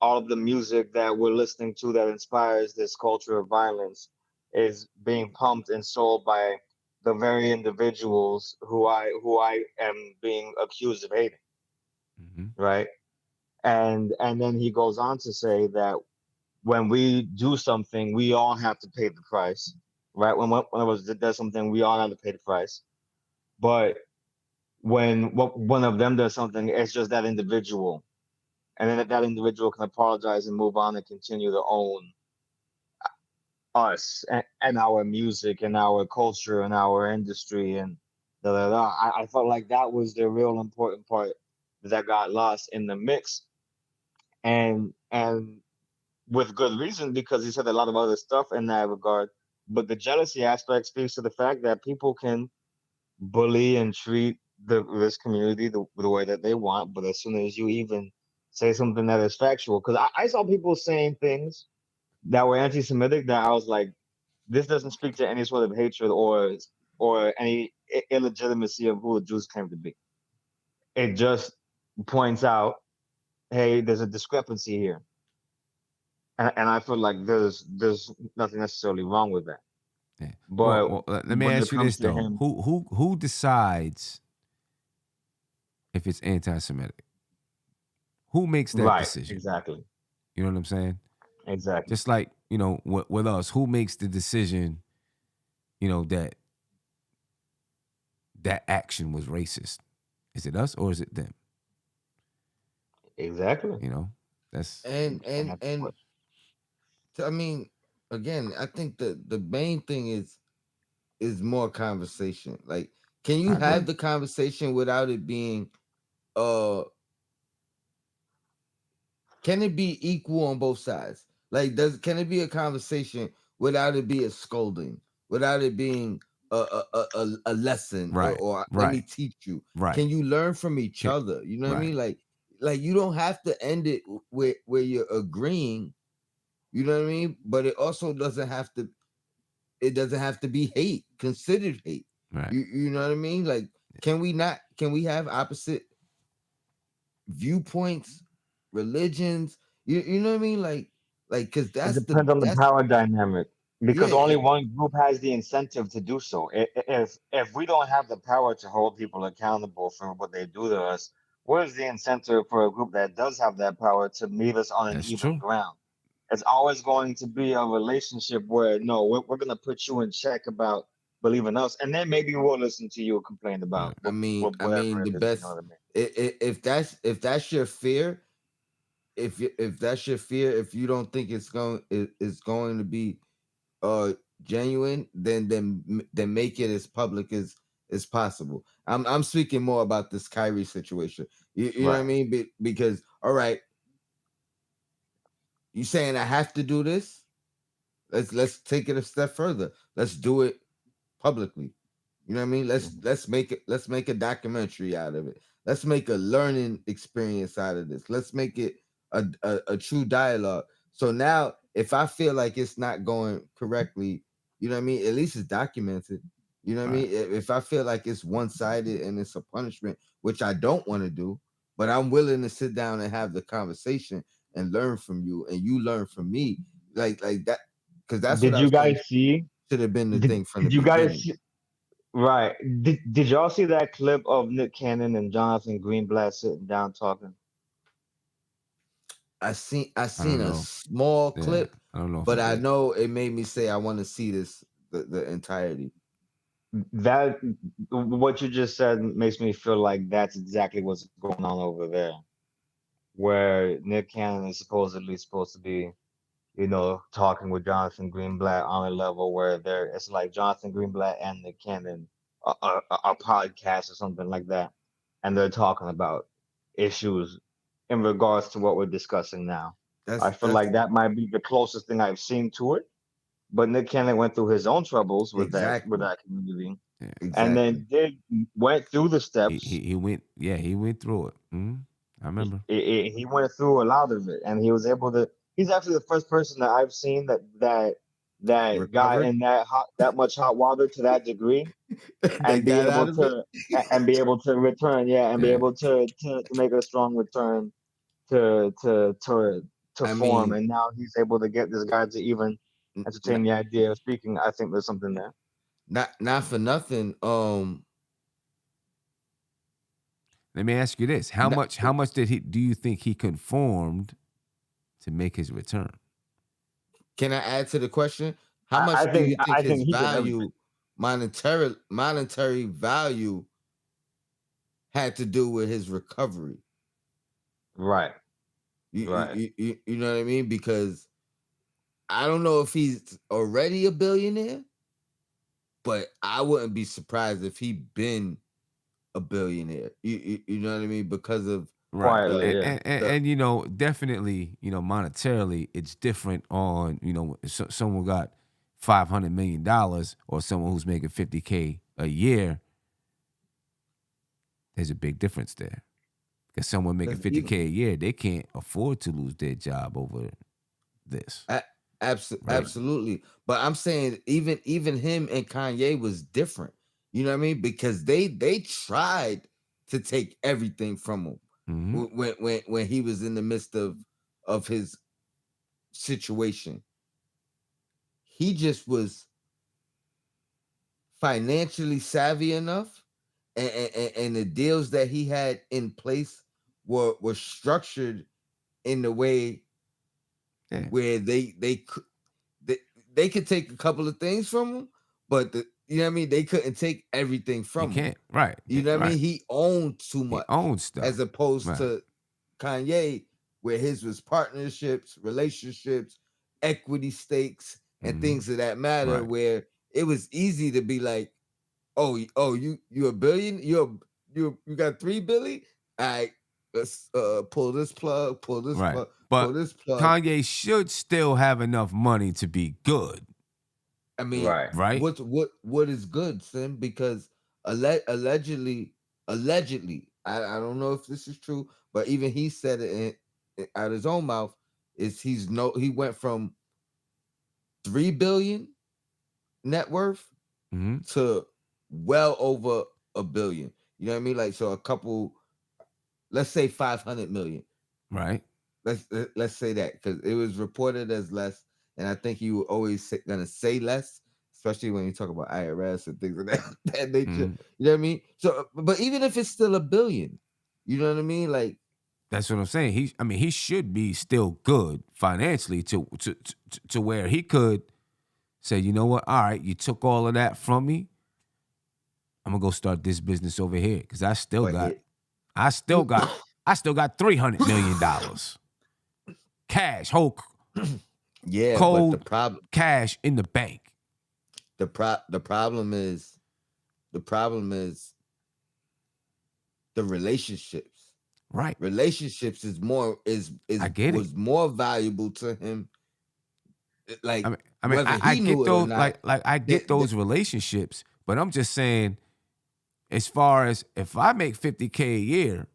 all of the music that we're listening to that inspires this culture of violence is being pumped and sold by the very individuals who I am being accused of hating, Mm-hmm. right? And then he goes on to say that when we do something, we all have to pay the price, right? When it was does something, we all have to pay the price. But when one of them does something, it's just that individual, and then that individual can apologize and move on and continue to own us and our music and our culture and our industry and da da da. I felt like that was the real important part that got lost in the mix, and with good reason, because he said a lot of other stuff in that regard. But the jealousy aspect speaks to the fact that people can bully and treat this community the way that they want. But as soon as you even say something that is factual, because I saw people saying things that were anti-Semitic that I was like, this doesn't speak to any sort of hatred or any illegitimacy of who the Jews claim to be. It just points out, hey, there's a discrepancy here, and I feel like there's nothing necessarily wrong with that. Yeah. But Let me when it ask you comes this to though: him, who decides if it's anti-Semitic? Who makes that right, decision? exactly, You know what I'm saying? exactly. Just like, you know, with us, who makes the decision? You know, that action was racist. Is it us or is it them? Exactly. You know, that's And And and that's the and question. I mean, again, I think the main thing is more conversation. Like, can you I have agree. the conversation without it being uh can it be equal on both sides? Like, can it be a conversation without it be a scolding, without it being a lesson, Right, or let me right, teach you? right. Can you learn from each Can, other? You know what I right. mean? Like you don't have to end it where you're agreeing. You know what I mean? But it also doesn't have to. It doesn't have to be hate, considered hate. Right. You know what I mean? Like, can we not? Can we have opposite viewpoints, religions? You know what I mean? Like because It depends on the that's power dynamic, because yeah, only one group has the incentive to do so. If we don't have the power to hold people accountable for what they do to us, what is the incentive for a group that does have that power to meet us on an That's even true. ground? It's always going to be a relationship where no, we're going to put you in check about believing us, and then maybe we'll listen to you complain about Right. I whatever mean it the is. You know best what I mean? if that's your fear, if that's your fear, if you don't think it's going to be uh genuine, then make it as public as possible. I'm speaking more about this Kyrie situation. You know what I Right. mean? Because all right, you saying I have to do this? Let's take it a step further. Let's do it publicly. You know what I mean? Mhm. Let's make a documentary out of it. Let's make a learning experience out of this. Let's make it a true dialogue. So now if I feel like it's not going correctly, you know what I mean? At least it's documented. You know what I Right. mean? If I feel like it's one-sided and it's a punishment, which I don't want to do, but I'm willing to sit down and have the conversation and learn from you and you learn from me. Like that, because that's what Did I you was saying guys see? should have been the Did thing from the Did you guys beginning. see? Right. Did y'all see that clip of Nick Cannon and Jonathan Greenblatt sitting down talking? I I seen don't a know. small Yeah. clip, I don't know if I but I did. know it made me say I want to see this the entirety. That what you just said makes me feel like that's exactly what's going on over there, where Nick Cannon is supposed to be, talking with Jonathan Greenblatt on a level where it's like Jonathan Greenblatt and Nick Cannon a podcast or something like that, and they're talking about issues in regards to what we're discussing now. I feel That's like that might be the closest thing I've seen to it. But Nick Cannon went through his own troubles with exactly that community, Yeah. and exactly. then went through the steps. He went. Yeah. He went through it. I remember. He went through a lot of it, and he was able to. He's actually the first person that I've seen that got Recovered. in that much hot water to that degree, They and be got out able of it. to and be able to return, yeah, and be Yeah. able to make a strong return to to to to I form, mean, and now he's able to get this guy to even n- n- entertain the idea of speaking. I think there's something there. not for nothing. Let me ask you this: How Not, much? How much do you think he conformed to make his return? can I add to the question? How much I do you think think I his think he did everything value, monetary value, had to do with his recovery? right, You, right. you know what I mean? Because I don't know if he's already a billionaire, but I wouldn't be surprised if he been a billionaire. You know what I mean? Because of Right. Quietly, the yeah. And you know, definitely, you know, monetarily, it's different on, you know, someone got $500 million or someone who's making 50K a year. There's a big difference there. Because someone making 'cause even 50K a year, they can't afford to lose their job over this. Right. absolutely. But I'm saying even him and Kanye was different. You know what I mean? Because they tried to take everything from him Hmm. when he was in the midst of his situation. He just was financially savvy enough, and the deals that he had in place were structured in the way Yeah. where they, they could take a couple of things from him, but you know what I mean, they couldn't take everything You from him. can't. Right. You know what I Right. mean? He owned too He much owns stuff. as opposed Right. to Kanye, where his was partnerships, relationships, equity stakes, and Hmm. things of that matter, Right. where it was easy to be like, oh, you a billion, you got 3 billion. All right, let's pull this plug, pull this Right. plug, pull But this plug. Kanye should still have enough money to be good. I mean, Right. Right. what is good, Sim? Because allegedly, I don't know if this is true, but even he said it out his own mouth. Is he went from 3 billion net worth Hmm. to well over a billion. You know what I mean? Like, so a couple, let's say 500 million. Right. Let's say that, because it was reported as less, and I think you were always gonna say less, especially when you talk about IRS and things of that nature. Hmm. You know what I mean? So, but even if it's still a billion, you know what I mean? Like, That's what I'm saying. He should be still good financially to where he could say, you know what? All right, you took all of that from me. I'm gonna go start this business over here because I still but got, it, I still got, I still got $300 million cash, whole yeah, but cold cash in the bank. the problem is the problem is the relationships. Right. Relationships I get it. was more valuable to him, like I whether I he get knew it or those not. like I get those relationships, but I'm just saying, as far as if I make 50K a year,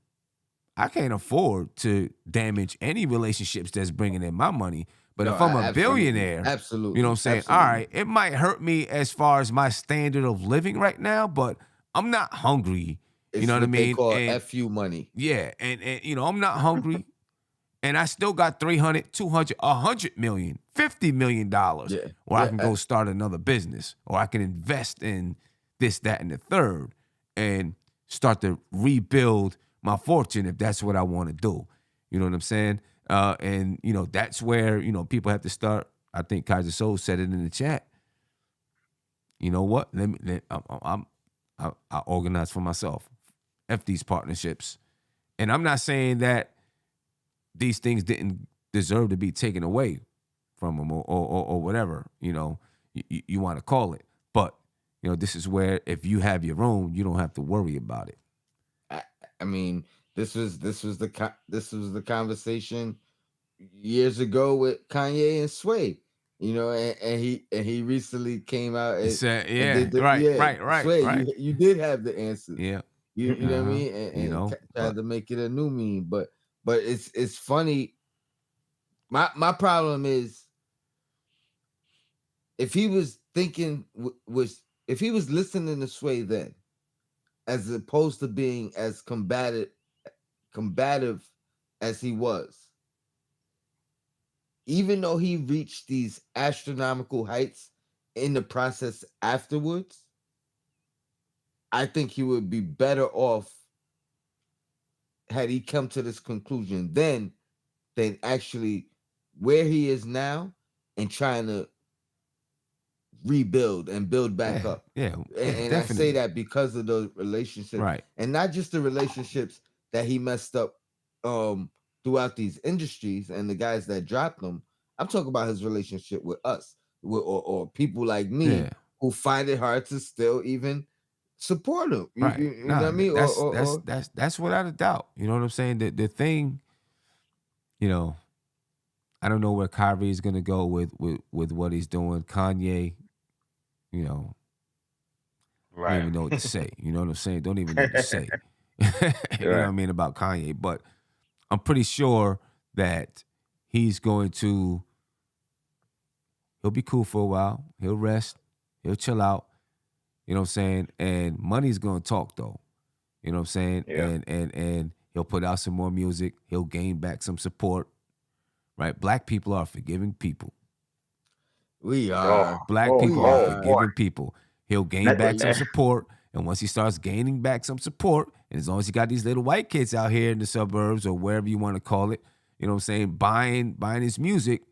I can't afford to damage any relationships that's bringing in my money. But No, if I'm a absolutely, billionaire, you know what I'm absolutely, saying? All absolutely. right, it might hurt me as far as my standard of living right now, but I'm not hungry. You It's know what I what they mean? call And FU money. yeah, and you know, I'm not hungry. And I still got 300, 200, 100 million, $50 million Yeah, where I yeah, can go start another business or I can invest in this, that, and the third and start to rebuild my fortune if that's what I want to do. You know what I'm saying? And, you know, that's where, you know, people have to start. I think Kaiser Soul said it in the chat. You know what? I organize for myself. F these partnerships. And I'm not saying that these things didn't deserve to be taken away from them or whatever, you know, you want to call it. But, you know, this is where if you have your own, you don't have to worry about it. I, I mean, this was the conversation years ago with Kanye and Sway. You know, and he recently came out It's and yeah, did the right, yeah, Sway. right. You did have the answers. Yeah. You know what I Uh-huh. mean, You and know, tried but to make it a new meme, but it's funny. My problem is, if he was thinking was if he was listening to Sway then, as opposed to being as combative as he was, even though he reached these astronomical heights in the process afterwards, I think he would be better off had he come to this conclusion then than actually where he is now and trying to rebuild and build back yeah, up. yeah, yeah, And I say definitely. that because of those relationships, Right. and not just the relationships that he messed up throughout these industries and the guys that dropped them. I'm talking about his relationship with us, or people like Yeah. me who find it hard to still even support him. Right. You know what I mean? That's without a doubt. You know what I'm saying? The thing, you know, I don't know where Kyrie is gonna go with what he's doing. Kanye, you know, I don't Right. even know what to say. You know what I'm saying? Don't even know what to say. You know what I Right. mean about Kanye, but I'm pretty sure that he's going to. He'll be cool for a while. He'll rest. He'll chill out. You know what I'm saying? And money's gonna talk though. You know what I'm saying? Yeah. And he'll put out some more music. He'll gain back some support. Right? Black people are forgiving people. We Oh, are. Black oh, people We are oh are. boy. forgiving people. He'll gain That, back some that- support. And once he starts gaining back some support, and as long as you got these little white kids out here in the suburbs or wherever you want to call it, you know what I'm saying, buying his music,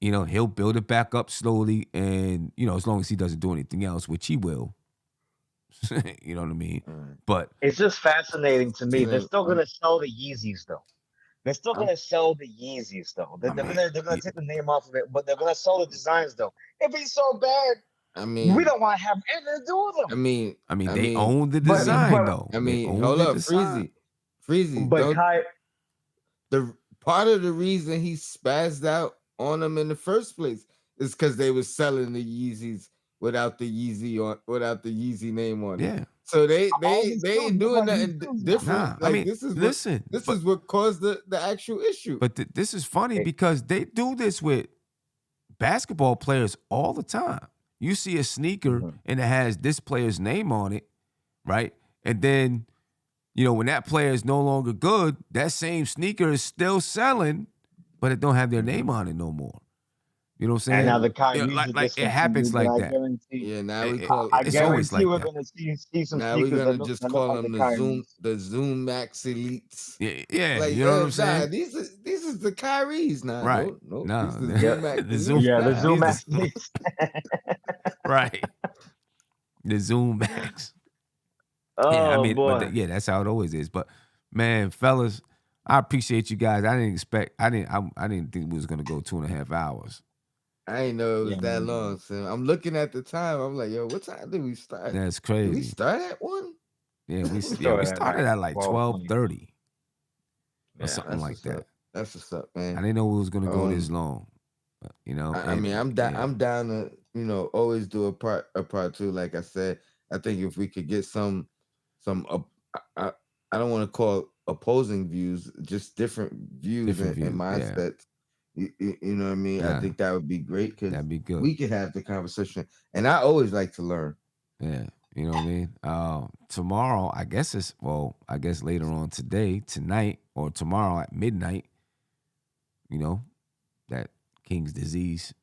you know, he'll build it back up slowly. And, you know, as long as he doesn't do anything else, which he will, you know what I mean? Alright. But it's just fascinating to me. They're Slim, still gonna sell the Yeezys though. They're still I'm, gonna sell the Yeezys though. I mean, They're gonna take the name off of it, but they're gonna sell the designs though. If it's so bad, I we mean, don't want to have anything to do with I them. mean, I mean, I they mean, own the I But mean, design but though. I They mean, own hold the up, design. Freezy. but Don't Kai, the part of the reason he spazzed out on them in the first place is because they was selling the Yeezys without the Yeezy name on it. Yeah. So they all these ain't shoes look doing like these nothing shoes now. different. Nah, I Like mean, this is listen, what caused the actual issue. but this is funny Hey. because they do this with basketball players all the time. You see a sneaker Mhm. and it has this player's name on it, right? And then, you know, when that player is no longer good, that same sneaker is still selling, but it don't have their name on it no more. You know what I'm And saying? now the You know, Kyrie's like are like it discontinued, happens but like I that. guarantee, Yeah, now we It- call I it's always guarantee like we're that. gonna see some now we're sneakers gonna that look, just that look call like the them Kyries. the Zoom Max Elites. Yeah, Like, you know what I'm nah, saying? these is the Kyries now. Right. No, No, these the Yeah, Zoom Max the Zoom, Elites yeah, the now. Zoom these athletes. right. The Zoom Max. Yeah, I Oh mean, but boy. yeah, that's how it always is. But man, fellas, I appreciate you guys. I didn't think we was gonna go 2.5 hours. I didn't know it was Yeah, that man. long. So I'm looking at the time. I'm like, yo, what time did we start? That's Did we crazy. start at 1? Yeah, we Started at started like at like 12:20. 12:30 or Yeah. something That's like what's up. that. That's what's up, I man. didn't know we was gonna go this Um, long. You know, I mean, and yeah, I'm down to, always do a part two. Like I said, I think if we could get some I, I don't want to call opposing views, just different views different and views. Yeah, mindsets. You know what I mean? I nah, think that would be great because that'd be good. we could have the conversation. And I always like to learn. Yeah, you know what I mean. Tomorrow, I guess later on tonight, or tomorrow at midnight. You know, that King's Disease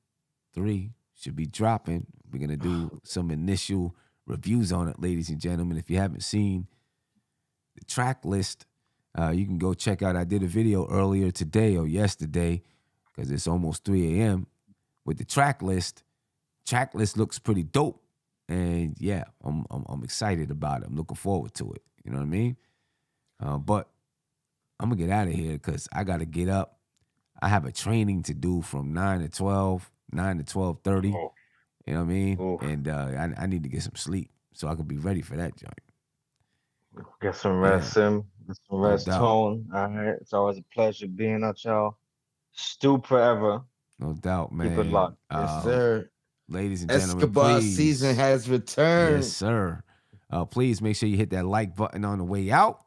3 should be dropping. We're gonna do some initial reviews on it, ladies and gentlemen. If you haven't seen the track list, you can go check out. I did a video earlier today or yesterday because it's almost 3 a.m. with the track list. Track list looks pretty dope, and yeah, I'm excited about it. I'm looking forward to it. You know what I mean? But I'm gonna get out of here because I gotta get up. I have a training to do from 9 to 12, 9 to 12:30. Oh, You know what I mean? oof. And I need to get some sleep so I can be ready for that joint. Get some Yeah, rest, Sim. Get some no rest, doubt. Tone. All right. It's always a pleasure being at y'all. Stoop forever. No doubt, Keep it man. locked. Yes, sir. Ladies and gentlemen, Escobar season please. has Yes, returned. sir. Please make sure you hit that like button on the way out.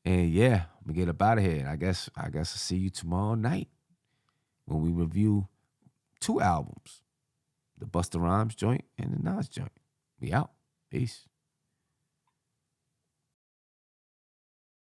And yeah, I'm gonna get up out of here. I guess I'll see you tomorrow night when we review 2 albums. The Busta Rhymes joint and the Nas joint. We out. Peace.